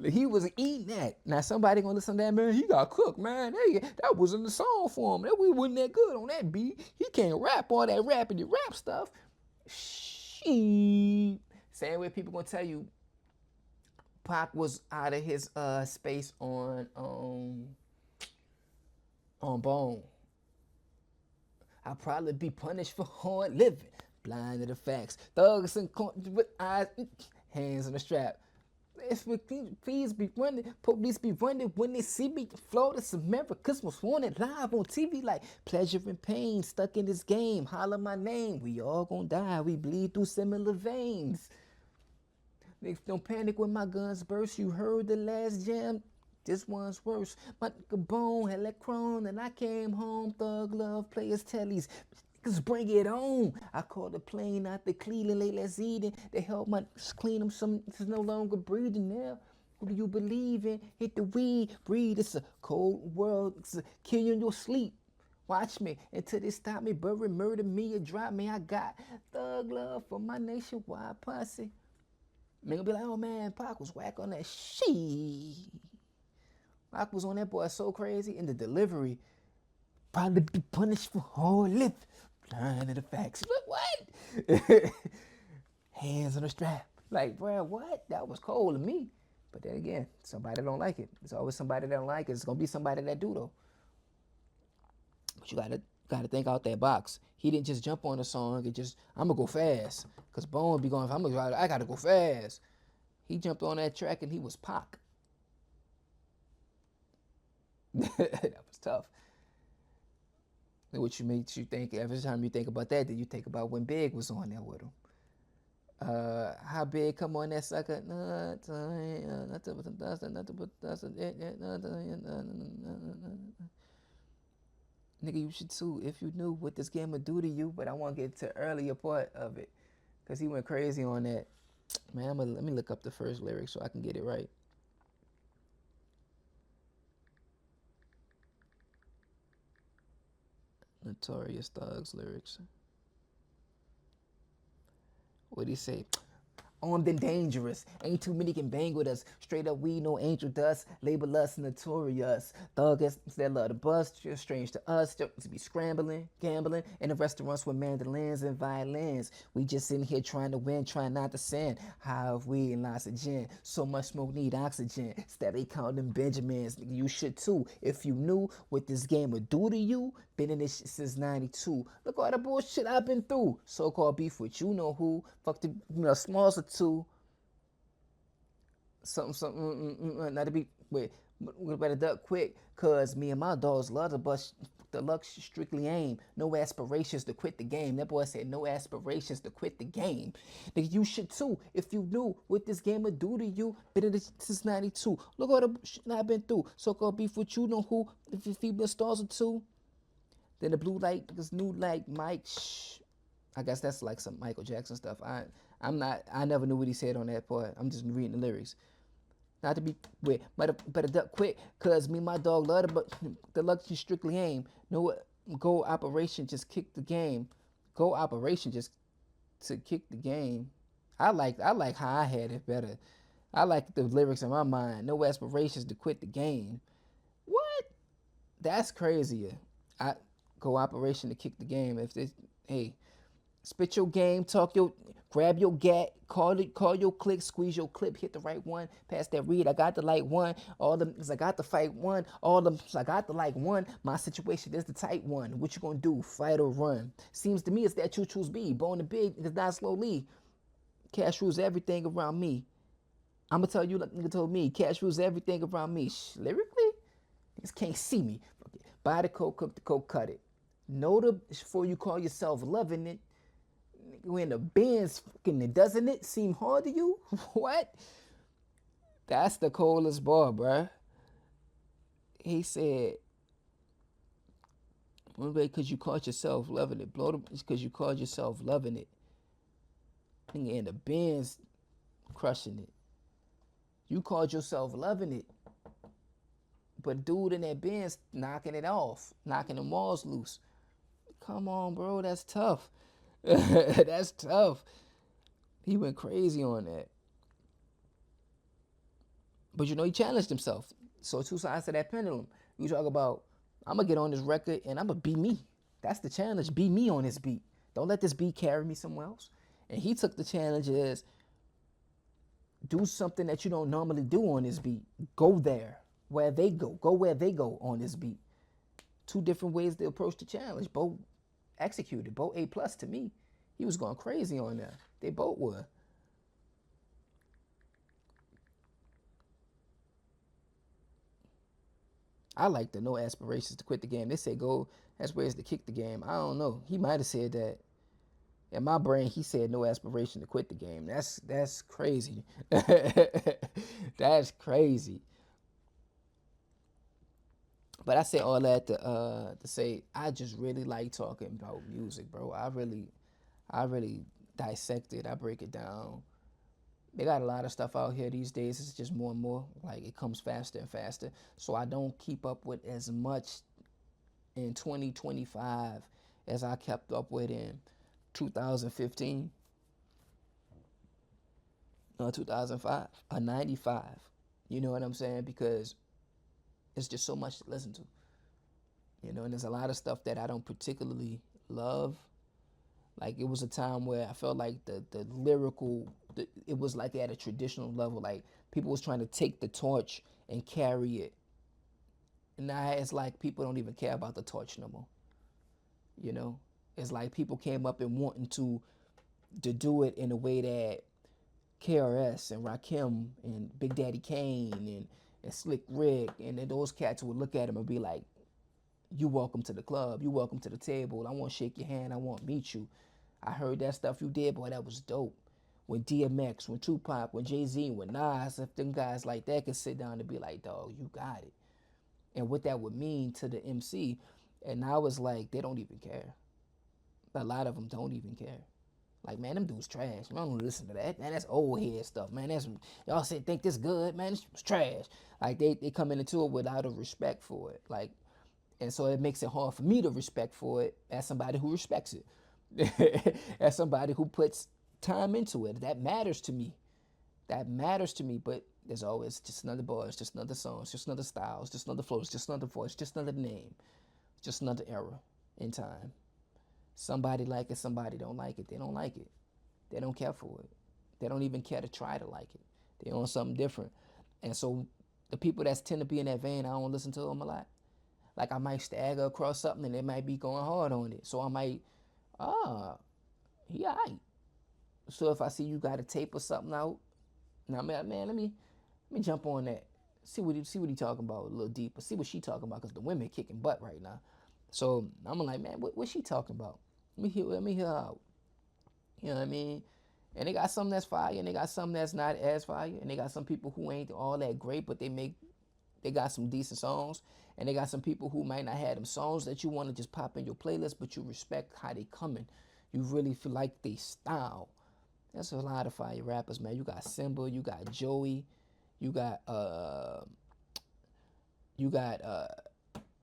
He was eating that. Now somebody gonna listen to that, man. He got cooked, man. Hey, that was in the song for him. That we wasn't that good on that beat. He can't rap all that rappity rap stuff. Sheep. Same way people gonna tell you Pac was out of his space on Bone. I'll probably be punished for hard living. Blind to the facts. Thugs and with eyes, hands on the strap. If we please be running, police be running when they see me. Florida, Americans was wanted live on TV like pleasure and pain. Stuck in this game, holler my name. We all gonna die. We bleed through similar veins. Niggas don't panic when my guns burst. You heard the last jam. This one's worse. My nigga Bone had that crone, and I came home. Thug love players tellies. Niggas bring it on. I called the plane out the Cleveland late last evening. They helped my clean them. Some is no longer breathing now. Who do you believe in? Hit the weed, breathe. It's a cold world. It's a kill you in your sleep. Watch me until they stop me, bury, murder me, or drop me. I got thug love for my nationwide posse. Nigga be like, oh man, Pac was whack on that shit. Pac was on that boy so crazy in the delivery. Probably be punished for whole lip. Blind to the facts. Look, what? Hands on the strap. Like, bro, what? That was cold to me. But then again, somebody don't like it. There's always somebody that don't like it. It's gonna be somebody that do though. But you gotta think out that box. He didn't just jump on the song and just I'm gonna go fast. Cause Bone be going, I gotta go fast. He jumped on that track and he was Pac. That was tough. What makes you think every time you think about that, then you think about when Big was on there with him. How Big come on that sucker? Nigga, you should too if you knew what this game would do to you. But I want to get to the earlier part of it, cause he went crazy on that. Man, let me look up the first lyric so I can get it right. Notorious Thugs lyrics. What'd he say? Armed and dangerous. Ain't too many can bang with us. Straight up, we no angel dust. Label us notorious. Thuggers that love the bust. Just strange to us. Just be scrambling, gambling in the restaurants with mandolins and violins. We just sitting here trying to win, trying not to sin. High of weed and lots of gin. So much smoke need oxygen. Steady counting Benjamins. You should too. If you knew what this game would do to you. Been in this shit since 92. Look all the bullshit I've been through. So-called beef with you know who. Fuck the smalls or two. Something, not to be, wait, we better duck quick. Cause me and my dogs love to bust the luck strictly aim. No aspirations to quit the game. That boy said no aspirations to quit the game. Nigga, you should too. If you knew what this game would do to you. Been in this since 92. Look all the shit I've been through. So-called beef with you know who. If your female stars or two. Then the blue light, this new light, Mike. Shh. I guess that's like some Michael Jackson stuff. I never knew what he said on that part. I'm just reading the lyrics. Not to be weird, better duck quick, cause me and my dog love it, but the luck just strictly aim. No go operation, just kick the game. Go operation, just to kick the game. I like how I had it better. I like the lyrics in my mind. No aspirations to quit the game. What? That's crazier. I go operation to kick the game. If this, hey, spit your game, grab your gat, call your click, squeeze your clip, hit the right one, pass that read. I got the like one. All them, I got the fight one. All them, I got the like one. My situation is the tight one. What you gonna do? Fight or run? Seems to me it's that you choose B. Bone and big, niggas die slowly. Cash rules everything around me. I'ma tell you like nigga told me. Cash rules everything around me. Lyrically, niggas can't see me. Buy the coke, cook the coke, cut it. Know the before you call yourself loving it. When the band's fucking it, doesn't it seem hard to you? What? That's the coldest bar, bruh. He said, because you called yourself loving it. Blow it's because you called yourself loving it. And the band's crushing it. You called yourself loving it. But dude in that band's knocking it off, knocking the walls loose. Come on, bro, that's tough. That's tough. He went crazy on that. But you know, he challenged himself. So two sides to that pendulum. You talk about, I'm going to get on this record and I'm going to be me. That's the challenge. Be me on this beat. Don't let this beat carry me somewhere else. And he took the challenge as do something that you don't normally do on this beat. Go there. Where they go. Go where they go on this beat. Two different ways to approach the challenge. Both executed. Both A+ to me. He was going crazy on that. They both were. I like the no aspirations to quit the game. They say go aspirations to kick the game. I don't know. He might have said that. In my brain, he said no aspiration to quit the game. That's crazy. That's crazy. But I say all that to say I just really like talking about music, bro. I really dissect it. I break it down. They got a lot of stuff out here these days. It's just more and more like it comes faster and faster. So I don't keep up with as much in 2025 as I kept up with in 2015 or 2005 or 95. You know what I'm saying? Because it's just so much to listen to. And there's a lot of stuff that I don't particularly love. Like it was a time where I felt like the lyrical, it was like at a traditional level. Like people was trying to take the torch and carry it. And now it's like people don't even care about the torch no more. You know, it's like people came up and wanting to do it in a way that KRS and Rakim and Big Daddy Kane and Slick Rick and then those cats would look at him and be like, "You welcome to the club. You welcome to the table. I want to shake your hand. I want to meet you. I heard that stuff you did, boy. That was dope." When DMX, when Tupac, when Jay-Z, when Nas, if them guys like that could sit down and be like, "Dog, you got it," and what that would mean to the MC, and now it's like they don't even care. A lot of them don't even care. Like, man, them dudes trash. Man, I don't listen to that. Man, that's old head stuff. Man, that's y'all say think this good. Man, this was trash. Like they coming into it without a respect for it. Like, and so it makes it hard for me to respect for it as somebody who respects it, as somebody who puts time into it. That matters to me. That matters to me. But there's always just another bars, just another songs, just another styles, just another flows, just another voice, just another name, just another era in time. Somebody like it, somebody don't like it. They don't like it. They don't care for it. They don't even care to try to like it. They on something different. And so the people that tend to be in that vein, I don't listen to them a lot. Like I might stagger across something and they might be going hard on it. So I might, ah, he alright. So if I see you got a tape or something out, now man, let me jump on that. See what he talking about a little deeper. See what she talking about because the women kicking butt right now. So I'm like, man, what's she talking about? Let me hear her out. You know what I mean? And they got some that's fire, and they got some that's not as fire, and they got some people who ain't all that great, but they got some decent songs, and they got some people who might not have them songs that you want to just pop in your playlist, but you respect how they coming. You really feel like they style. That's a lot of fire rappers, man. You got Simba, you got Joey, you got you got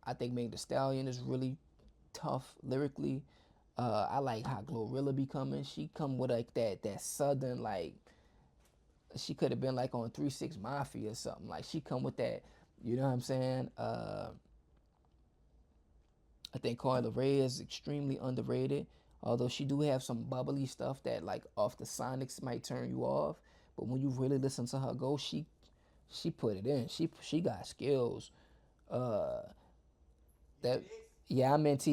I think Meg the Stallion is really tough lyrically. I like how Glorilla be coming. She come with like that southern like she could have been like on 3 6 Mafia or something. Like she come with that, you know what I'm saying? I think Carla Ray is extremely underrated. Although she do have some bubbly stuff that like off the sonics might turn you off. But when you really listen to her go, she put it in. She got skills. Uh that yeah, I meant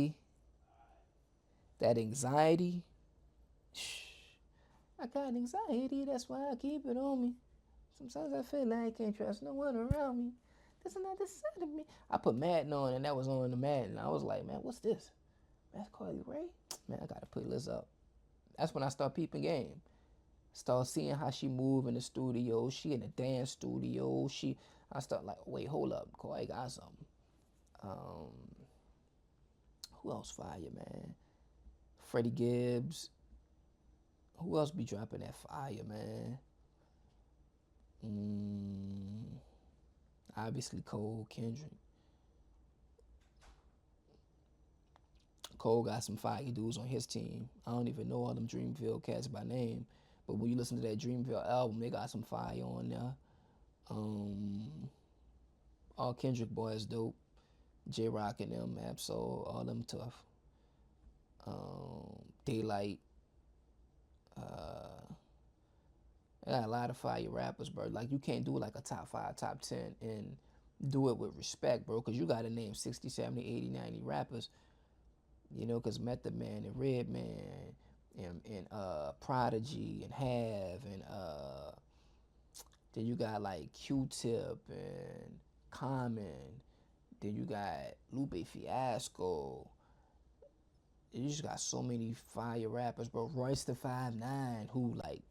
that anxiety. I got anxiety, that's why I keep it on me. Sometimes I feel like I can't trust no one around me. There's another side of me. I put Madden on, and that was on the Madden. I was like, man, what's this? That's Carly Ray? Man, I gotta put this up. That's when I start peeping game. Start seeing how she move in the studio. She in the dance studio. I start like, wait, hold up, Carly got something. Um, who else fire, man? Freddie Gibbs. Who else be dropping that fire, man? Obviously Cole, Kendrick. Cole got some fire dudes on his team. I don't even know all them Dreamville cats by name, but when you listen to that Dreamville album, they got some fire on there. All Kendrick boys dope. J Rock and them, Absol, all them tough. Daylight. I got a lot of fire rappers, bro. Like you can't do like a top 5, top 10 and do it with respect, bro, because you got to name 60, 70, 80, 90 rappers. You know, because Method Man and Redman and Prodigy and Have and then you got like Q-Tip and Common. Then you got Lupe Fiasco. you just got so many fire rappers, bro. Royce the 5'9", who like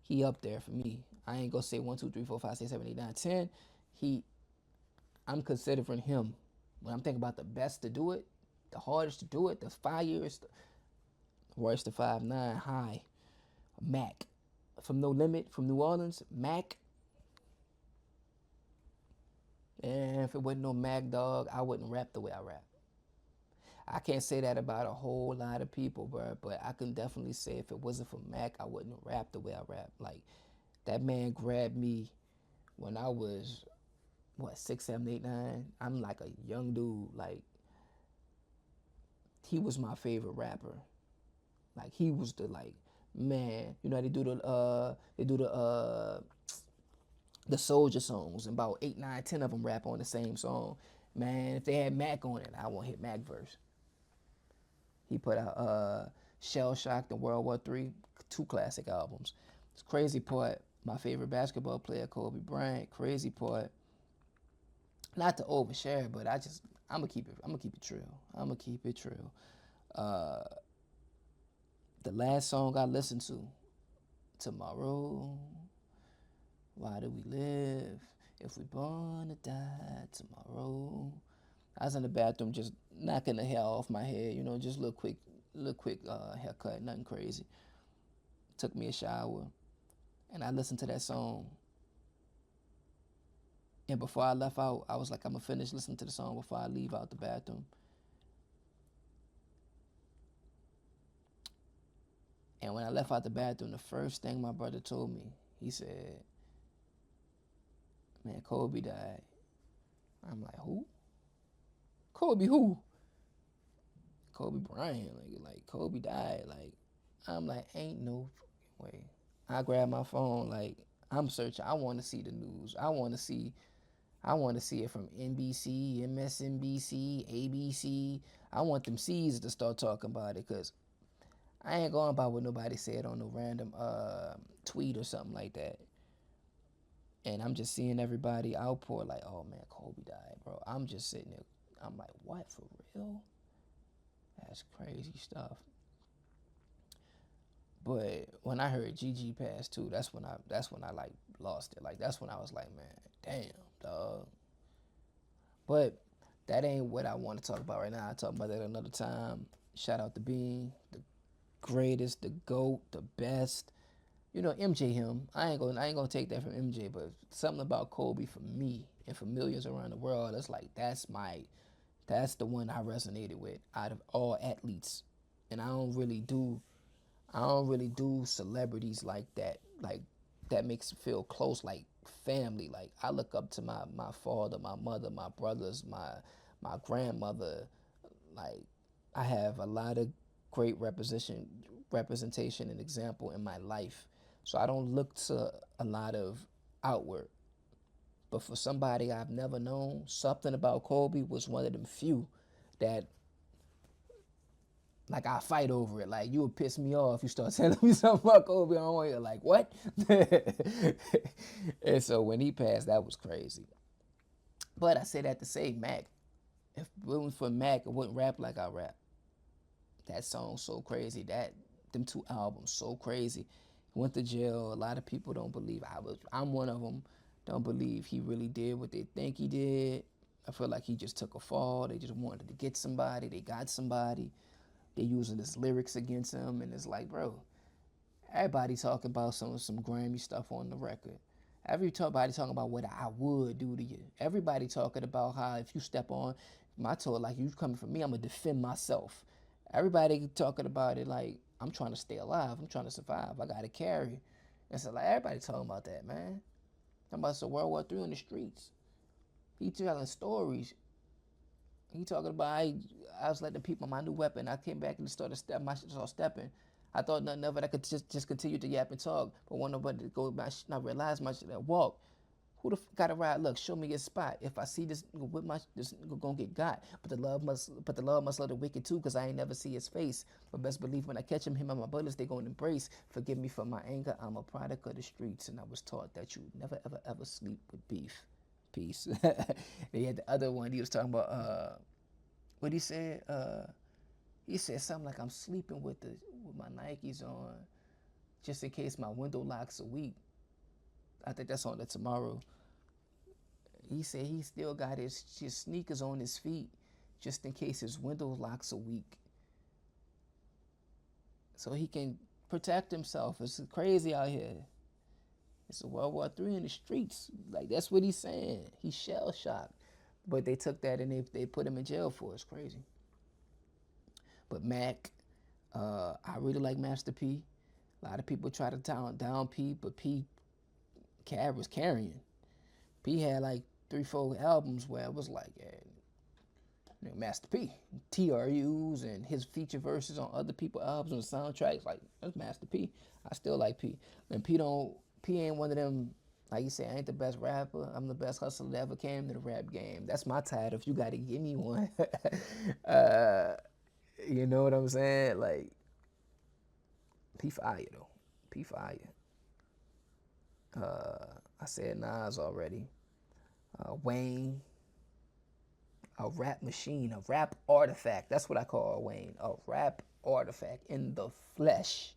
he up there for me. I ain't gonna say 1, 2, 3, 4, 5, 6, 7, 8, 9, 10. I'm considering him when I'm thinking about the best to do it, the hardest to do it, the fireest. Royce the 5'9", high, Mac from No Limit from New Orleans, Mac. And if it wasn't no Mac, dog, I wouldn't rap the way I rap. I can't say that about a whole lot of people, bro, but I can definitely say if it wasn't for Mac, I wouldn't rap the way I rap. Like, that man grabbed me when I was, 6, 7, 8, 9. I'm like a young dude. Like, he was my favorite rapper. Like, he was the, like, man, you know how the soldier songs, and about 8, 9, 10 of them rap on the same song. Man, if they had Mac on it, I won't hit Mac verse. He put out Shell Shocked and World War III, 2 classic albums. It's crazy part. My favorite basketball player, Kobe Bryant. Crazy part. Not to overshare, but I'm gonna keep it true. I'm gonna keep it true. The last song I listened to, Tomorrow. Why do we live if we born to die tomorrow? I was in the bathroom just knocking the hair off my head, just a little quick haircut, nothing crazy. Took me a shower, and I listened to that song. And before I left out, I was like, I'm gonna finish listening to the song before I leave out the bathroom. And when I left out the bathroom, the first thing my brother told me, he said, man, Kobe died. I'm like, who? Kobe who? Kobe Bryant. Like Kobe died. Like, I'm like, ain't no way. I grab my phone, like, I'm searching. I want to see the news. I want to see it from NBC, MSNBC, ABC. I want them C's to start talking about it, because I ain't going by what nobody said on no random tweet or something like that. And I'm just seeing everybody outpour like, oh man, Kobe died, bro. I'm just sitting there. I'm like, what, for real? That's crazy stuff. But when I heard Gigi pass too, that's when I like lost it. Like, that's when I was like, man, damn, dog. But that ain't what I want to talk about right now. I'll talk about that another time. Shout out to Bean, the greatest, the GOAT, the best. MJ him. I ain't gonna take that from MJ, but something about Kobe for me and for millions around the world, it's like that's the one I resonated with out of all athletes. And I don't really do celebrities like that. Like, that makes it feel close, like family. Like, I look up to my father, my mother, my brothers, my grandmother. Like, I have a lot of great representation and example in my life. So I don't look to a lot of outward. But for somebody I've never known, something about Kobe was one of them few that, like, I fight over it. Like, you would piss me off. You start telling me something about Kobe, I don't want you. Like, what? And so when he passed, that was crazy. But I say that to say, Mac, if it wasn't for Mac, I wouldn't rap like I rap. That song's so crazy. Them 2 albums so crazy. He went to jail. A lot of people don't believe I'm one of them. Don't believe he really did what they think he did. I feel like he just took a fall. They just wanted to get somebody. They got somebody. They using his lyrics against him, and it's like, bro, everybody talking about some grimy stuff on the record. Everybody talking about what I would do to you. Everybody talking about how if you step on my toe, like, you coming for me, I'm gonna defend myself. Everybody talking about it like, I'm trying to stay alive. I'm trying to survive. I got to carry. And so, like, everybody talking about that, man. Talking about some World War III on the streets. He telling stories. He talking about I was letting people my new weapon. I came back and started stepping. I thought nothing of it. I could just continue to yap and talk. But when nobody to go back, I realized my shit at walk. Who the got to ride? Look, show me your spot. If I see this with this gonna get got. But the love must love the wicked too, cause I ain't never see his face. But best believe when I catch him and my bullets, they gonna embrace. Forgive me for my anger. I'm a product of the streets, and I was taught that you never ever ever sleep with beef. Peace. They had the other one. He was talking about what he said. He said something like, I'm sleeping with my Nikes on just in case my window locks a week. I think that's on the Tomorrow. He said he still got his sneakers on his feet just in case his window locks a week, so he can protect himself. It's crazy out here. It's a World War III in the streets. Like, that's what he's saying. He's shell shocked. But they took that and they put him in jail for it. It's crazy. But Mac, I really like Master P. A lot of people try to down P, but P was carrying. P had like 3-4 albums where it was like, yeah, Master P, TRUs and his feature verses on other people's albums and soundtracks. Like, that's Master P. I still like P. And P ain't one of them, like you say, I ain't the best rapper. I'm the best hustler that ever came to the rap game. That's my title. If you got to give me one, you know what I'm saying? Like, P fire though. P fire. I said Nas already. Wayne, a rap machine, a rap artifact. That's what I call Wayne. A rap artifact in the flesh.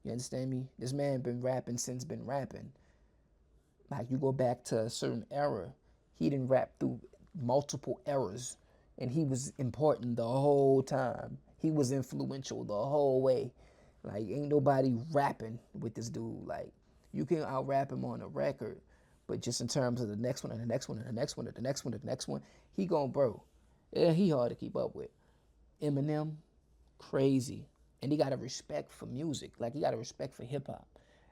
You understand me? This man been rapping since been rapping. Like, you go back to a certain era, he didn't rap through multiple eras, and he was important the whole time. He was influential the whole way. Like, ain't nobody rapping with this dude. Like, you can out rap him on a record, but just in terms of the next one and the next one and the next one and the next one and the next one, he gon' bro. Yeah, he hard to keep up with. Eminem, crazy. And he got a respect for music. Like, he got a respect for hip hop.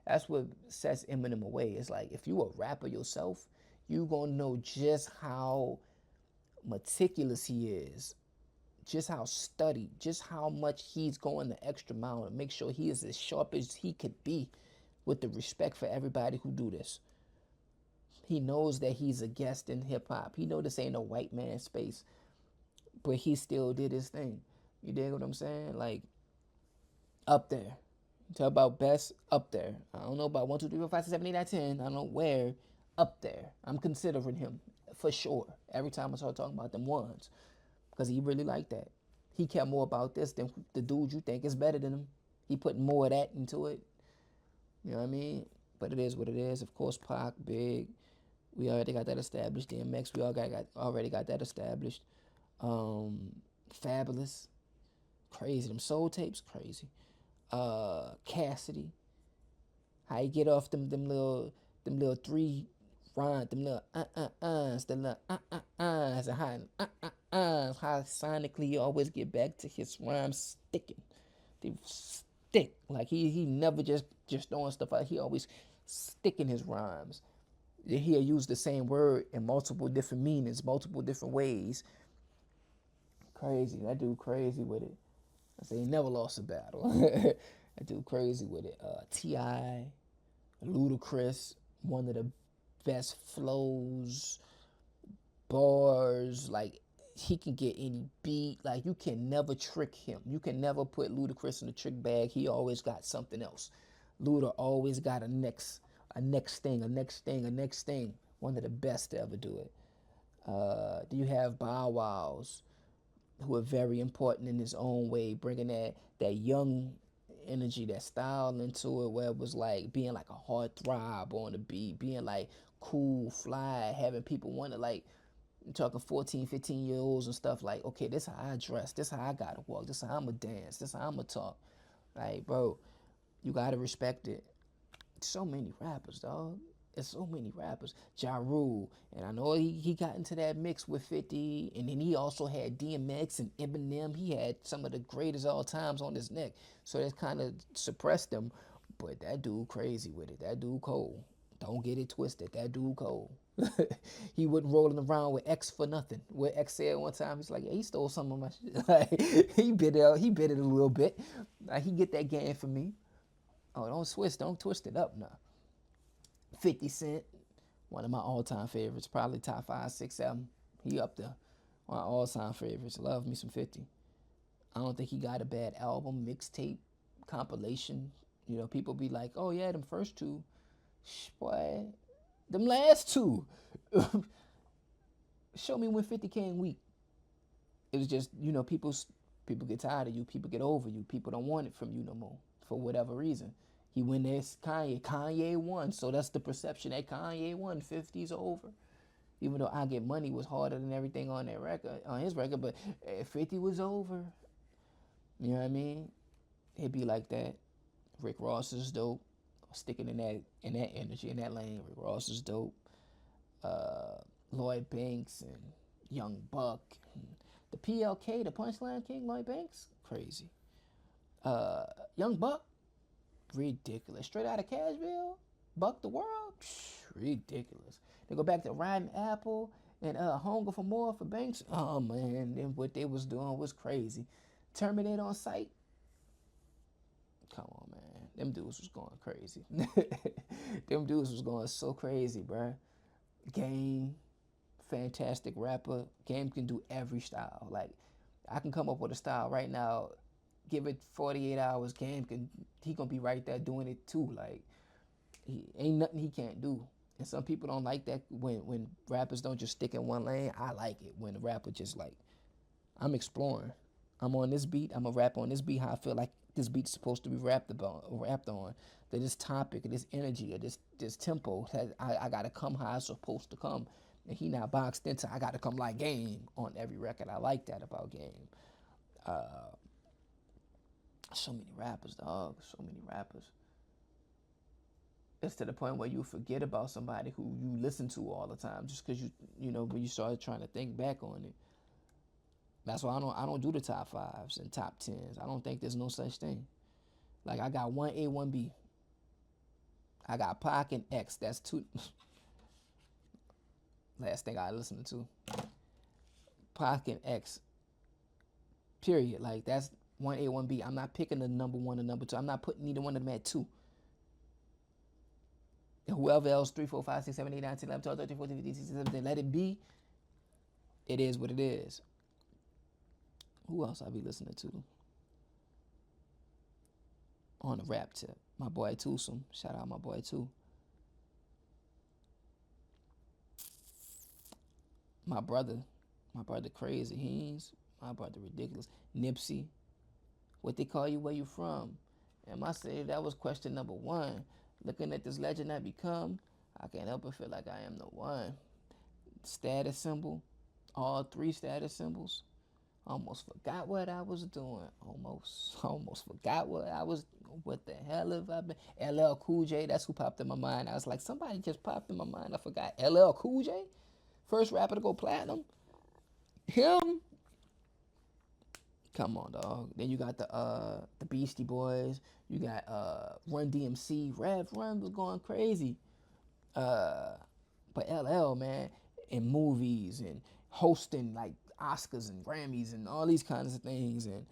That's what sets Eminem away. It's like, if you a rapper yourself, you gonna know just how meticulous he is, just how studied, just how much he's going the extra mile to make sure he is as sharp as he could be with the respect for everybody who do this. He knows that he's a guest in hip hop. He know this ain't a white man space, but he still did his thing. You dig what I'm saying? Like, up there. Talk about best, up there. I don't know about 1, 2, 3, 4, 5, 6, 7, 8, 9, 10. I don't know where. Up there. I'm considering him for sure. Every time I start talking about them ones, because he really liked that. He care more about this than the dude you think is better than him. He put more of that into it. You know what I mean? But it is what it is. Of course, Pac, Big. We already got that established. DMX, we already got that established. Fabulous, crazy. Them soul tapes, crazy. Cassidy, how you get off them little 3 rhymes, them little the little and how sonically you always get back to his rhymes sticking. They stick. Like, he never just throwing stuff out. He always sticking his rhymes. He'll use the same word in multiple different meanings, multiple different ways. Crazy. That dude crazy with it. I say he never lost a battle. That dude crazy with it. T.I., Ludacris, one of the best flows, bars. Like, he can get any beat. Like, you can never trick him. You can never put Ludacris in the trick bag. He always got something else. Luda always got a next thing. One of the best to ever do it. Do you have Bow Wows, who are very important in his own way, bringing that young energy, that style into it, where it was like being like a hard throb on the beat, being like cool, fly, having people want to, like, I'm talking 14, 15-year-olds and stuff, like, okay, this how I dress, this how I gotta walk, this how I'ma dance, this how I'ma talk. Like, bro, you gotta respect it. So many rappers, dog. There's so many rappers. Ja Rule, and I know he got into that mix with 50, and then he also had DMX and Eminem. He had some of the greatest all times on his neck, so that kind of suppressed him. But that dude crazy with it. That dude cold. Don't get it twisted. That dude cold. He wasn't rolling around with X for nothing. What X said one time, he's like, yeah, he stole some of my shit. Like, he bit it a little bit. Like, he get that game for me. Oh, don't twist it up now. 50 Cent, one of my all-time favorites, probably top 5, 6, 7. He up there. One of my all-time favorites. Love me some 50. I don't think he got a bad album, mixtape, compilation. You know, people be like, oh yeah, them first two. Boy, them last two. Show me when 50 came weak. It was just, you know, people People get tired of you. People get over you. People don't want it from you no more for whatever reason. He went there, Kanye. Kanye won. So that's the perception that Kanye won. 50's over. Even though I Get Money was harder than everything on that record, on his record, but 50 was over. You know what I mean? It'd be like that. Rick Ross is dope. Sticking in that energy, in that lane. Rick Ross is dope. Lloyd Banks and Young Buck. And the PLK, the Punchline King, Lloyd Banks, crazy. Young Buck, ridiculous. Straight out of Cashville, Buck the World, ridiculous. They go back to Riding Apple and Hunger for More for Banks. Oh man, then what they was doing was crazy. Terminate on Sight. Come on, man. Them dudes was going crazy. Them dudes was going so crazy, bruh. Game, fantastic rapper. Game can do every style. Like, I can come up with a style right now. Give it 48 hours. He gonna be right there doing it too. Like, he ain't nothing he can't do. And some people don't like that when rappers don't just stick in one lane. I like it when the rapper just like, I'm exploring. I'm on this beat. I'm a rap on this beat. How I feel like this beat's supposed to be rapped on. That this topic, or this energy, or this tempo, that I gotta come how it's supposed to come. And he not boxed into. I gotta come like Game on every record. I like that about Game. So many rappers, dog. So many rappers. It's to the point where you forget about somebody who you listen to all the time, just because when you start trying to think back on it. That's why I don't do the top fives and top tens. I don't think there's no such thing. Like, I got 1A, 1B. I got Pac and X. That's two. Last thing I listened to. Pac and X. Period. Like, that's 1A, 1B. I'm not picking the number one and number two. I'm not putting neither one of them at 2. And whoever else, 3, 4, 5, 6, 7, 8, 9, 10, 11, 12, 13, 14, 15, 16, 17, let it be. It is what it is. Who else I be listening to? On the rap tip. My boy Toosum. Shout out my boy too. My brother Crazy Heens. My brother Ridiculous. Nipsey. What they call you, where you from? And I say that was question number 1. Looking at this legend I become, I can't help but feel like I am the one. Status symbol. All 3 status symbols. Almost forgot what I was doing. Almost forgot what the hell have I been? LL Cool J, that's who popped in my mind. I was like, somebody just popped in my mind. I forgot. LL Cool J? First rapper to go platinum? Him? Come on, dog. Then you got the Beastie Boys. You got Run DMC. Rev Run was going crazy. But LL, man, in movies and hosting like Oscars and Grammys and all these kinds of things, and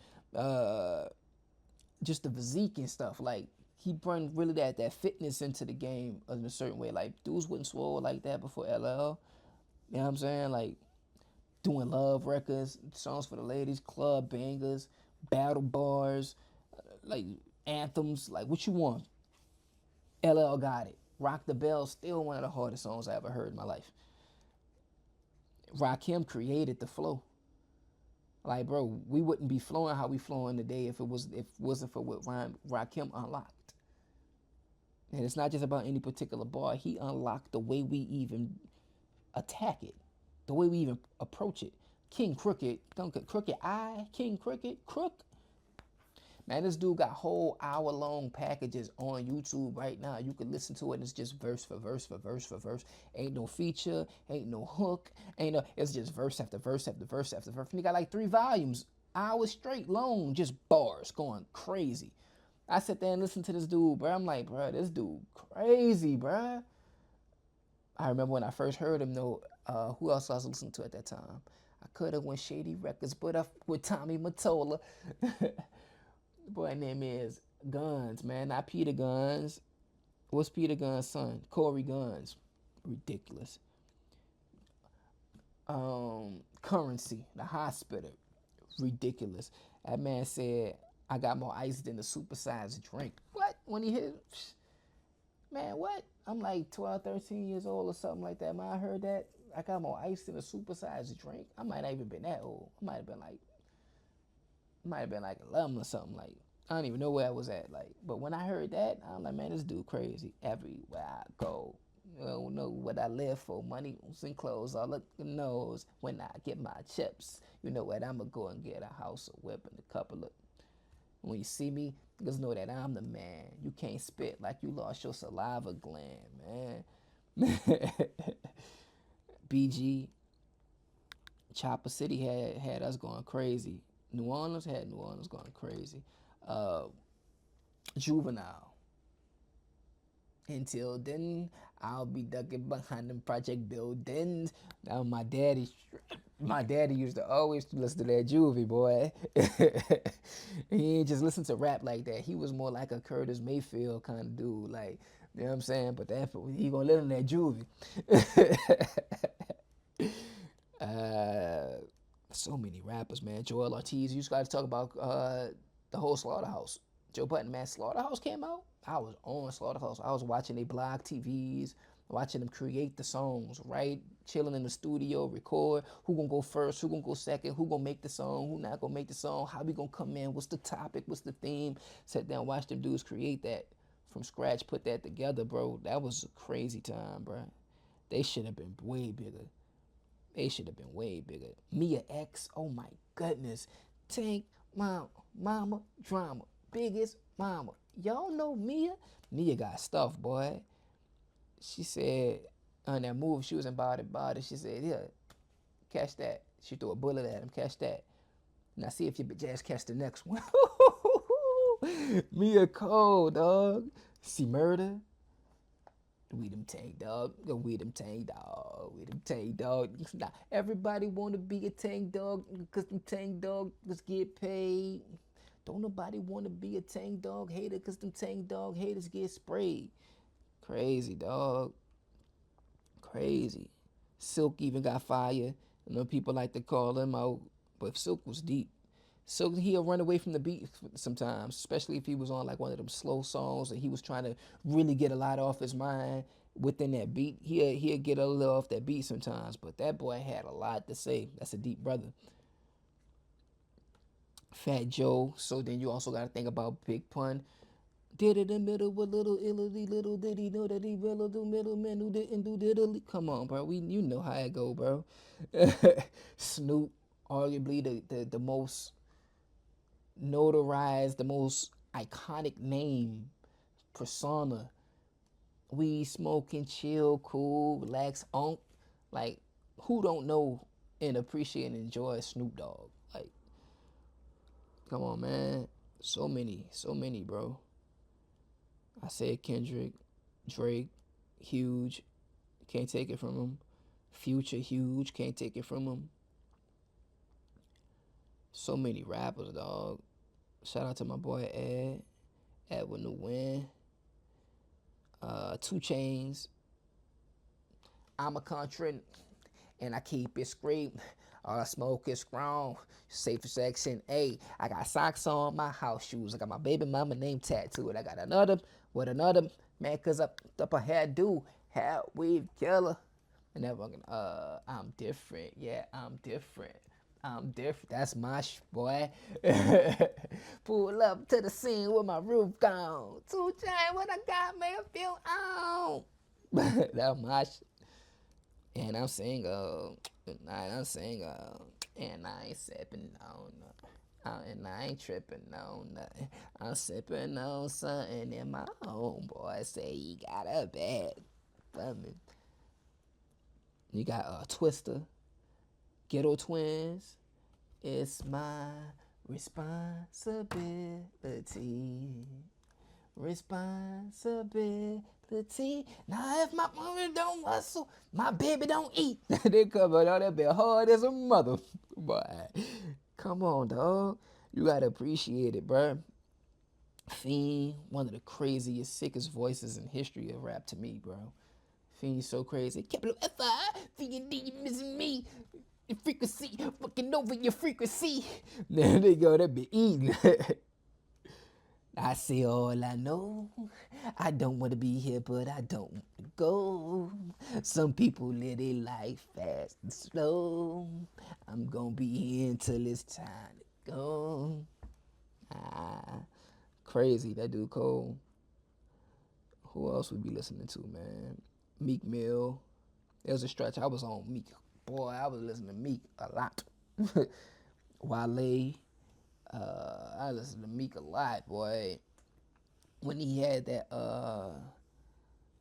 just the physique and stuff. Like, he brought really that fitness into the game in a certain way. Like, dudes wouldn't swole like that before LL. You know what I'm saying? Like, doing love records, songs for the ladies, club bangers, battle bars, like anthems, like what you want. LL got it. Rock the Bell, still one of the hardest songs I ever heard in my life. Rakim created the flow. Like, bro, we wouldn't be flowing how we flowing today if it wasn't for what Rakim unlocked. And it's not just about any particular bar. He unlocked the way we even attack it, the way we even approach it. King Crooked, Crooked I, King Crooked, Crook. Man, this dude got whole hour-long packages on YouTube right now. You can listen to it, and it's just verse for verse for verse for verse. Ain't no feature, ain't no hook, it's just verse after verse after verse after verse. And he got like 3 volumes, hours straight long, just bars going crazy. I sit there and listen to this dude, bro. I'm like, bro, this dude crazy, bro. I remember when I first heard him, though, who else I was listening to at that time? I could have went Shady Records, but up with Tommy Mottola. Boy, name is Guns, man. Not Peter Guns. What's Peter Guns' son? Corey Guns. Ridiculous. Currency, the hospital. Ridiculous. That man said, I got more ice than a supersized drink. What? When he hit, man, what? I'm like 12, 13 years old or something like that. Man, I heard that. I got more ice than a supersized drink. I might not even been that old. I might have been like might have been like 11 or something. Like, I don't even know where I was at. Like, but when I heard that, I'm like, man, this dude crazy. Everywhere I go, you don't know what I live for. Money and clothes, all the nose. When I get my chips, you know what? I'ma go and get a house, a whip, and a couple of. When you see me, just know that I'm the man. You can't spit like you lost your saliva gland, man. BG, Chopper City had us going crazy. New Orleans had New Orleans going crazy. Uh, Juvenile. Until then, I'll be ducking behind them project buildings. Now my daddy used to always listen to that Juvie boy. He ain't just listen to rap like that. He was more like a Curtis Mayfield kind of dude, like you know what I'm saying. But that he gonna live in that Juvie. uh, so many rappers, man. Joel Ortiz. You just got to talk about the whole Slaughterhouse. Joe Budden, man. Slaughterhouse came out. I was on Slaughterhouse. I was watching they blog TVs, watching them create the songs, right? Chilling in the studio, record. Who gonna go first? Who gonna go second? Who gonna make the song? Who not gonna make the song? How we gonna come in? What's the topic? What's the theme? Sat down, watch them dudes create that from scratch, put that together, bro. That was a crazy time, bro. They should have been way bigger. They should have been way bigger. Mia X, oh my goodness. Tank, mama, drama, biggest mama. Y'all know Mia? Mia got stuff, boy. She said on that movie she was in Body, she said, yeah, catch that. She threw a bullet at him, catch that. Now see if your bitch ass catch the next one. Mia cold, dog. See murder. We them tank dog, we them tank dog, we them tank dog. Now, everybody wanna be a tank dog because them tank dogs get paid. Don't nobody wanna be a tank dog hater because them tank dog haters get sprayed. Crazy dog, crazy. Silk even got fire. I know people like to call him out, but Silk was deep. So he'll run away from the beat sometimes, especially if he was on like one of them slow songs and he was trying to really get a lot off his mind within that beat. He'll get a little off that beat sometimes, but that boy had a lot to say. That's a deep brother. Fat Joe. So then you also got to think about Big Pun. Did it in the middle with little Italy, little did he know that he will do middleman who didn't do diddly. Come on, bro. You know how it go, bro. Snoop, arguably the most notarized, the most iconic name, persona. We smoking, chill, cool, relax, unk. Like, who don't know and appreciate and enjoy Snoop Dogg? Like, come on, man. So many, bro. I said Kendrick, Drake, huge. Can't take it from him. Future, huge. Can't take it from him. So many rappers, dog. Shout out to my boy Edwin the Win. 2 Chains. I'm a country and I keep it scraped. All I smoke is strong. Safe for section A. I got socks on, my house shoes. I got my baby mama name tattooed. I got another with another man, cause up a hairdo, hair weave killer. And that fucking I'm different. Yeah, I'm different. I'm different. That's my boy. Pull up to the scene with my roof gone. 2 Chainz, what I got, man, feel on. That's my and I'm saying, and I'm saying, and I ain't sipping on nothing. And I ain't tripping on nothing. I'm sipping on something and my homeboy say he got a bad woman. You got Twister, Ghetto Twins. It's my responsibility. Responsibility. Now if my woman don't hustle, my baby don't eat. They covered all that bit hard as a mother. Boy, come on, dog. You gotta appreciate it, bro. Fiend, one of the craziest, sickest voices in history of rap to me, bro. Fiend's so crazy. Capital F-I, Fiend, you missing me. Your frequency, fucking over your frequency. There they go, that be eating. I say all I know. I don't want to be here, but I don't want to go. Some people live their life fast and slow. I'm gonna be here until it's time to go. Ah, crazy. That dude cold. Who else we be listening to, man? Meek Mill. There was a stretch I was on Meek. Boy, I was listening to Meek a lot. Wale. I listened to Meek a lot, boy. When he had that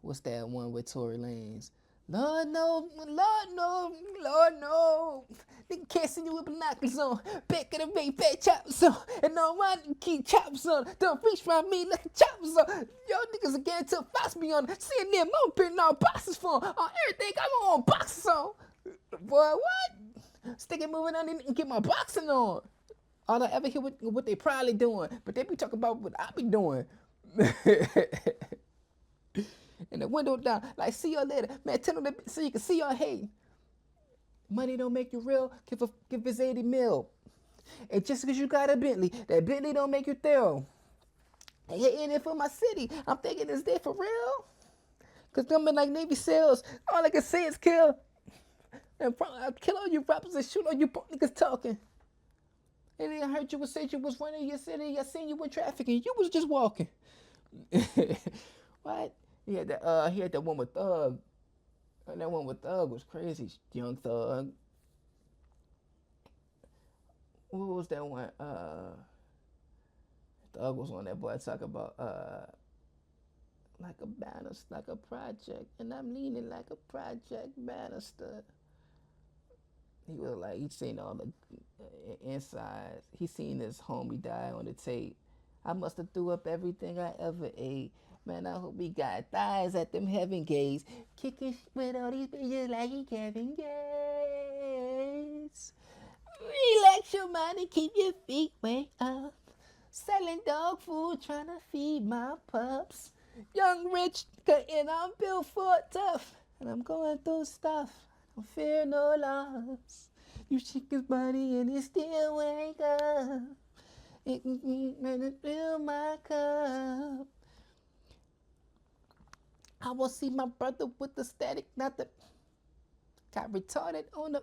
what's that one with Tory Lanez? Lord no, Lord no, Lord no. Nigga can't see you with binoculars on. Back of the bay, fat choppers on. And no one keep choppers on. Don't reach from me like a choppers on. Yo niggas again to box me on. Seeing them open all boxes for on everything I'm on boxes on. Boy, what? Stick it moving on and get my boxing on. All I ever hear what they probably doing, but they be talking about what I be doing. And the window down, like see you later, man. Tell them so you can see your hate. Money don't make you real. Give us 80 mil. And just because you got a Bentley, that Bentley don't make you thorough. They hating it for my city. I'm thinking, is they for real? Cause them like Navy SEALs, all I can say is kill. And I'll kill all you rappers and shoot all you niggas talking. And then I heard you say you was running your city. I seen you in traffic and you was just walking. What? He had that one with Thug. And that one with Thug was crazy. Young Thug. What was that one? Thug was on that boy talk about like a banister, like a project, and I'm leaning like a project banister. He was like he seen all the insides. He seen his homie die on the tape. I must have threw up everything I ever ate. Man, I hope he got thighs at them heaven gates. Kicking with all these bitches like he Kevin Gates. Relax your mind and keep your feet way up. Selling dog food, trying to feed my pups. Young, rich, and I'm built for tough. And I'm going through stuff. Don't fear no loss. You shake his body and he still wake up. It can fill my cup. I will see my brother with the static, not the. Got retarded on the.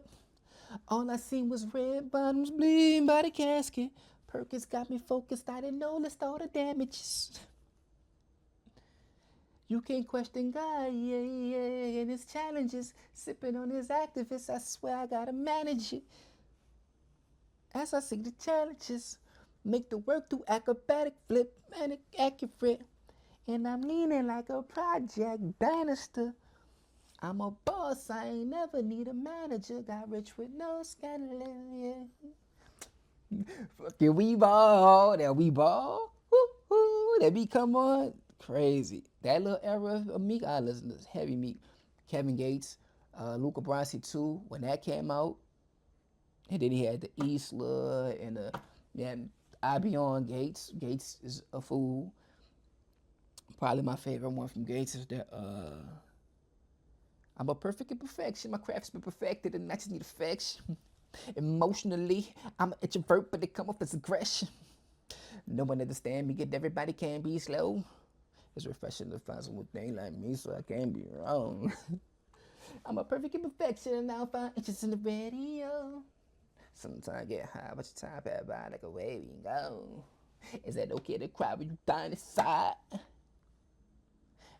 All I seen was red bottoms bleeding by the casket. Perkins got me focused. I didn't notice all the damages. You can't question God, and his challenges. Sipping on his activists, I swear I gotta manage it. As I see the challenges, make the work through acrobatic flip and accurate. And I'm leaning like a project banister. I'm a boss, I ain't never need a manager. Got rich with no scandal, yeah. Fuck yeah, we ball, that we ball. Woo, that beat come on. Crazy. That little era of Meek, I listen to heavy Meek. Kevin Gates, Luca Brasi too, when that came out. And then he had the Eastler and the, yeah, I be on Gates. Gates is a fool. Probably my favorite one from Gates is that I'm a perfect imperfection. My craft's been perfected and I just need affection. Emotionally, I'm an introvert, but it come off as aggression. No one understand me, yet everybody can be slow. It's refreshing to find someone thing like me, so I can't be wrong. I'm a perfect imperfection, and I'll find inches in the radio. Sometimes I get high, but your time pass by like a wave and go. Is that okay to cry when you dying inside?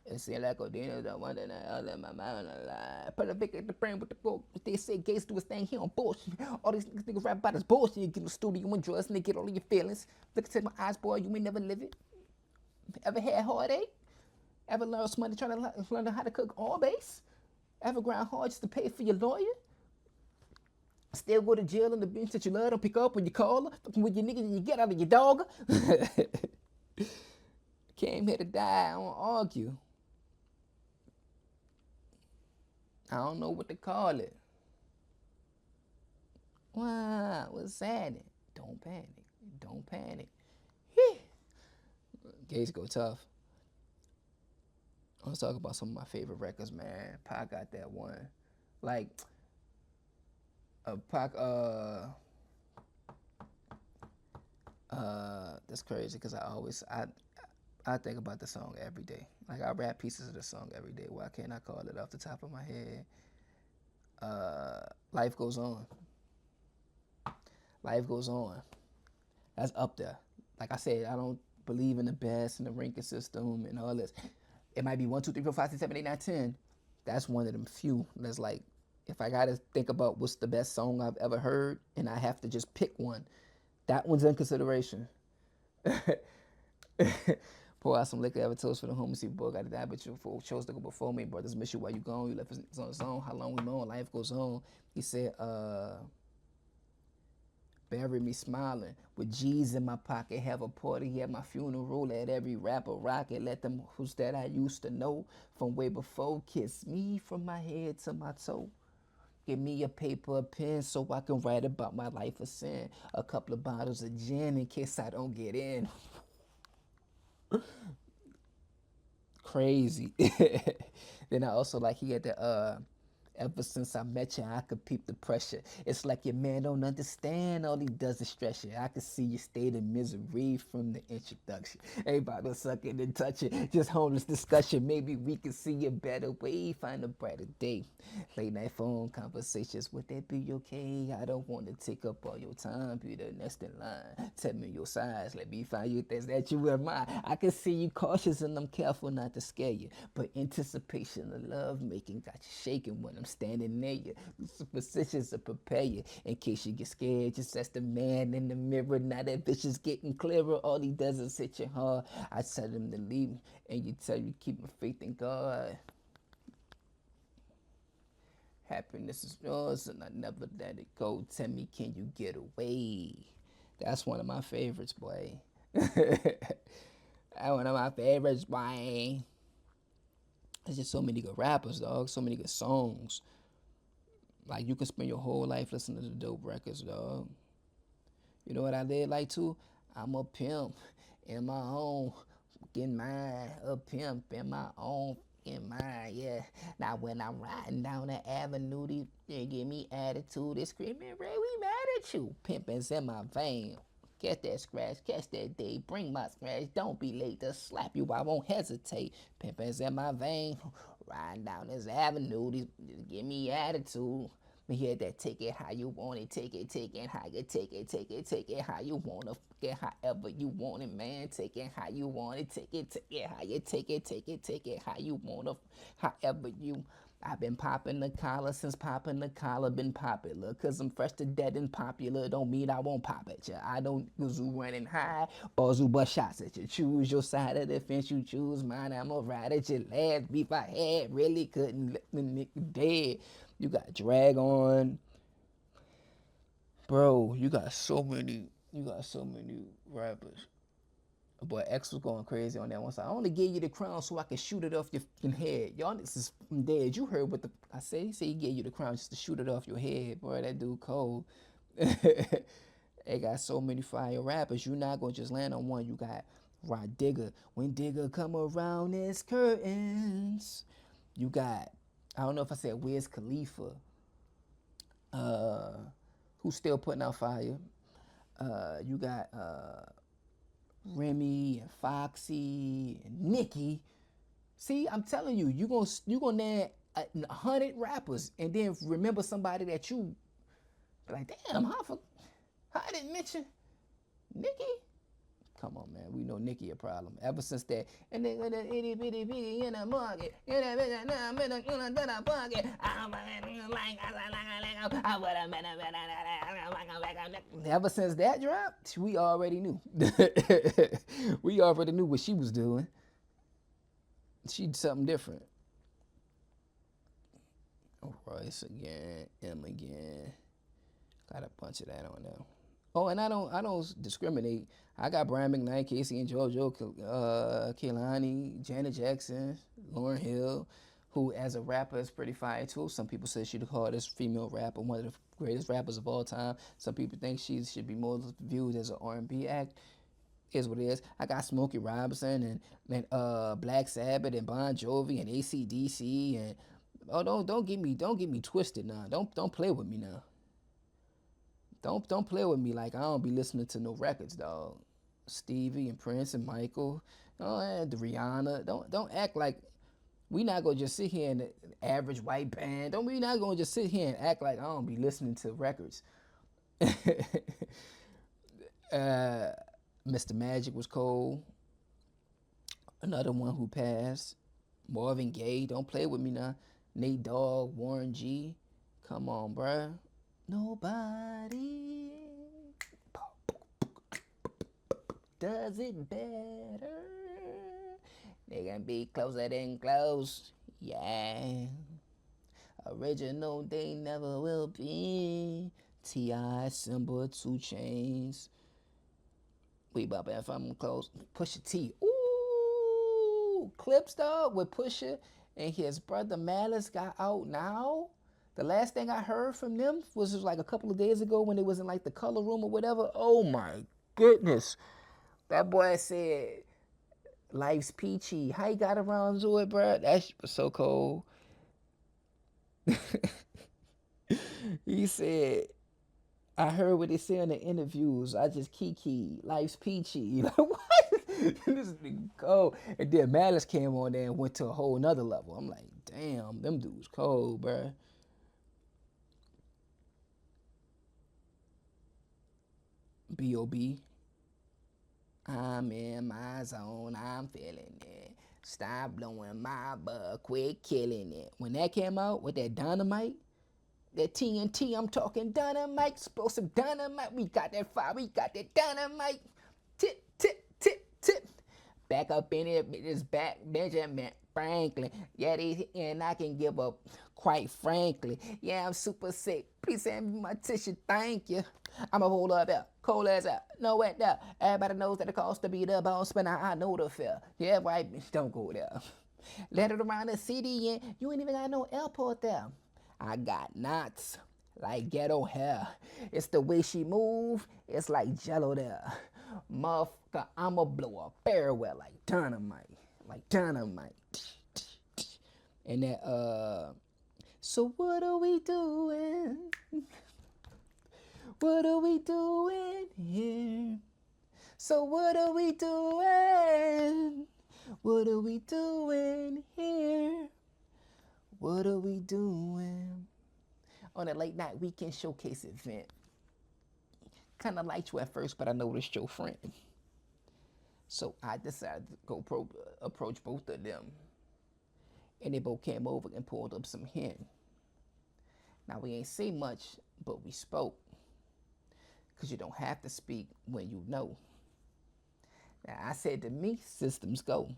It seems like Odino don't want to let my mind alive. Put a big at the brain with the book. They say Gates do his thing, he on bullshit. All these niggas rap about his bullshit. You get in the studio and drugs and they get all of your feelings. Look into my eyes, boy, you ain't never live it. Ever had heartache? Ever learn somebody trying to learn how to cook all base? Ever grind hard just to pay for your lawyer? Still go to jail on the bench that you love, don't pick up when you call her. Fucking with your niggas and you get out of your dog. Came here to die, I don't argue. I don't know what to call it. Wow, what's that? Don't panic. Don't panic. Gates go tough. Let's talk about some of my favorite records, man. Pac got that one. Like, Pac, that's crazy because I think about the song every day. Like, I rap pieces of the song every day. Why can't I call it off the top of my head? Life Goes On. Life Goes On. That's up there. like I said, I don't believe in the best and the ranking system and all this. It might be 1, 2, 3, 4, 5, 6, 7, 8, 9, 10. That's one of them few. That's like, if I gotta think about what's the best song I've ever heard, and I have to just pick one, that one's in consideration. Pour out some liquor, have a toast for the homies. See, boy, got to die, but you chose to go before me. Brothers miss you while you gone. You left us on his own. How long we mourn, life goes on. He said, bury me smiling with G's in my pocket. Have a party at my funeral. Let every rapper rock it. Let them who's that I used to know from way before kiss me from my head to my toe. Give me a paper, a pen, so I can write about my life of sin. A couple of bottles of gin in case I don't get in. Crazy. Then I also like he had the ever since I met you, I could peep the pressure. It's like your man don't understand, all he does is stress you. I can see your state of misery from the introduction. Everybody sucking and touching, just homeless discussion. Maybe we can see a better way, find a brighter day. Late night phone conversations, would that be okay? I don't want to take up all your time, be the next in line. Tell me your size, let me find you things that you admire. I can see you cautious and I'm careful not to scare you. But anticipation of love making got you shaking when I'm standing near you. Positions to prepare you in case you get scared. Just as the man in the mirror. Now that bitch is getting clearer. All he does is hit you hard. I tell him to leave, and you tell you keep my faith in God. Happiness is yours, and I never let it go. Tell me, can you get away? That's one of my favorites, boy. That's one of my favorites, boy. There's just so many good rappers, dog. So many good songs. Like, you can spend your whole life listening to dope records, dog. You know what I did like too? I'm a pimp in my own, getting mine. A pimp in my own, in mine, yeah. Now when I'm riding down the avenue, they give me attitude. They screaming, Ray, we mad at you. Pimpin's in my vein. Get that scratch, catch that day, bring my scratch. Don't be late to slap you, I won't hesitate. Pimpin's in my vein, riding down this avenue, they give me attitude. Me hear that take it how you want it, take it how you take it how you wanna fuck it however you want it, man. Take it how you want it, take it how you take it how you wanna, however you. I've been popping the collar since popping the collar been popular. Cause I'm fresh to death and popular. Don't mean I won't pop at ya. I don't zoo running high or zoo bust shots at you. Choose your side of the fence, you choose mine. I'ma ride at your last beef I had. Really couldn't let the nigga dead. You got Drag On. Bro, you got so many rappers. But X was going crazy on that one side. I only gave you the crown so I could shoot it off your fucking head. Y'all niggas is dead. You heard what I said? He said he gave you the crown just to shoot it off your head. Boy, that dude cold. They got so many fire rappers. You're not going to just land on one. You got Rod Digger. When Digger come around, it's curtains. You got, I don't know if I said Wiz Khalifa. Who's still putting out fire. You got Remy and Foxy and Nicki. See, I'm telling you, you gonna name 100 rappers and then remember somebody that you be like, damn, how I didn't mention Nicki? Come on, man. We know Nicki a problem. Ever since that, and then with the itty bitty bitty in the market, in the pocket, ever since that dropped, we already knew. We already knew what she was doing. She's something different. Royce again, M again. Got a bunch of that on there. Oh, and I don't discriminate. I got Brian McKnight, Casey and JoJo, Kehlani, Janet Jackson, Lauryn Hill, who as a rapper is pretty fire too. Some people say she's the hardest female rapper, one of the greatest rappers of all time. Some people think she should be more viewed as an R&B act. Is what it is. I got Smokey Robinson and Black Sabbath and Bon Jovi and AC/DC and don't get me twisted now. Don't play with me now. Don't play with me like I don't be listening to no records, dog. Stevie and Prince and Michael, and Rihanna. Don't act like we not gonna just sit here in the average white band. We not gonna just sit here and act like I don't be listening to records. Mr. Magic was cold. Another one who passed. Marvin Gaye, don't play with me now. Nate Dogg, Warren G. Come on, bruh. Nobody does it better. They can be closer than close. Yeah. Original, they never will be. T.I., Simba, 2 Chainz. We about if I'm close. Pusha T. Ooh, Clips dog with Pusha and his brother Malice got out now. The last thing I heard from them was like a couple of days ago when it was in like the color room or whatever. Oh my goodness. That boy said life's peachy. How he got around to it, bro? That shit was so cold. He said, I heard what they say in the interviews. I just kiki. Life's peachy. Like, what? This nigga cold. And then Malice came on there and went to a whole nother level. I'm like, damn, them dudes cold, bruh. B.O.B. I'm in my zone. I'm feeling it. Stop blowing my butt. Quit killing it. When that came out with that dynamite, that TNT, I'm talking dynamite, explosive dynamite. We got that fire, we got that dynamite. Tip, tip, tip, tip. Back up in it, it's back, Benjamin Franklin. Yeah, and I can give up, quite frankly. Yeah, I'm super sick. Please send me my tissue, thank you. I'm a whole up there, cold as out, no wet there. Everybody knows that it costs to be the boss, but I know the fear. Yeah, right, don't go there. Let it around the city and you ain't even got no airport there. I got knots like ghetto hair. It's the way she move, it's like jello there. Motherfucker, I'ma blow a farewell like dynamite. Like dynamite. And that, so what are we doing? What are we doing here? So what are we doing? What are we doing here? What are we doing? On a late night weekend showcase event. Kinda liked you at first, but I noticed your friend. So I decided to go approach both of them. And they both came over and pulled up some hen. Now we ain't say much, but we spoke. Cause you don't have to speak when you know. Now I said to me, systems go.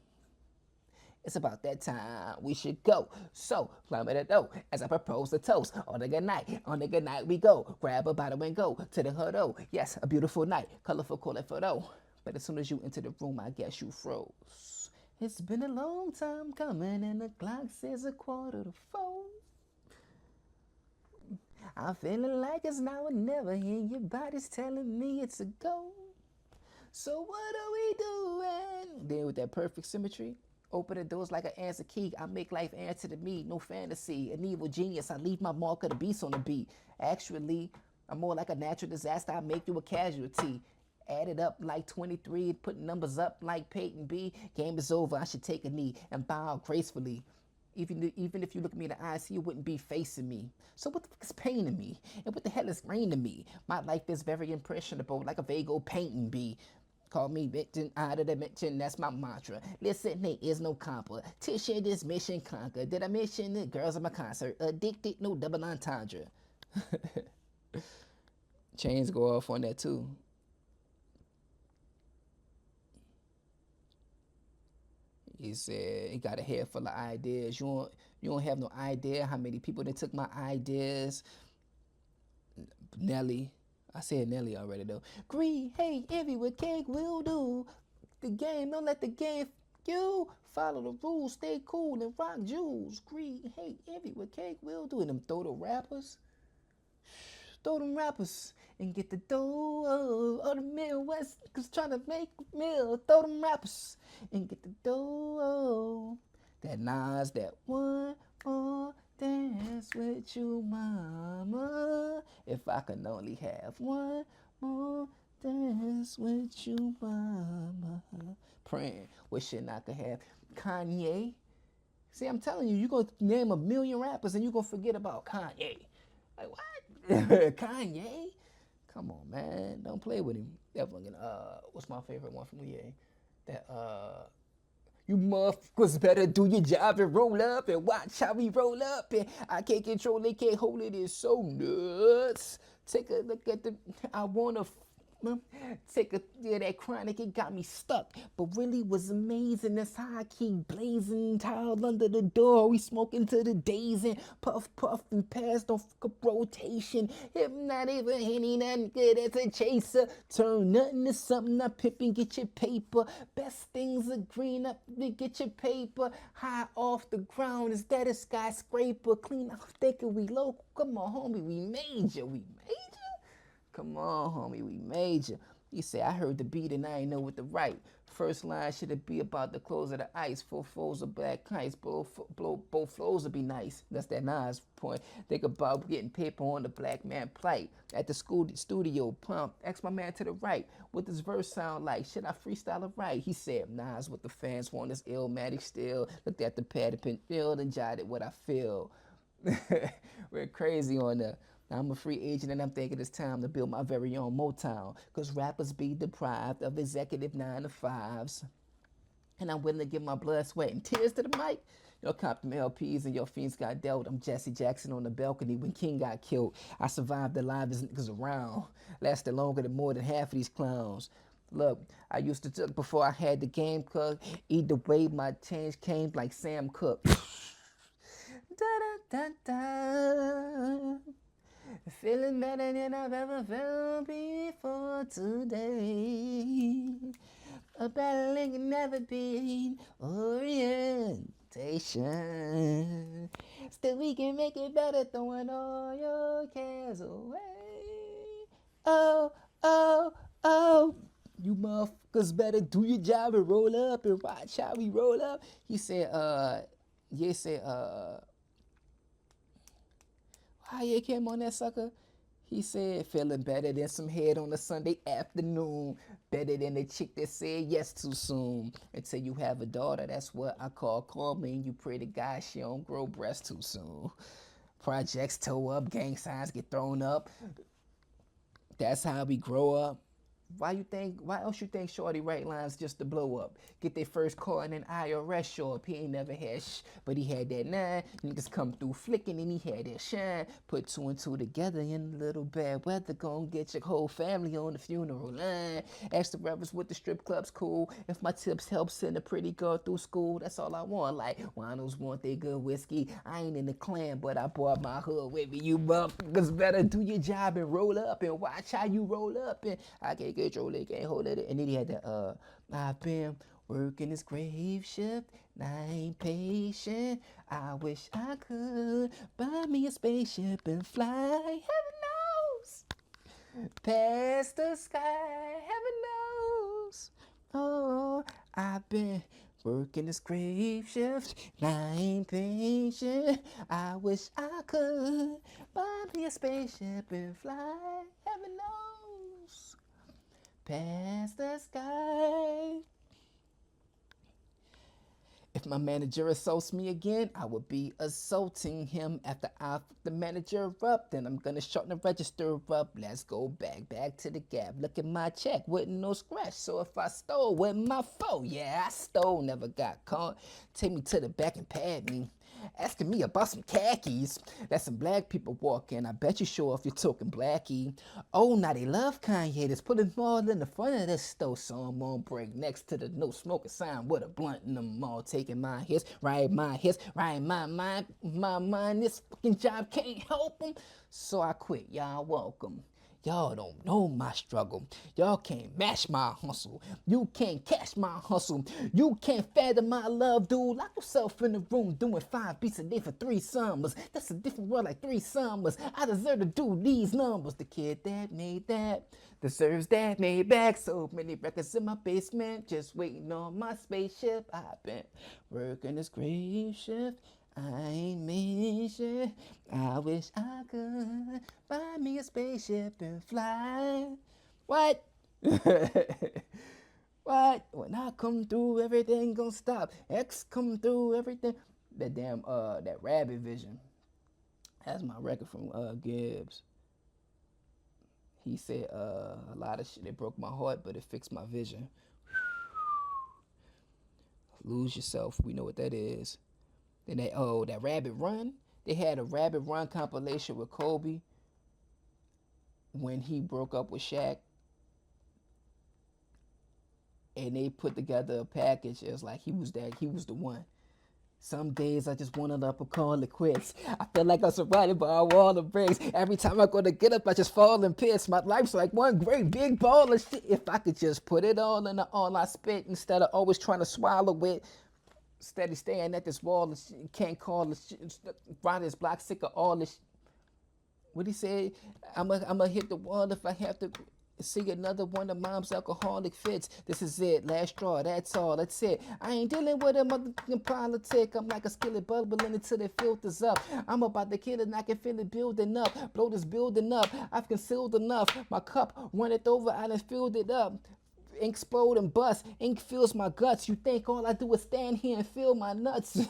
It's about that time we should go. So, climb it a dough as I propose the toast. On a good night we go. Grab a bottle and go to the huddle. Yes, a beautiful night, colorful, call it photo. But as soon as you enter the room, I guess you froze. It's been a long time coming and the clock says 3:45. I'm feeling like it's now or never and your body's telling me it's a go. So what are we doing? Then with that perfect symmetry, open the doors like an answer key. I make life answer to me, no fantasy. An evil genius, I leave my mark of the beast on the beat. Actually, I'm more like a natural disaster. I make you a casualty. Add it up like 23, put numbers up like Peyton B. Game is over, I should take a knee and bow gracefully. Even if you look me in the eyes, you wouldn't be facing me. So what the fuck is pain to me? And what the hell is rain to me? My life is very impressionable, like a Vago painting bee. Call me victim out of the dimension, that's my mantra. Listen, there is no competition, this mission conquer. Did I mention the girls at my concert? Addicted, no double entendre. Chains go off on that too. He said he got a head full of ideas. You don't have no idea how many people that took my ideas. Nelly. I said Nelly already though. Green, hey, envy what cake will do. The game, don't let the game you. Follow the rules, stay cool and rock jewels. Green, hey, envy what cake will do. And them throw the rappers. Throw them rappers and get the dough of the Midwest, cause trying to make a meal. Throw them rappers and get the dough. That Nas, that one more dance with you, mama. If I can only have one more dance with you, mama. Praying, wishing I could have Kanye. See, I'm telling you, you're going to name a million rappers and you're going to forget about Kanye. Like, what? Kanye? Come on, man. Don't play with him. That fucking what's my favorite one from Ye? That you motherfuckers better do your job and roll up and watch how we roll up and I can't control it, can't hold it, it's so nuts. Take a look at the I wanna take a yeah, that chronic, it got me stuck. But really was amazing. That's how I keep blazing. Tile under the door. We smoking to the days and puff puff and pass. Don't fuck up rotation. If not even hitting nothing good as a chaser. Turn nothing to something. I pip and get your paper. Best things are green up to get your paper. High off the ground. Is that a skyscraper? Clean out thinking we local. Come on, homie. We major. We major. Come on, homie, we major. He said, I heard the beat and I ain't know what to write. First line should it be about the close of the ice. 4 flows of black kites. Both flows would be nice. That's that Nas point. Think about getting paper on the black man plight. At the studio, pump. Ask my man to the right. What does verse sound like? Should I freestyle it right? He said, Nas, what the fans want is illmatic still. Looked at the pad and field and jotted what I feel. We're crazy on the I'm a free agent and I'm thinking it's time to build my very own Motown. Cause rappers be deprived of executive 9-to-5s. And I'm willing to give my blood, sweat, and tears to the mic. Your Compton LPs and your fiends got dealt. I'm Jesse Jackson on the balcony when King got killed. I survived alive as niggas around. Lasted longer than more than half of these clowns. Look, I used to joke before I had the game cooked. Either way, my change came like Sam Cooke. Da da da da. Feeling better than I've ever felt before today. A better than can never be orientation. Still we can make it better, throwing all your cares away. Oh, oh, oh. You motherfuckers better do your job and roll up and watch how we roll up. He said, how you came on that sucker? He said, feeling better than some head on a Sunday afternoon. Better than the chick that said yes too soon. Until you have a daughter, that's what I call me. And you pray to God she don't grow breasts too soon. Projects toe up, gang signs get thrown up. That's how we grow up. Why else you think Shorty write lines just to blow up? Get their first car in an IRS show up. He ain't never had but he had that 9. Niggas come through flicking and he had that shine. Put 2 and 2 together in a little bad weather. Gon' get your whole family on the funeral line. Ask the rappers what the strip club's cool. If my tips help send a pretty girl through school, that's all I want. Like, winos want their good whiskey. I ain't in the clan, but I brought my hood with me. You motherfuckers better do your job and roll up and watch how you roll up. And I can't control it, can't hold it. And then he had the, I've been working this grave shift, and I ain't patient. I wish I could buy me a spaceship and fly, heaven knows, past the sky, heaven knows. Oh, I've been working this grave shift, and I ain't patient. I wish I could buy me a spaceship and fly, heaven knows, past the sky. If my manager assaults me again, I would be assaulting him. After I fuck the manager up, then I'm gonna shorten the register up. Let's go back to the gap. Look at my check, with no scratch. So if I stole, with my foe, yeah, I stole, never got caught. Take me to the back and pad me. Asking me about some khakis. That's some black people walking. I bet you sure if you're talking blackie. Oh, now they love Kanye. Let's put them all in the front of the stove. So I'm on break next to the no smoking sign with a blunt in them all. Taking my hits, right my mind. This fucking job can't help them. So I quit. Y'all welcome. Y'all don't know my struggle. Y'all can't match my hustle. You can't catch my hustle. You can't fathom my love, dude. Lock yourself in the room doing 5 beats a day for 3 summers. That's a different world like 3 summers. I deserve to do these numbers. The kid that made that deserves that made back. So many records in my basement, just waiting on my spaceship. I've been working this grave shift. I ain't mentioned. I wish I could buy me a spaceship and fly. What? What? When I come through, everything gon' stop. X come through, everything. That damn, that Rabbit Vision. That's my record from Gibbs. He said, a lot of shit, it broke my heart, but it fixed my vision. Lose yourself. We know what that is. Then that Rabbit Run. They had a Rabbit Run compilation with Kobe when he broke up with Shaq, and they put together a package. It was like he was the one. Some days I just wanted up and call it quits. I feel like I'm surrounded by a wall of bricks. Every time I go to get up, I just fall and piss. My life's like one great big ball of shit. If I could just put it all in the all I spit instead of always trying to swallow it. Steady staying at this wall and shit, can't call this shit. Ride this block sick of all this. What he said? I'ma hit the wall if I have to. See another one of mom's alcoholic fits. This is it, last straw, that's all, that's it. I ain't dealing with a motherfucking politic. I'm like a skillet bubbling until it filters up. I'm about to kill it and I can feel it building up. Blow this building up, I've concealed enough. My cup runneth over, I done filled it up. Ink explode and bust, ink fills my guts. You think all I do is stand here and feel my nuts.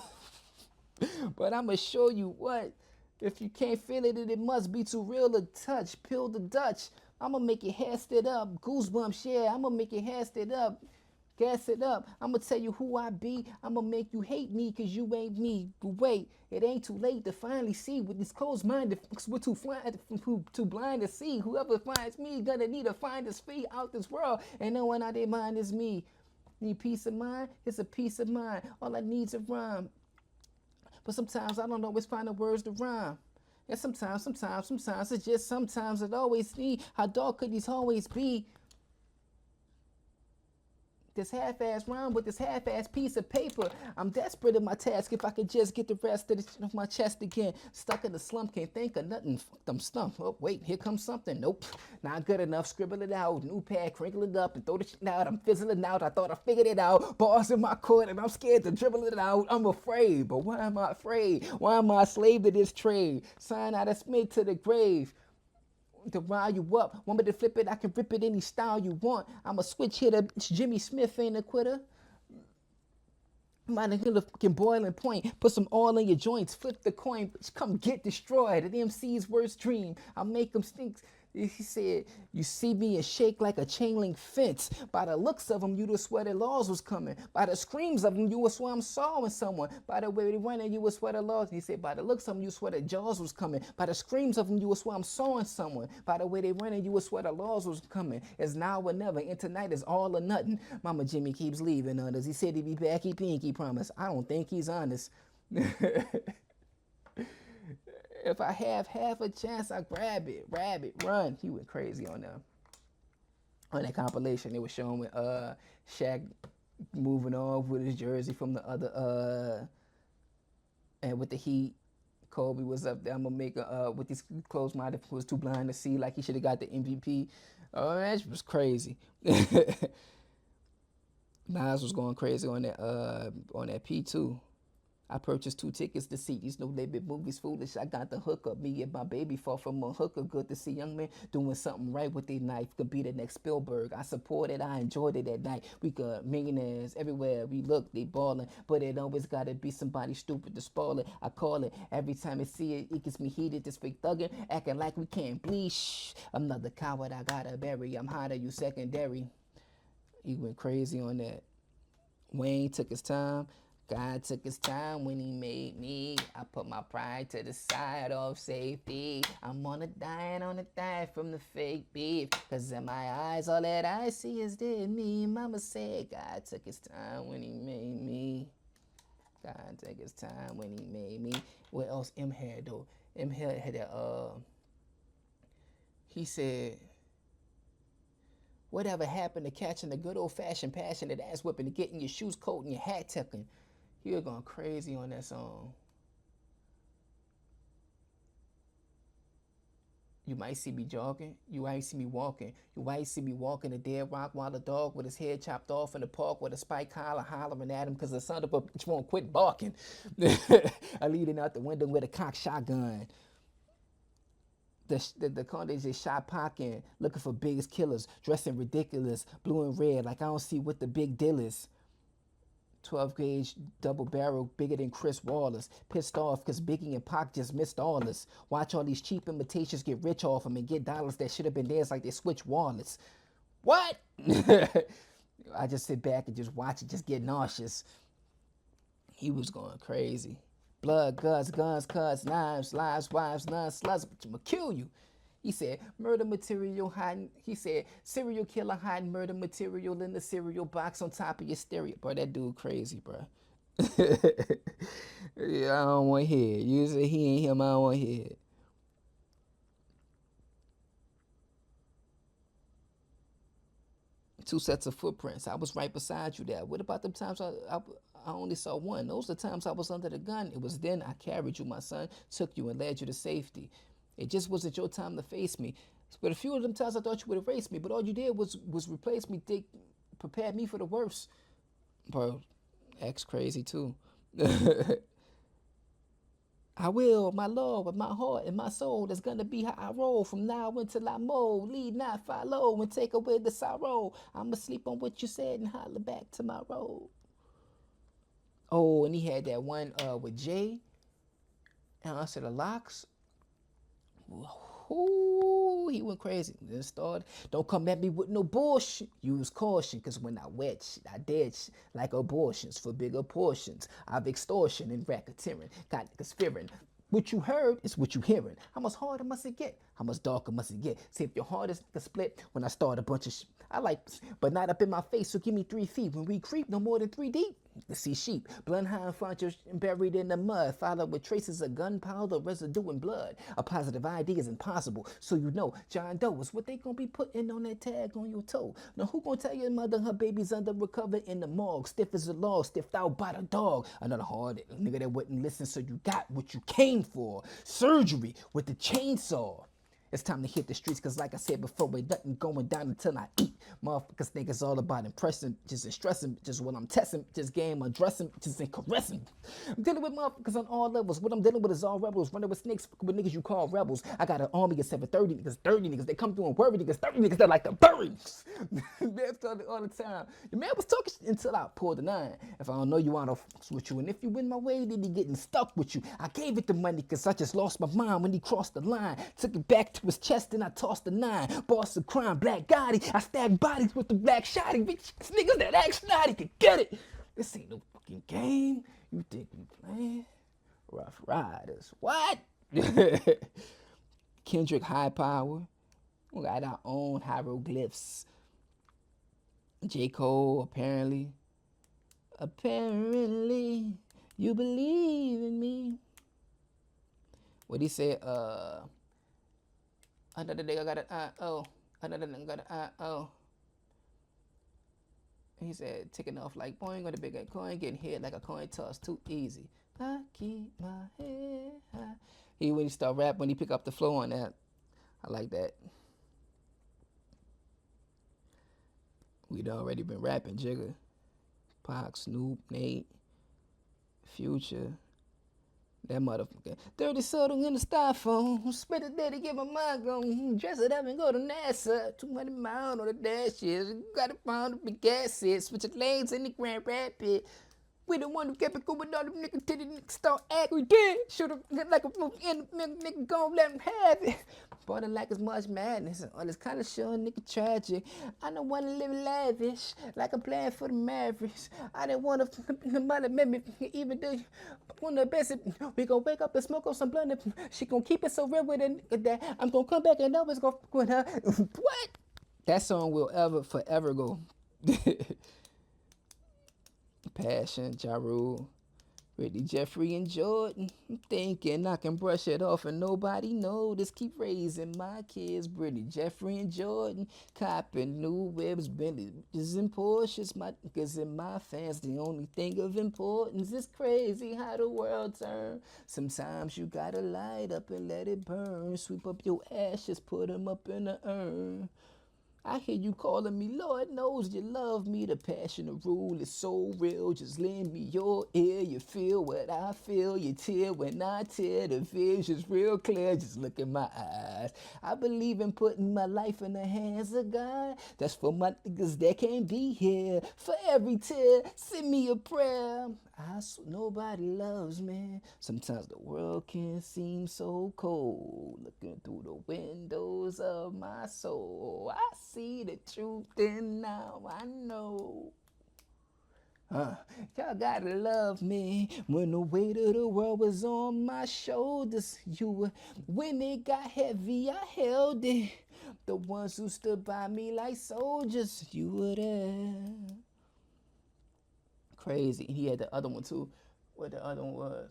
But I'ma show you what. If you can't feel it, it must be too real to touch. Peel the Dutch. I'ma make your hair stand up. Goosebumps, yeah. I'ma make your hair stand up. Gas it up. I'ma tell you who I be. I'ma make you hate me cause you ain't me. But wait, it ain't too late to finally see. With these closed minded we're too blind to see. Whoever finds me gonna need to find his feet out this world. And no one out their mind is me. Need peace of mind? It's a peace of mind. All I need's a rhyme. But sometimes I don't always find the words to rhyme. And sometimes it's just sometimes it always need. How dark could these always be? This half-ass rhyme with this half-ass piece of paper. I'm desperate in my task. If I could just get the rest of the shit off my chest again. Stuck in the slump, can't think of nothing. Fuck, I'm stumped. Oh wait, here comes something. Nope, not good enough. Scribble it out, new pad, crinkle it up, and throw the shit out. I'm fizzling out. I thought I figured it out. Bars in my court, and I'm scared to dribble it out. I'm afraid, but why am I afraid? Why am I a slave to this trade? Sign out of Smith to the grave. To rile you up, want me to flip it? I can rip it any style you want. I'm a switch hitter. Jimmy Smith ain't a quitter. Might have hit a fucking boiling point. Put some oil in your joints. Flip the coin. Bitch, come get destroyed. The MC's worst dream. I'll make them stink. He said, you see me and shake like a chain link fence. By the looks of them, you would swear the laws was coming. By the screams of them, you would swear I'm sawing someone. By the way they running, you would swear the laws. He said, by the looks of them, you swear the jaws was coming. By the screams of them, you would swear I'm sawing someone. By the way they running, you would swear the laws was coming. It's now or never, and tonight is all or nothing. Mama Jimmy keeps leaving others. He said he'd be back, he pinky promise. I don't think he's honest. If I have half a chance, I grab it, run. He went crazy on that compilation. They were showing with Shaq moving off with his jersey from the other and with the Heat. Kobe was up there. I'm gonna make with these closed minded was too blind to see, like he should have got the MVP. Oh, that was crazy. Nas was going crazy on that P2. I purchased 2 tickets to see these no label movies. Foolish, I got the hookup. Me and my baby fought from a hooker. Good to see young men doing something right with their knife. Could be the next Spielberg. I supported, I enjoyed it that night. We got millionaires everywhere we look, they ballin'. But it always gotta be somebody stupid to spoil it. I call it every time I see it, it gets me heated. This fake thuggin', acting like we can't bleed. Shh, another coward I gotta bury. I'm hotter, you secondary. He went crazy on that. Wayne took his time. God took his time when he made me. I put my pride to the side of safety. I'm on a die from the fake beef. Cause in my eyes, all that I see is dead me. Mama said God took his time when he made me. God took his time when he made me. What else M had though? M had that, he said, whatever happened to catching the good old-fashioned passionate ass whipping to getting your shoes cold and your hat tucking? He was going crazy on that song. You might see me jogging. You might see me walking. You might see me walking a dead rock while the dog with his head chopped off in the park with a spike collar hollering at him because the son of a bitch won't quit barking. I leading out the window with a cock shotgun. The Condes they shot pocking, looking for biggest killers, dressing ridiculous, blue and red, like I don't see what the big deal is. 12 gauge double barrel bigger than Chris Wallace. Pissed off because Biggie and Pac just missed all us. Watch all these cheap imitations get rich off them and get dollars that should have been theirs like they switch wallets. What? I just sit back and just watch it, just get nauseous. He was going crazy. Blood, guts, guns, cuts, knives, lives, wives, nuns, sluts, I'ma kill you. He said, murder material hiding. He said, serial killer hiding murder material in the cereal box on top of your stereo. Bro, that dude crazy, bro. Yeah, I don't want to hear it. You say he ain't him, I don't want to hear it. Two sets of footprints. I was right beside you there. What about them times I only saw one? Those are the times I was under the gun. It was then I carried you, my son, took you and led you to safety. It just wasn't your time to face me. But a few of them times I thought you would erase me, but all you did was replace me, prepared me for the worst. Bro, X crazy too. I will, my Lord, with my heart and my soul. That's gonna be how I roll from now until I mold. Lead, not follow, and take away the sorrow. I'ma sleep on what you said and holler back to my road. Oh, and he had that one with Jay and Usher the Locks. Ooh, he went crazy. Then started, don't come at me with no bullshit. Use caution, cause when I wet shit, I dead shit like abortions for bigger portions. I've extortion and racketeering, got niggas fearing. What you heard is what you hearing. How much harder must it get? How much darker must it get? See if your heart is split when I start a bunch of shit. I like, but not up in my face, so give me 3 feet. When we creep, no more than 3 deep. To see sheep, blunt high and front, buried in the mud, followed with traces of gunpowder, residue, and blood. A positive idea is impossible, so you know John Doe is what they gonna be putting on that tag on your toe. Now who gonna tell your mother her baby's under recovery in the morgue, stiff as a log, stiffed out by the dog? Another hard nigga that wouldn't listen, so you got what you came for. Surgery with the chainsaw. It's time to hit the streets, cause like I said before, ain't nothing going down until I eat. Motherfuckers think it's all about impressing, just stressing, just what I'm testing, just game undressing, just in caressing. I'm dealing with motherfuckers on all levels. What I'm dealing with is all rebels, running with snakes, with niggas you call rebels. I got an army of 730 niggas, 30 niggas, they come through and worry niggas, 30 niggas, they're like the birds. Man started all the time. Your man was talking until I pulled the 9. If I don't know you, I don't fuck with you. And if you in my way, they be getting stuck with you. I gave it the money, cause I just lost my mind when he crossed the line. Took it back to his chest and I tossed the 9. Boss of crime, Black Gotti. I stabbed bodies with the black shotty. Bitch, niggas that act snotty can get it. This ain't no fucking game. You think we playing? Rough Riders. What? Kendrick High Power. We got our own hieroglyphs. J. Cole, apparently. Apparently, you believe in me. What he said, another nigga got an oh. Another nigga got an oh. He said, taking off like boing on the big coin, getting hit like a coin toss, too easy. I keep my head high. When he start rap, when he pick up the flow on that, I like that. We'd already been rapping, Jigga. Pac, Snoop, Nate, Future. That motherfucker. 30 soda in the styrofoam. Spit it there to get my mind going. Dress it up and go to NASA. 200 miles on the dashes. Got a pound of big gases. Switch the lanes in the Grand Rapid. We the one who kept it going all them niggas till the niggas start acting. We did. Should've like a nigga gon' let him have it. But like as much madness and all this kind of shit, nigga tragic. I don't wanna live lavish like I'm playing for the Mavericks. I didn't wanna somebody make me even though one of the best. We gon' wake up and smoke on some blunt. She gon' keep it so real with it that I'm gon' come back and always gon' fuck with her. What? That song will forever go. Passion, Ja Rule, Whitney, Jeffrey, and Jordan. I'm thinking I can brush it off and nobody notice. Keep raising my kids, Brittany, Jeffrey, and Jordan. Copping new whips, Bentleys, and Porsches. My niggas and my fans, the only thing of importance. It's crazy how the world turns. Sometimes you gotta light up and let it burn. Sweep up your ashes, put them up in the urn. I hear you calling me, Lord knows you love me. The passion of rule is so real. Just lend me your ear. You feel what I feel. You tear when I tear. The vision's real clear. Just look in my eyes. I believe in putting my life in the hands of God. That's for my niggas that can't be here. For every tear, send me a prayer. Nobody loves me. Sometimes the world can seem so cold. Looking through the windows of my soul, I see the truth, and now I know. Y'all gotta love me. When the weight of the world was on my shoulders, you were. When it got heavy, I held it. The ones who stood by me like soldiers, you were there. Crazy. He had the other one too. What the other one was?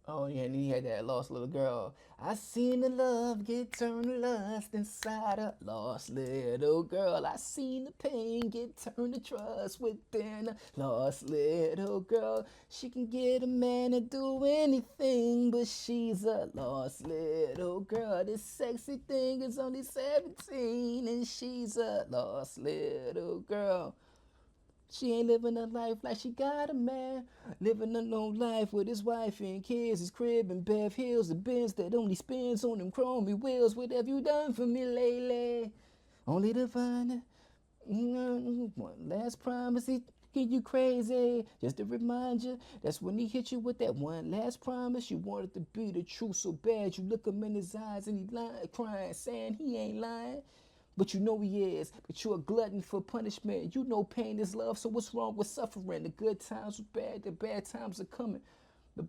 Oh yeah, and he had that lost little girl. I seen the love get turned to lust inside a lost little girl. I seen the pain get turned to trust within a lost little girl. She can get a man to do anything, but she's a lost little girl. This sexy thing is only 17, and she's a lost little girl. She ain't living her life like she got a man. Living a long life with his wife and kids, his crib and Bev Hills, the Benz that only spins on them chromey wheels. What have you done for me lately? Only to find it. One last promise, he get you crazy. Just to remind you, that's when he hit you with that one last promise. You wanted to be the truth so bad, you look him in his eyes and he lying, crying, saying he ain't lying. But you know he is, but you're a glutton for punishment. You know pain is love, so what's wrong with suffering? The good times are bad, the bad times are coming. The,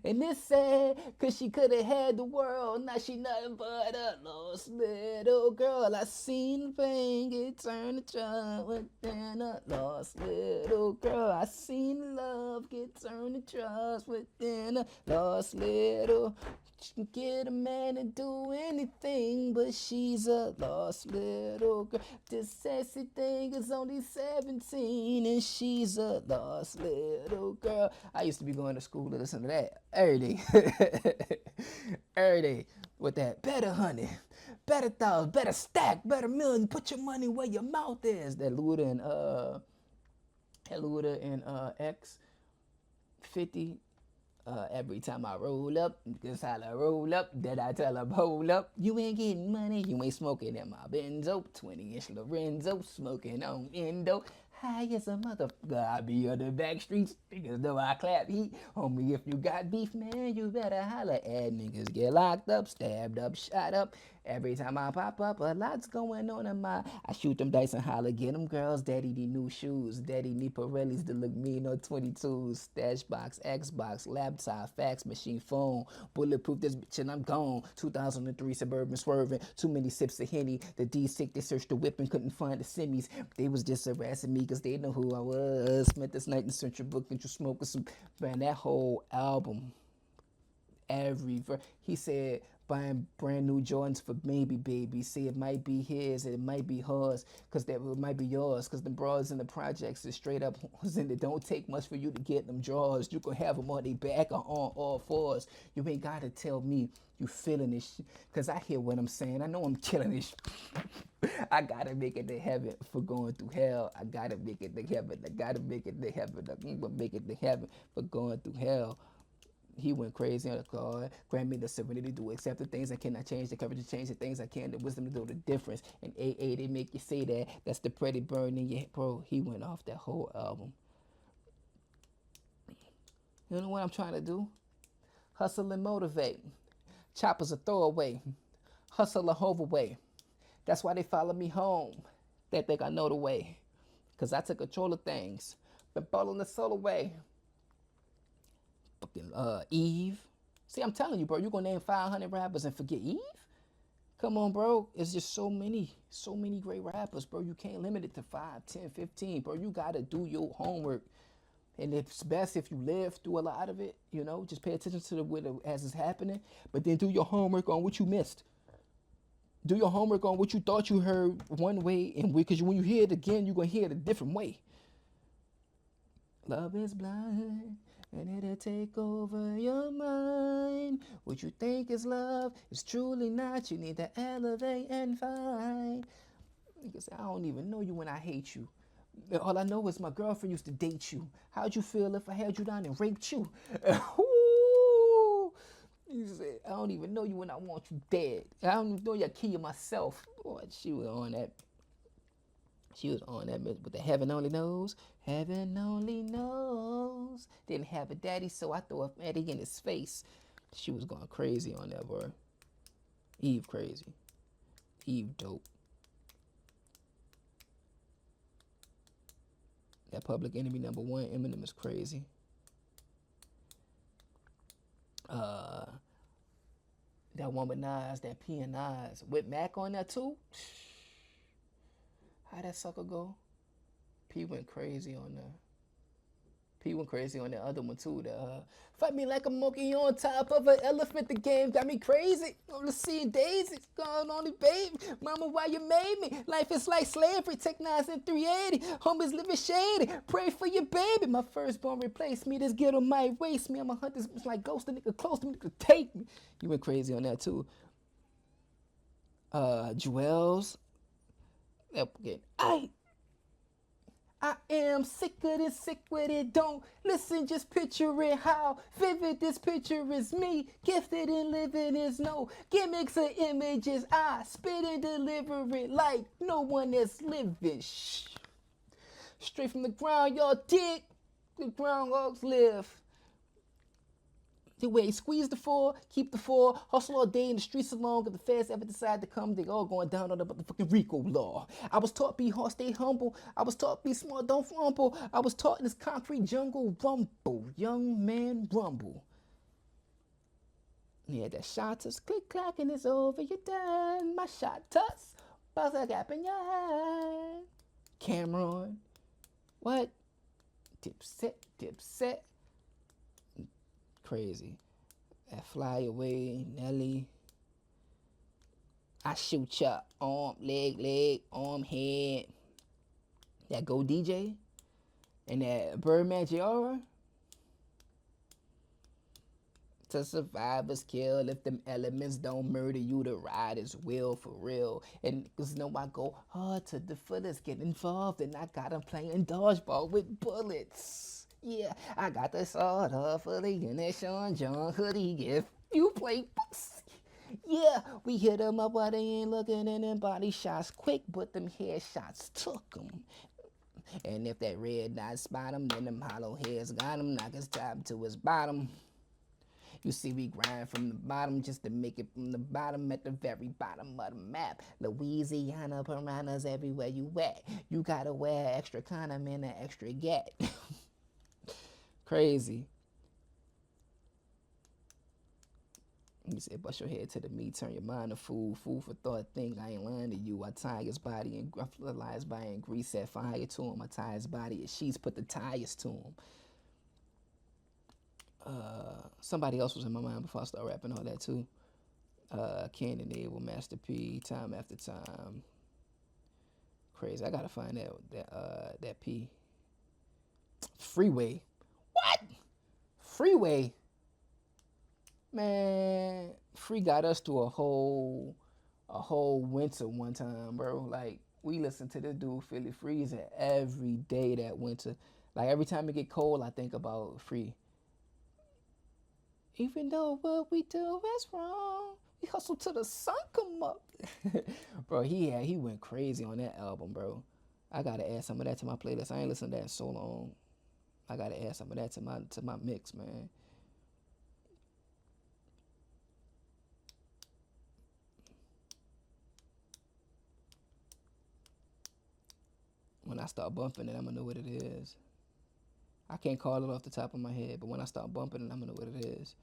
and it's sad, cause she could've had the world. Now she nothing but a lost little girl. I seen the pain get turned to joy within a lost little girl. I seen love get turned to trust within a lost little. She can get a man to do anything, but she's a lost little girl. This sexy thing is only 17, and she's a lost little girl. I used to be going to school to listen to that every day. Every day with that better honey, better thoughts, better stack, better million. Put your money where your mouth is. That Luda and X 50. Every time I roll up, cause how I roll up, then I tell them, hold up, you ain't getting money, you ain't smoking in my Benzo, 20-inch Lorenzo, smoking on Indo, high as a motherfucker, I be on the back streets, niggas know I clap heat, homie, if you got beef, man, you better holler at niggas, get locked up, stabbed up, shot up, every time I pop up, a lot's going on in my, I shoot them dice and holler, get them girls, daddy need new shoes, daddy need Pirellis to look mean on 22s, stash box, Xbox, laptop, fax machine, phone, bulletproof this bitch and I'm gone, 2003 Suburban swerving, too many sips of Henny, the D6 they searched the whip and couldn't find the semis, they was just harassing me cause they know who I was, spent this night in Central Book and you smoking some, man, that whole album, every verse. He said buying brand new Jordans for maybe baby. See, it might be his, it might be hers, cause that it might be yours. Cause the bras in the projects is straight up and it don't take much for you to get them drawers. You can have them on their back or on all fours. You ain't gotta tell me you feeling this shit, cause I hear what I'm saying. I know I'm killing this shit. I gotta make it to heaven for going through hell. I gotta make it to heaven. I gotta make it to heaven. I'm gonna make it to heaven for going through hell. He went crazy on the call. Grant me the serenity to accept the things I cannot change, the courage to change the things I can, the wisdom to know the difference. And AA, they make you say that. That's the pretty burn in your head. Bro, he went off that whole album. You know what I'm trying to do? Hustle and motivate. Choppers a throwaway. Hustle a hove away. That's why they follow me home. They think I know the way. Cause I took control of things. Been balling the soul away. Fucking Eve. See, I'm telling you, bro, you gonna name 500 rappers and forget Eve? Come on, bro. It's just so many great rappers, bro. You can't limit it to 5, 10, 15, bro. You gotta do your homework. And it's best if you live through a lot of it, you know, just pay attention to as it's happening, but then do your homework on what you missed. Do your homework on what you thought you heard one way, and because when you hear it again, you're gonna hear it a different way. Love is blind. And it'll take over your mind. What you think is love is truly not. You need to elevate and find. Nigga say, I don't even know you when I hate you. All I know is my girlfriend used to date you. How'd you feel if I held you down and raped you? Ooh. He said, I don't even know you when I want you dead. I don't even know you kill myself. Boy, she was on that. She was on that with the heaven only knows. Heaven only knows. Didn't have a daddy, so I threw a fatty in his face. She was going crazy on that, boy. Eve crazy. Eve dope. That Public Enemy #1, Eminem is crazy. That one with Nas, that P and Nas, with Mac on that too. How that sucker go? P went crazy on that. P went crazy on the other one too. The fight me like a monkey on top of an elephant. The game got me crazy. On the seeing daisies, going on the baby. Mama, why you made me? Life is like slavery. Take 9 and 380. Homies living shady. Pray for your baby. My firstborn replaced me. This ghetto might waste me. I'm a hunter. It's like ghost. The nigga close to me. Nigga take me. You went crazy on that too. Jewels. Again. I am sicker than sick with it. Don't listen, just picture it. How vivid this picture is me. Gifted and living is no gimmicks or images. I spit and deliver it like no one is living. Shh. Straight from the ground, y'all dig. The groundhogs live. The way squeeze the 4, keep the 4, hustle all day in the streets alone. If the feds ever decide to come, they all going down on the motherfucking RICO law. I was taught be hard, stay humble. I was taught be smart, don't fumble. I was taught in this concrete jungle rumble. Young man rumble. Yeah, that shot us click clack and it's over. You're done. My shot us. Buzz a gap in your hand. Cameron. What? Dipset. Crazy. That fly away, Nelly. I shoot ya, arm, leg, arm, head. That Go DJ. And that Birdman Jr. To survive is kill. If them elements don't murder you, the ride is will for real. And niggas know I go hard to the fullest, get involved, and I got 'em playing dodgeball with bullets. Yeah, I got the sword off of the unit, Sean John hoodie. If you play pussy. Yeah, we hit 'em up while they ain't looking, and them body shots quick, but them head shots took 'em. And if that red dot spot 'em, then them hollow heads got 'em, knock his top to his bottom. You see we grind from the bottom just to make it from the bottom at the very bottom of the map. Louisiana, piranhas everywhere you at. You gotta wear extra condom and an extra gat. Crazy. He said, bust your head to the meat, turn your mind to food. Food for thought, think I ain't lying to you. I tie his body and fly his body and grease set fire to him. I tie his body and sheets, put the tires to him. Somebody else was in my mind before I started rapping all that too. Canyon Abel, Master P, Time After Time. Crazy. I gotta find that P. Freeway. What? Freeway. Man, Free got us through a whole winter one time, bro. Like we listened to this dude Philly Freezing every day that winter. Like every time it get cold, I think about Free. Even though what we do is wrong, we hustle till the sun come up. Bro, he went crazy on that album, bro. I gotta add some of that to my playlist. I ain't listened to that in so long. I gotta add some of that to my mix, man. When I start bumping it, I'm gonna know what it is. I can't call it off the top of my head, but when I start bumping it, I'm gonna know what it is.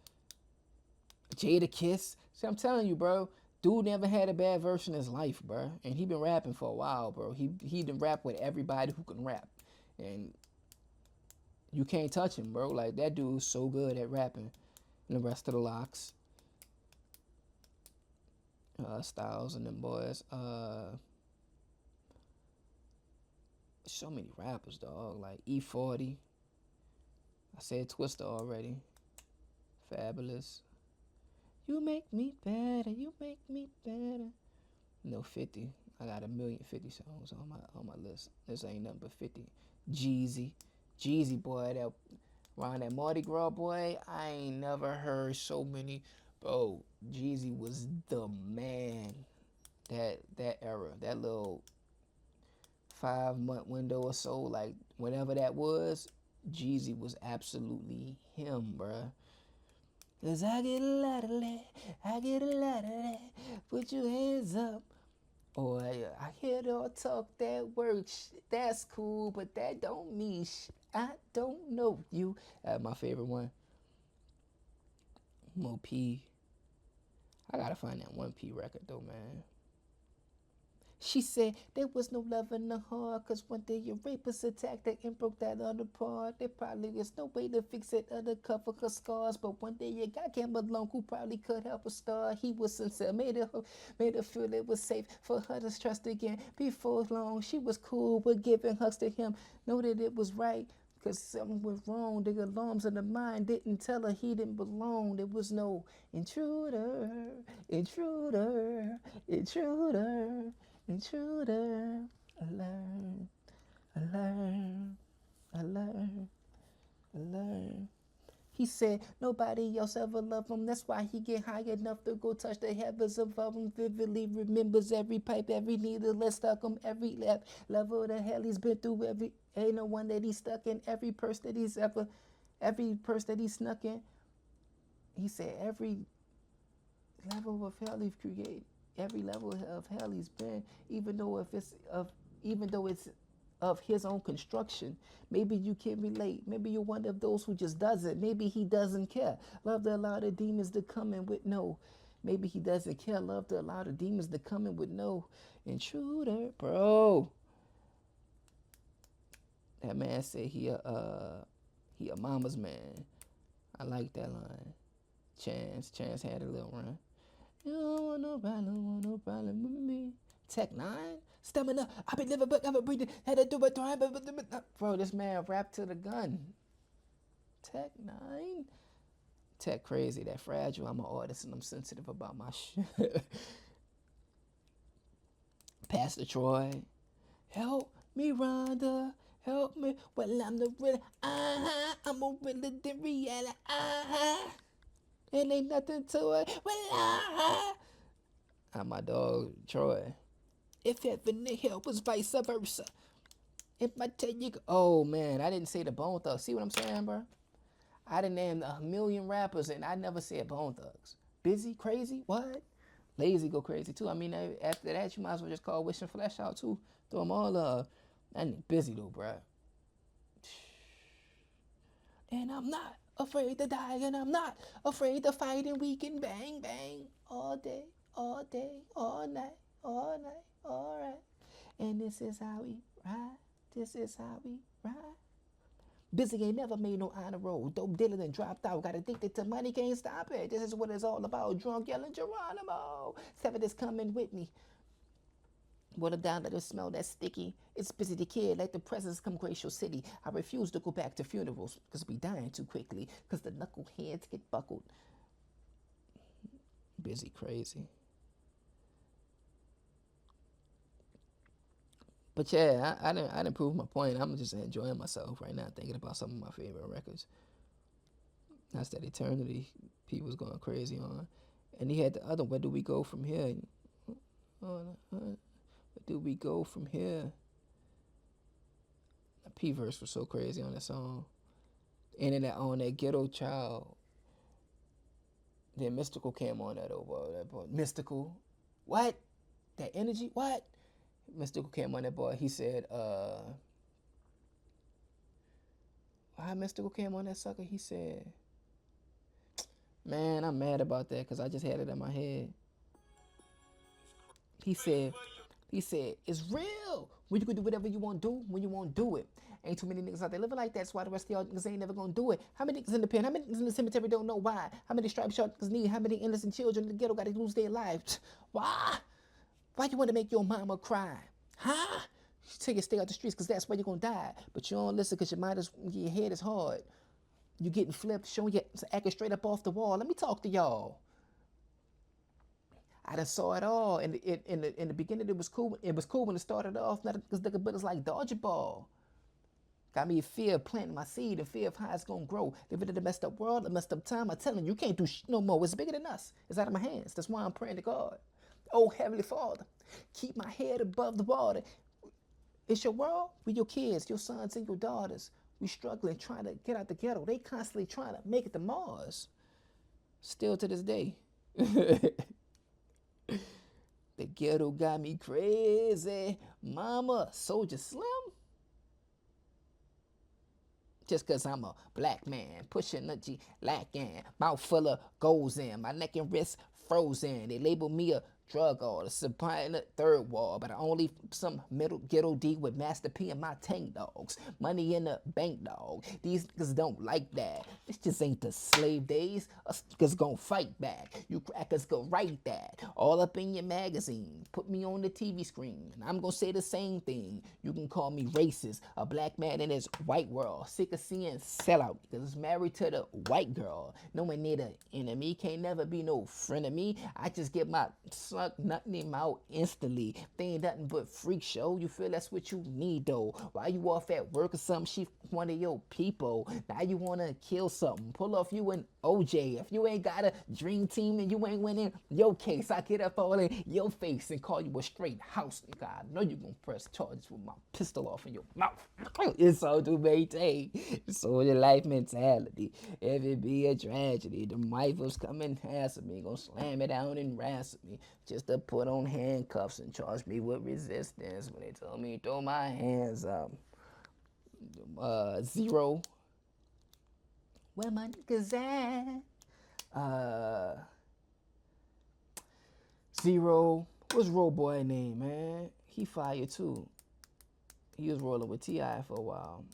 Jadakiss. See, I'm telling you, bro. Dude never had a bad verse in his life, bro. And he been rapping for a while, bro. He done rap with everybody who can rap. And you can't touch him, bro. Like, that dude's so good at rapping. And the rest of the locks. Styles and them boys. So many rappers, dog. Like E40. I said Twister already. Fabulous. You make me better. You make me better. No 50. I got 1,050,000 songs on my list. This ain't nothing but 50. Jeezy. Jeezy boy, that around that Mardi Gras boy, I ain't never heard so many. Bro, Jeezy was the man. That era. That little 5-month window or so, like whenever that was, Jeezy was absolutely him, bruh. Cause I get a lot of that, I get a lot of that. Put your hands up. Or I hear y'all talk that work. That's cool, but that don't mean I don't know you. My favorite one. Mo P. I gotta find that 1P record though, man. She said there was no love in the heart, cause one day your rapist attacked her and broke that other part. There probably is no way to fix it or cover her scars, but one day your guy came along who probably could help her start. He was sincere, made her feel it was safe for her to trust again. Before long, she was cool with giving hugs to him, know that it was right. Cause something was wrong. The alarms of the mind didn't tell her he didn't belong. There was no intruder, intruder, intruder. Intruder, alert, alert, alert, alert. He said nobody else ever loved him. That's why he get high enough to go touch the heavens above him. Vividly remembers every pipe, every needle that stuck him, every level of hell he's been through. Ain't no one that he's stuck in. Every purse that he's snuck in. He said every level of hell he's created. Every level of hell he's been, even though it's of his own construction. Maybe you can relate. Maybe you're one of those who just doesn't. Maybe he doesn't care. Love to allow the demons to come in with no. Maybe he doesn't care. Love to allow the demons to come in with no. Intruder, bro. That man said he a mama's man. I like that line. Chance had a little run. You don't want no problem with me. Tech 9? Stamina. I've been living, but never breathing. Had to do it. Bro, this man rapped to the gun. Tech 9? Tech crazy, that fragile. I'm an artist and I'm sensitive about my shit. Pastor Troy. Help me, Rhonda. Help me. Well, I'm the real. I'm more real than reality. And ain't nothing to it. Well, I'm my dog, Troy. If heaven and hell was vice versa. If I tell you, oh man, I didn't say the Bone Thugs. See what I'm saying, bro? I didn't name 1,000,000 rappers and I never said Bone Thugs. Busy, crazy, what? Lazy go crazy too. I mean, after that, you might as well just call Wish and Flesh out too. Throw them all up. That nigga busy though, bro. And I'm not afraid to die, and I'm not afraid to fight, and we can bang, bang all day, all day, all night, all right. And this is how we ride. This is how we ride. Busy ain't never made no honor roll. Dope dealer and dropped out. Got addicted to money, can't stop it. This is what it's all about. Drunk yelling Geronimo. Seven is coming with me. Water down, let it smell that sticky. It's busy the kid, let the presents come grace your city. I refuse to go back to funerals, cause we dying too quickly. Cause the knuckleheads get buckled. Busy crazy. But yeah, I didn't prove my point. I'm just enjoying myself right now, thinking about some of my favorite records. That's that Eternity P was going crazy on. And he had the other, Where Do We Go From Here? Where do we go from here? The P verse was so crazy on that song. And then on that Ghetto Child. Then Mystical came on that over. That boy. Mystical. What? That energy? What? Mystical came on that boy. He said, why Mystical came on that sucker? He said, man, I'm mad about that because I just had it in my head. He said, it's real. When you can do whatever you want to do, when you want to do it. Ain't too many niggas out there living like that. That's why the rest of y'all niggas ain't never gonna do it. How many niggas in the pen? How many niggas in the cemetery don't know why? How many striped short niggas need? How many innocent children in the ghetto gotta lose their lives? Why? Why you wanna make your mama cry? Huh? You tell you stay out the streets because that's where you're gonna die. But you don't listen because your head is hard. You getting flipped, showing you acting straight up off the wall. Let me talk to y'all. I done saw it all. In the beginning, it was cool. It was cool when it started off. Now because but it's like dodgeball. Got me in fear of planting my seed and fear of how it's gonna grow. Living in a messed up world, a messed up time. I'm telling you, you can't do no more. It's bigger than us. It's out of my hands. That's why I'm praying to God. Oh, Heavenly Father, keep my head above the water. It's your world. We your kids, your sons and your daughters. We struggling, trying to get out the ghetto. They constantly trying to make it to Mars. Still to this day. The ghetto got me crazy. Mama, Soldier Slim. Just cause I'm a black man, pushing a G lacking, mouth full of goals in, my neck and wrist frozen. They label me a drug artist, supplying the third wall, but I only some middle ghetto D with Master P and my tank dogs. Money in the bank, dog. These niggas don't like that. This just ain't the slave days. Us niggas gon' fight back. You crackers go write that. All up in your magazine. Put me on the TV screen. And I'm gonna say the same thing. You can call me racist, a black man in this white world. Sick of seeing sellout, because it's married to the white girl. No one need an enemy. Can't never be no friend of me. I just get my suck nothing in out instantly. They ain't nothing but freak show. You feel that's what you need though. While you off at work or something, she one of your people. Now you wanna kill something. Pull off you an OJ. If you ain't got a dream team and you ain't winning your case, I get up all in your face and call you a straight house nigga. I know you gonna press charges with my pistol off in your mouth. It's all to maintain. So your life mentality. If it be a tragedy, the rifles come and hassle me, gonna slam it down and wrestle me, just to put on handcuffs and charge me with resistance when they told me throw my hands up. Zero. Where my niggas at? Zero. What's Roll Boy name, man? He fired too. He was rolling with T.I. for a while.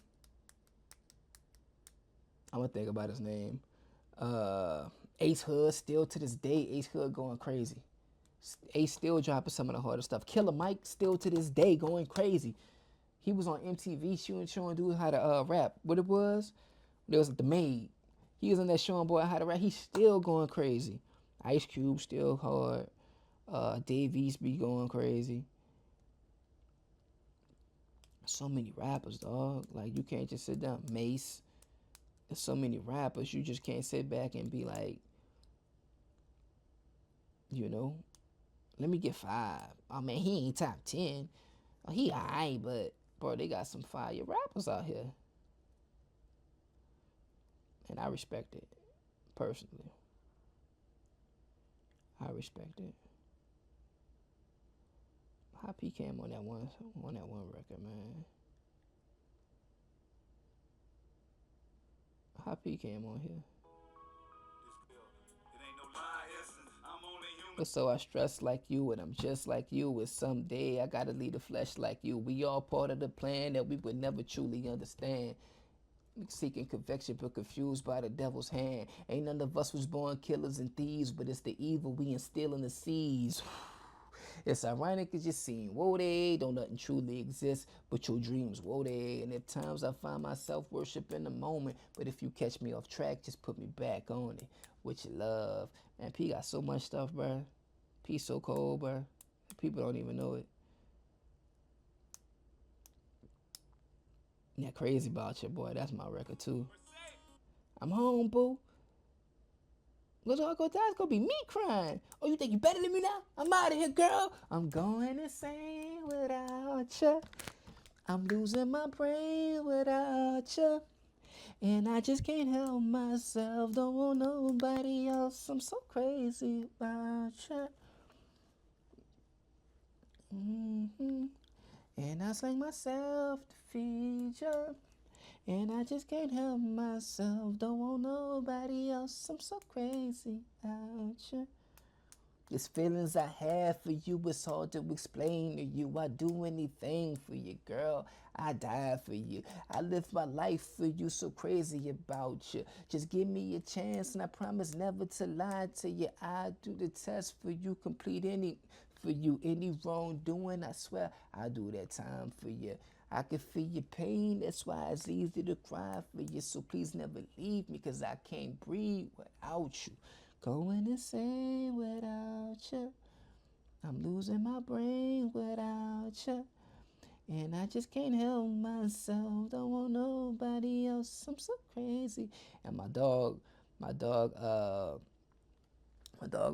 I'm gonna think about his name. Ace Hood, still to this day, Ace Hood going crazy. Ace still dropping some of the harder stuff. Killer Mike still to this day going crazy. He was on MTV showing dudes how to rap. What it was? It was The Maid. He was on that showing boy how to rap. He's still going crazy. Ice Cube still hard. Dave East be going crazy. So many rappers, dog. Like you can't just sit down. Mace. There's so many rappers. You just can't sit back and be like, you know, let me get 5. Oh man, he ain't top 10. Oh, he alright, but bro, they got some fire rappers out here. And I respect it. Personally. I respect it. How P came on that one record, man. How P came on here. So I stress like you and I'm just like you. And someday I gotta lead a flesh like you. We all part of the plan that we would never truly understand. Seeking conviction but confused by the devil's hand. Ain't none of us was born killers and thieves, but it's the evil we instill in the seas. It's ironic as you seen. Whoa, they don't nothing truly exist but your dreams. Whoa, they. And at times I find myself worshiping the moment. But if you catch me off track, just put me back on it. With your love. Man, P got so much stuff, bro. P so cold, bro. People don't even know it. Yeah, Crazy About You, boy. That's my record, too. I'm home, boo. Little Uncle Dad's gonna be me crying. Oh, you think you better than me now? I'm out of here, girl. I'm going insane without you. I'm losing my brain without you. And I just can't help myself. Don't want nobody else. I'm so crazy about you. And I slang myself to feed you. And I just can't help myself. Don't want nobody else. I'm so crazy about you. These feelings I have for you, it's hard to explain to you. I do anything for you, girl. I die for you. I live my life for you, so crazy about you. Just give me a chance and I promise never to lie to you. I do the test for you, complete any wrongdoing. I swear I do that time for you. I can feel your pain, that's why it's easy to cry for you. So please never leave me, cause I can't breathe without you. Going insane without you. I'm losing my brain without you. And I just can't help myself. Don't want nobody else. I'm so crazy. And my dog, my dog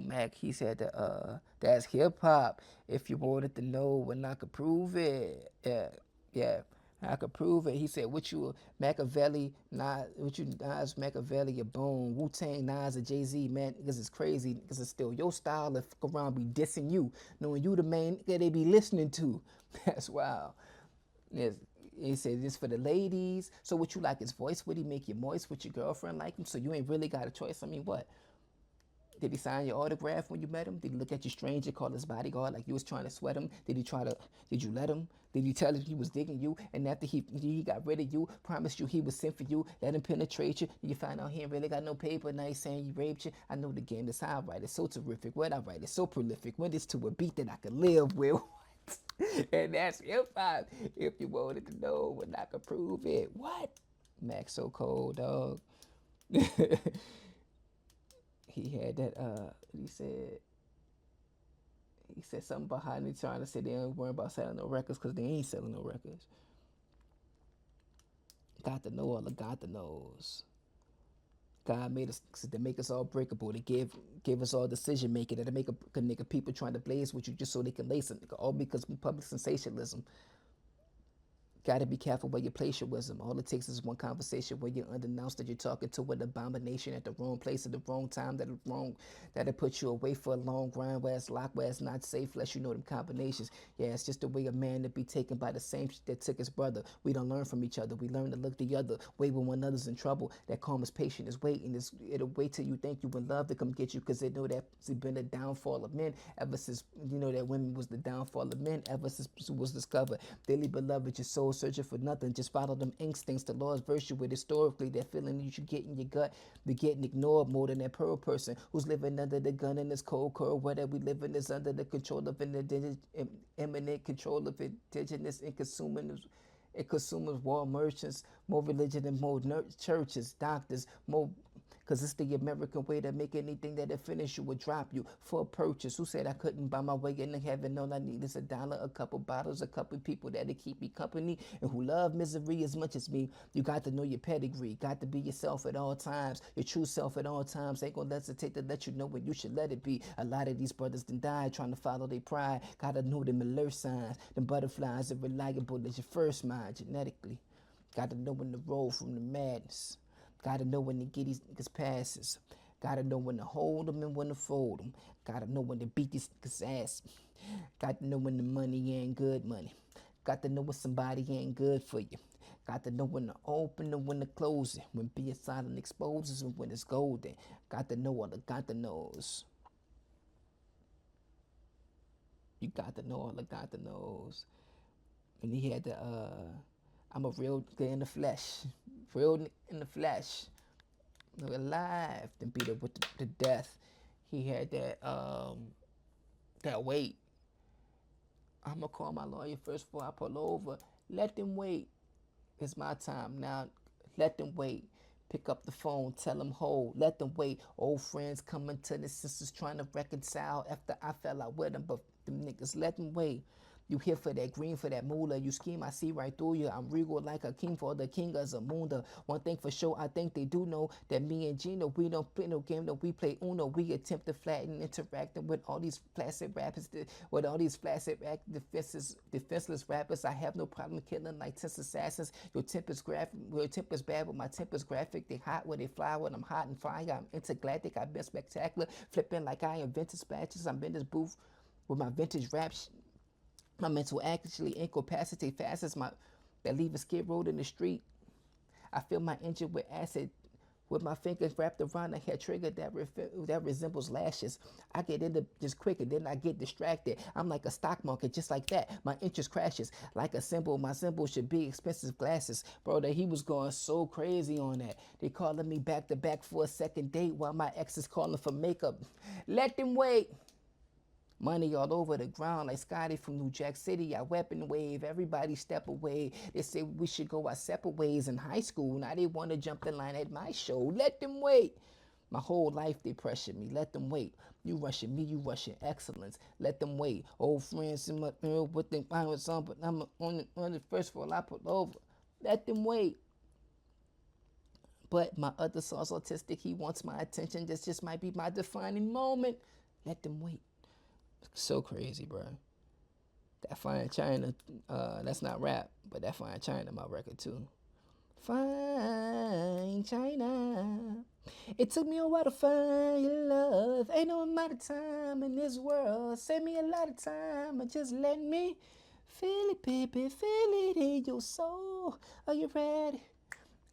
Mac, he said that that's hip hop. If you wanted to know when I could prove it, yeah, yeah, I could prove it. He said, "What you Machiavelli, Nas, what you Nas Machiavelli, a bone, Wu Tang, Nas, or Jay Z, man, because it's crazy, because it's still your style. If fuck around be dissing you, knowing you the main nigga they be listening to, that's wild." Yes. He said this for the ladies. So what you like his voice? Would he make you moist with your girlfriend like him? So you ain't really got a choice. I mean, what? Did he sign your autograph when you met him? Did he look at you strange and call his bodyguard like you was trying to sweat him? Did you let him? Did he tell you he was digging you? And after he got rid of you, promised you he was sent for you, let him penetrate you, and you find out he ain't really got no paper, now he's saying he raped you. I know the game, that's how I write it, so terrific. What I write is so prolific. When it's to a beat that I can live with. And that's hip hop. If you wanted to know when I could prove it. What? Max so cold, dog. He had that he said something behind me trying to say they ain't worrying about selling no records because they ain't selling no records. Got to know all the God that knows. God made us to make us all breakable, to give us all decision making, and to make a nigga people trying to blaze with you just so they can lace it, all because of public sensationalism. Got to be careful where you place your wisdom. All it takes is one conversation where you're unannounced that you're talking to an abomination at the wrong place at the wrong time, that'll put you away for a long grind where it's locked, where it's not safe, unless you know them combinations. Yeah, it's just the way a man to be taken by the same shit that took his brother. We don't learn from each other. We learn to look the other way when one another's in trouble. That calm is patient, is waiting. It'll wait till you think you in love to come get you, because they know that's been the downfall of men ever since, you know, that women was the downfall of men ever since it was discovered. Dearly beloved, your soul searching for nothing. Just follow them instincts. The Lord's virtue with historically that feeling you should get in your gut. Be getting ignored more than that pearl person who's living under the gun in this cold curl. Whether we living is under the control of an imminent control of indigenous and consumers. It consumers, war merchants, more religion and more churches, doctors, more. Because it's the American way to make anything that'll finish you would drop you for a purchase. Who said I couldn't buy my way into heaven? All I need is $1, a couple bottles, a couple people that'll keep me company, and who love misery as much as me. You got to know your pedigree. Got to be yourself at all times. Your true self at all times. Ain't gonna hesitate to let you know when you should let it be. A lot of these brothers done died trying to follow their pride. Gotta know them alert signs. Them butterflies are reliable as your first mind genetically. Gotta know when to roll from the madness. Gotta know when to get these niggas passes. Gotta know when to hold them and when to fold them. Gotta know when to beat these niggas' ass. Got to know when the money ain't good money. Got to know when somebody ain't good for you. Got to know when to open and when to close it. When being silent exposes and when it's golden. Got to know all the got to knows. You got to know all the got to knows. And he had the I'm a real nigga in the flesh. Real nigga in the flesh. Alive than beat it with the death. He had that weight. I'ma call my lawyer first before I pull over. Let them wait. It's my time now. Let them wait. Pick up the phone, tell them hold, let them wait. Old friends coming to the sisters trying to reconcile after I fell out with them, but them niggas let them wait. You here for that green, for that moolah. You scheme, I see right through you. I'm regal like a king for the king of Zamunda. One thing for sure, I think they do know that me and Gino, we don't play no game, that we play Uno. We attempt to flatten, interacting with all these flaccid rappers, with all these flaccid defenseless rappers. I have no problem killing like 10 assassins. Your temper's graphic, your temper's bad, but my temper's graphic. They hot where they fly when I'm hot and fire. I'm intergalactic, I've been spectacular. Flipping like I invented splashes. I'm in this booth with my vintage rap. My mental actually incapacitate fast as my that leave a skid road in the street. I fill my engine with acid with my fingers wrapped around a hair trigger that resembles lashes. I get into just quick and then I get distracted. I'm like a stock market, just like that. My interest crashes like a symbol. My symbol should be expensive glasses. Bro, that he was going so crazy on that. They calling me back to back for a second date while my ex is calling for makeup. Let them wait. Money all over the ground like Scotty from New Jack City. I weapon wave, everybody step away. They say we should go our separate ways in high school. Now they want to jump the line at my show. Let them wait. My whole life they pressure me. Let them wait. You rushing me, you rushing excellence. Let them wait. Old friends in my what they find with some, but I'm on the first floor I put over. Let them wait. But my other son's autistic. He wants my attention. This just might be my defining moment. Let them wait. So crazy, bro. That Fine China, that's not rap, but that Fine China, my record too. Fine China. It took me a while to find your love. Ain't no amount of time in this world. Save me a lot of time, but just let me feel it, baby. Feel it in your soul. Are you ready?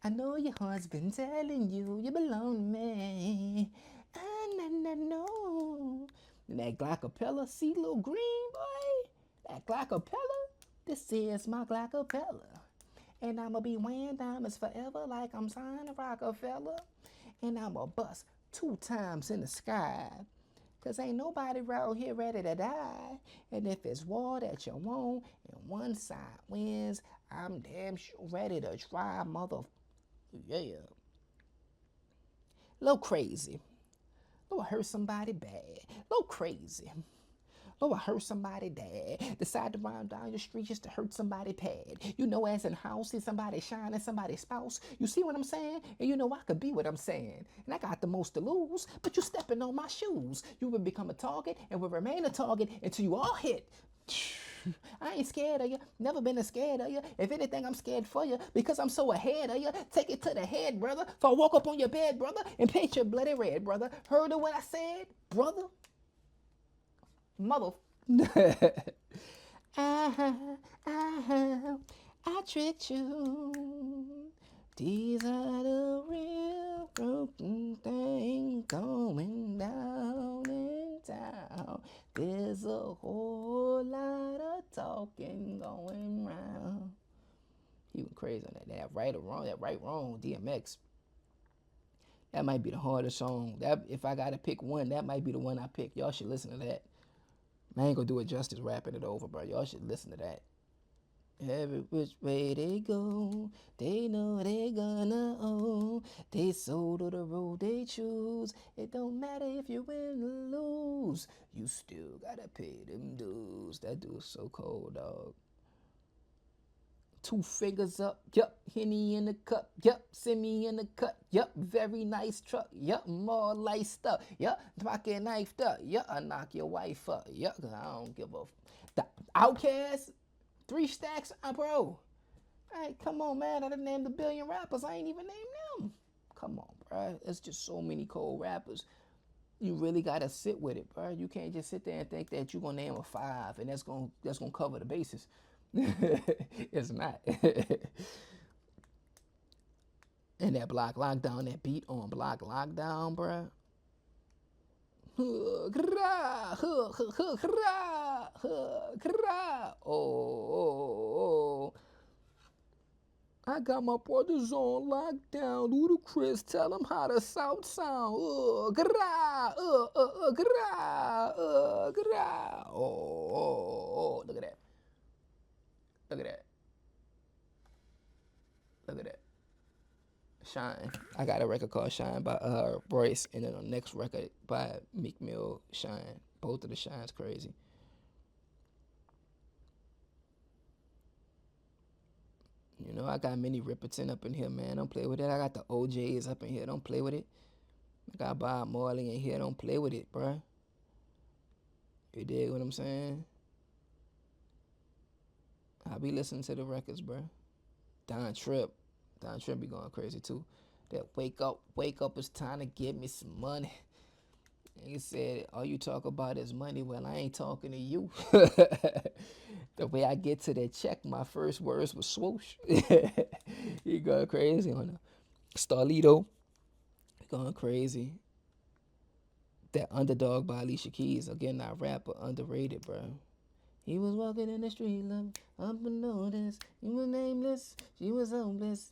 I know your heart's been telling you belong to me. I know. And that Glockapella, see little green boy? That Glockapella? This is my Glockapella. And I'ma be wearing diamonds forever like I'm signed to Rockefeller. And I'ma bust 2 times in the sky. Cause ain't nobody around here ready to die. And if it's war that you want and one side wins, I'm damn sure ready to try, mother. Yeah. Little crazy. Lord, I hurt somebody bad. Little crazy. Lord, I hurt somebody dad. Decide to run down your street just to hurt somebody pad. You know, as in house, see somebody shining, somebody's spouse. You see what I'm saying? And you know I could be what I'm saying. And I got the most to lose, but you stepping on my shoes. You will become a target and will remain a target until you all hit. I ain't scared of you, never been as scared of you. If anything, I'm scared for you because I'm so ahead of you. Take it to the head, brother. If I walk up on your bed, brother, and paint your bloody red, brother. Heard of what I said, brother? Mother. I tricked you. These are the real broken things going down in town. There's a whole lot of talking going round. He went crazy on that right or wrong, that right wrong, DMX. That might be the hardest song. That if I gotta pick one, that might be the one I pick. Y'all should listen to that. I ain't gonna do it justice rapping it over, bro. Y'all should listen to that. Every which way they go, they know they gonna owe. They sold to the road they choose. It don't matter if you win or lose. You still gotta pay them dues. That dude's so cold, dog. 2 fingers up, yup, Henny in the cup, yup, send me in the cut, yup, very nice truck, yup, more laced up, yup, pocket knifed up, yup, I knock your wife up, yup, cause I don't give a the Outcast, 3 stacks, bro. Hey, come on, man, I done named 1 billion rappers, I ain't even named them. Come on, bro, it's just so many cold rappers. You really gotta sit with it, bro. You can't just sit there and think that you're gonna name a 5 and that's gonna cover the bases. It's not. And that Block Lockdown, that beat on Block Lockdown, bruh. Oh. I got my brothers on lockdown. Ludacris, tell them how the South sound. Oh, look at that. Look at that. Look at that. Shine. I got a record called Shine by Royce, and then the next record by Meek Mill, Shine. Both of the Shines crazy. You know, I got Minnie Riperton up in here, man. Don't play with it. I got the OJs up in here. Don't play with it. I got Bob Marley in here. Don't play with it, bruh. You dig what I'm saying? I be listening to the records, bruh. Don Tripp be going crazy too. That wake up, it's time to give me some money. And he said, all you talk about is money. Well, I ain't talking to you. The way I get to that check, my first words was swoosh. He going crazy on the Starlito. Going crazy. That Underdog by Alicia Keys. Again, not rapper, underrated, bro. He was walking in the street, love, unnoticed. He was nameless, she was homeless.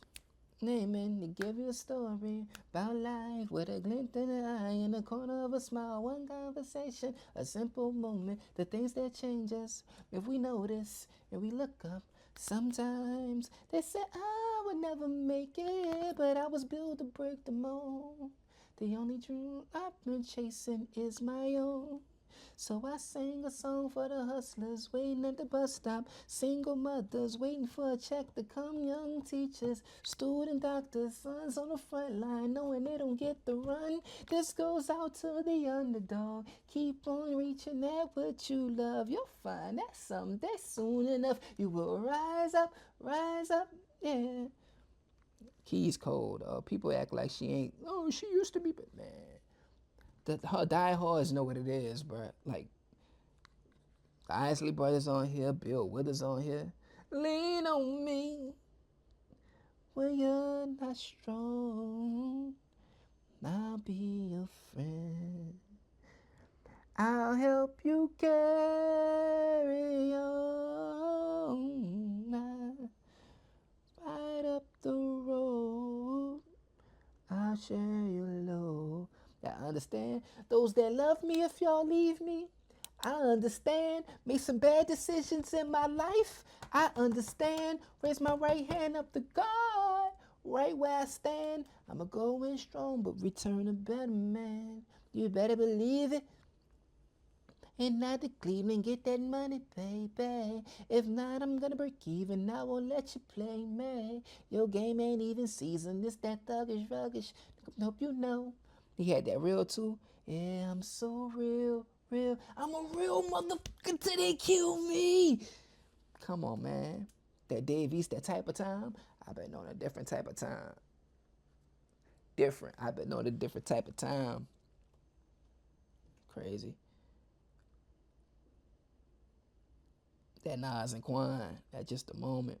naming to give you a story about life with a glint in the eye in the corner of a smile. One conversation, a simple moment, the things that change us if we notice and we look up. Sometimes they say I would never make it, but I was built to break the mold. The only dream I've been chasing is my own. So I sang a song for the hustlers waiting at the bus stop, single mothers waiting for a check to come, young teachers, student doctors, sons on the front line knowing they don't get the run. This goes out to the underdog. Keep on reaching at what you love. You'll find that someday soon enough you will rise up, yeah. Keys cold. People act like she ain't. Oh, she used to be, but man, her diehards know what it is, bro. Like the Isley Brothers on here, Bill Withers on here. Lean on me when you're not strong. I'll be your friend. I'll help you carry on. Right up the road, I'll share your load. Yeah, I understand. Those that love me, if y'all leave me, I understand. Made some bad decisions in my life. I understand. Raise my right hand up to God. Right where I stand. I'ma go in strong, but return a better man. You better believe it. And not to Cleveland, get that money, baby. If not, I'm gonna break even. I won't let you play me. Your game ain't even seasoned. It's that thuggish, ruggish. Hope you know. He had that real too. Yeah, I'm so real, real. I'm a real motherfucker till they kill me. Come on, man. That Dave East, that type of time. I've been on a different type of time. Different. I've been on a different type of time. Crazy. That Nas and Quan, at just a moment.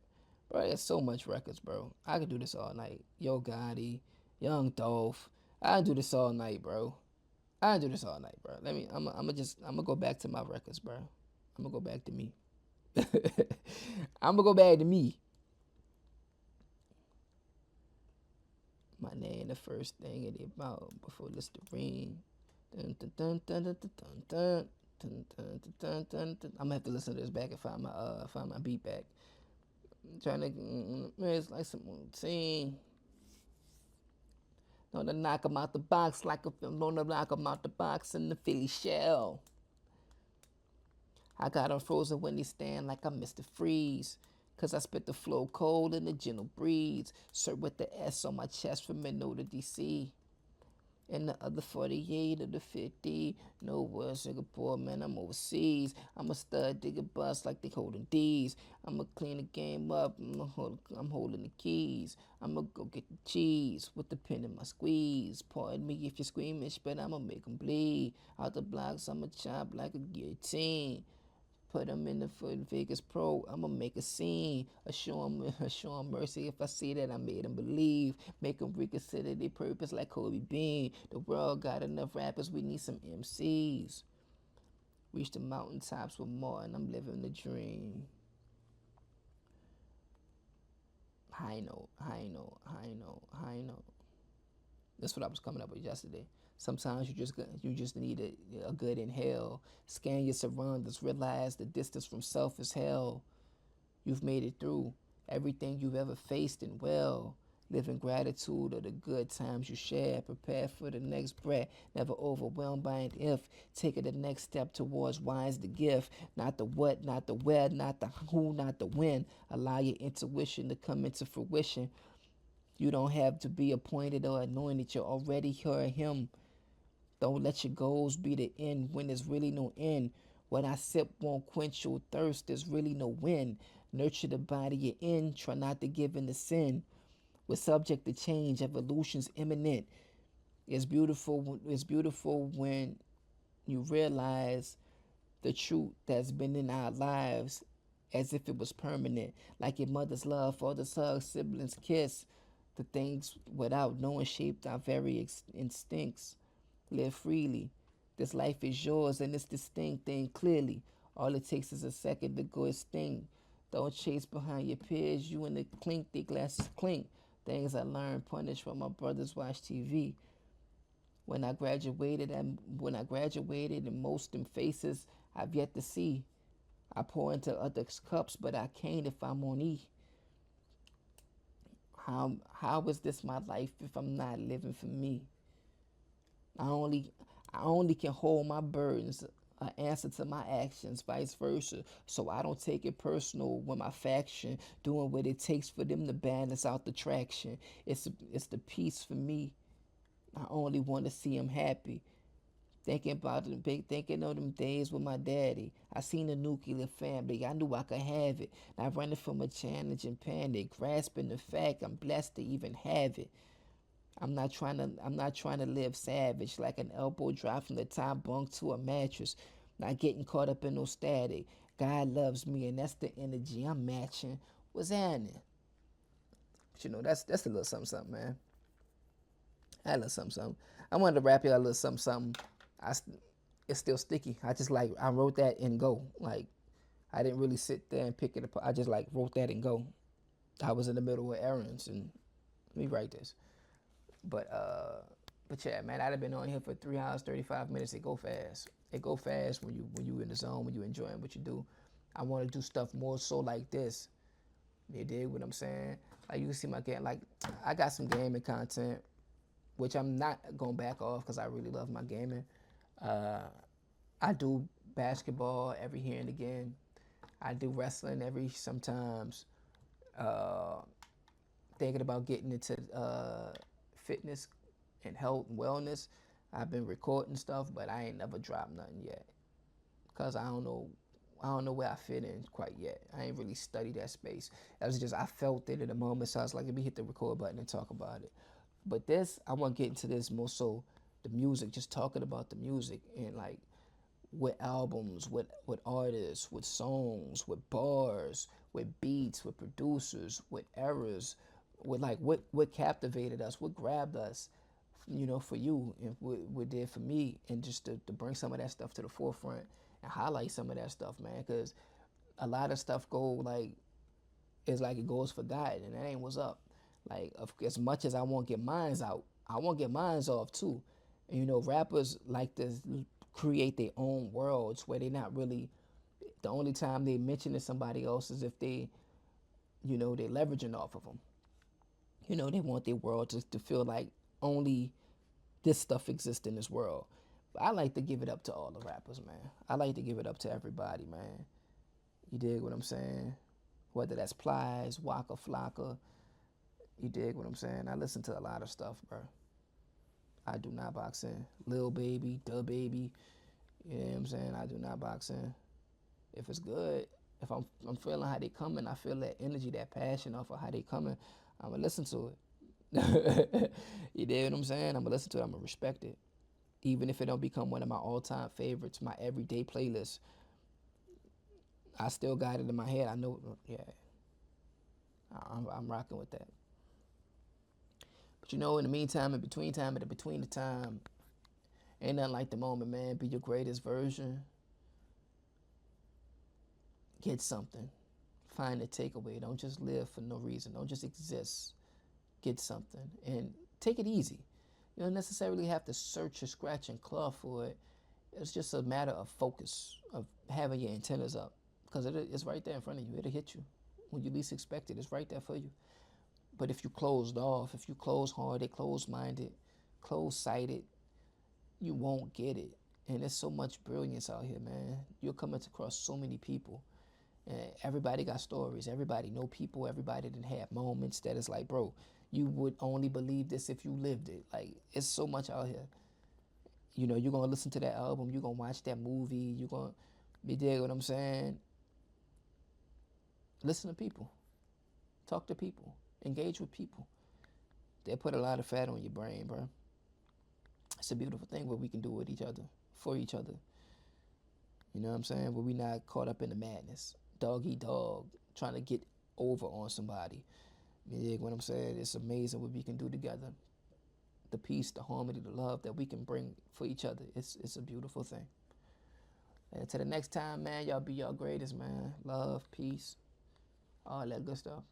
Bro, there's so much records, bro. I could do this all night. Yo Gotti, Young Dolph. I do this all night, bro. I do this all night, bro. I'm gonna go back to my records, bro. I'm gonna go back to me. I'm gonna go back to me. My name, the first thing in the mouth before Listerine. Dun, dun, dun, dun, dun, dun, dun. I'm gonna have to listen to this back and find my beat back. I'm trying to, it's like some routine. Know to knock 'em out the box like a film. Know to knock 'em out the box in the Philly shell. I got 'em frozen when they stand like I'm Mr. Freeze. Cause I spit the flow cold and the gentle breeze. Sir with the S on my chest from Minnesota to DC. And the other 48 of the 50. No words, Singapore, man, I'm overseas. I'm a stud, dig a bus like they holding D's. I'ma clean the game up, I'm holding the keys. I'ma go get the cheese with the pen in my squeeze. Pardon me if you're squeamish, but I'ma make 'em bleed. Out the blocks, I'ma chop like a guillotine. Put them in the foot Vegas Pro, I'ma make a scene. Assure 'em mercy if I see that I made them believe. Make them reconsider their purpose like Kobe Bean. The world got enough rappers, we need some MCs. Reach the mountaintops with more and I'm living the dream. High note, high note, high note, high note. That's what I was coming up with yesterday. Sometimes you just need a good inhale. Scan your surroundings. Realize the distance from self is hell. You've made it through everything you've ever faced and well. Live in gratitude of the good times you share. Prepare for the next breath. Never overwhelmed by an if. Take it the next step towards why is the gift. Not the what, not the where, not the who, not the when. Allow your intuition to come into fruition. You don't have to be appointed or anointed. You're already her or him. Don't let your goals be the end when there's really no end. What I sip won't quench your thirst. There's really no wind. Nurture the body you're in. Try not to give in to sin. We're subject to change. Evolution's imminent. It's beautiful. It's beautiful when you realize the truth that's been in our lives as if it was permanent. Like your mother's love, father's hug, siblings' kiss. The things without knowing shaped our very instincts. Live freely. This life is yours and it's distinct and clearly. All it takes is a second to go extinct. Don't chase behind your peers. You in the clink, their glasses clink. Things I learned, punished while my brothers watch TV. When I graduated, and most them faces I've yet to see. I pour into others' cups, but I can't if I'm on E. How is this my life if I'm not living for me? I only I only can hold my burdens, answer to my actions, vice versa. So I don't take it personal when my faction doing what it takes for them to balance out the traction. It's the peace for me. I only want to see him happy. Thinking of them days with my daddy. I seen a nuclear family. I knew I could have it. Not running from a challenge and panic, grasping the fact I'm blessed to even have it. I'm not trying to live savage like an elbow drop from the top bunk to a mattress. Not getting caught up in no static. God loves me and that's the energy I'm matching. What's happening? But that's a little something something, man. I little something something. I wanted to rap you a little something something. I it's still sticky. I wrote that and go. Like I didn't really sit there and pick it apart. I just like wrote that and go. I was in the middle of errands and let me write this. But yeah, man, I'd have been on here for 3 hours, 35 minutes. It go fast. It go fast when you in the zone, when you enjoying what you do. I want to do stuff more so like this. You dig what I'm saying? Like you can see my game. Like I got some gaming content, which I'm not gonna back off because I really love my gaming. Uh, I do basketball every here and again. I do wrestling every sometimes. Uh, Thinking about getting into fitness and health and wellness. I've been recording stuff, but I ain't never dropped nothing yet. Cause I don't know where I fit in quite yet. I ain't really studied that space. That was just I felt it in the moment, so I was like, let me hit the record button and talk about it. But this, I want to get into this more so the music, just talking about the music and like with albums, with artists, with songs, with bars, with beats, with producers, with eras, with like what captivated us, what grabbed us, for you and what did for me, and just to bring some of that stuff to the forefront and highlight some of that stuff, man, because a lot of stuff go like it's like it goes forgotten, and that ain't what's up. Like as much as I want to get mines out, I want to get mines off too. And rappers like to create their own worlds where they not really. The only time they mention to somebody else is if they're leveraging off of them. They want their world to feel like only this stuff exists in this world. But I like to give it up to all the rappers, man. I like to give it up to everybody, man. You dig what I'm saying? Whether that's Plies, Waka Flocka, you dig what I'm saying? I listen to a lot of stuff, bro. I do not box in. Lil Baby, Da Baby, you know what I'm saying? I do not box in. If it's good, if I'm feeling how they coming, I feel that energy, that passion off of how they coming, I'ma listen to it. You dig what I'm saying? I'ma listen to it, I'ma respect it. Even if it don't become one of my all-time favorites, my everyday playlist, I still got it in my head. I know, yeah, I'm rocking with that. But in the meantime, in between time, and in between the time, ain't nothing like the moment, man. Be your greatest version. Get something. Find a takeaway. Don't just live for no reason. Don't just exist. Get something. And take it easy. You don't necessarily have to search and scratch and claw for it. It's just a matter of focus, of having your antennas up. Because it's right there in front of you. It'll hit you. When you least expect it, it's right there for you. But if you closed off, if you closed-hearted, closed-minded, closed-sighted, you won't get it. And there's so much brilliance out here, man. You're coming across so many people. And everybody got stories. Everybody know people. Everybody didn't have moments that is like, bro, you would only believe this if you lived it. Like, it's so much out here. You're going to listen to that album. You're going to watch that movie. You're going to, you dig what I'm saying? Listen to people. Talk to people. Engage with people. They put a lot of fat on your brain, bro. It's a beautiful thing what we can do with each other, for each other. You know what I'm saying? Where we not caught up in the madness. Dog eat dog. Trying to get over on somebody. You dig what I'm saying? It's amazing what we can do together. The peace, the harmony, the love that we can bring for each other. It's a beautiful thing. And to the next time, man, y'all be y'all greatest, man. Love, peace, all that good stuff.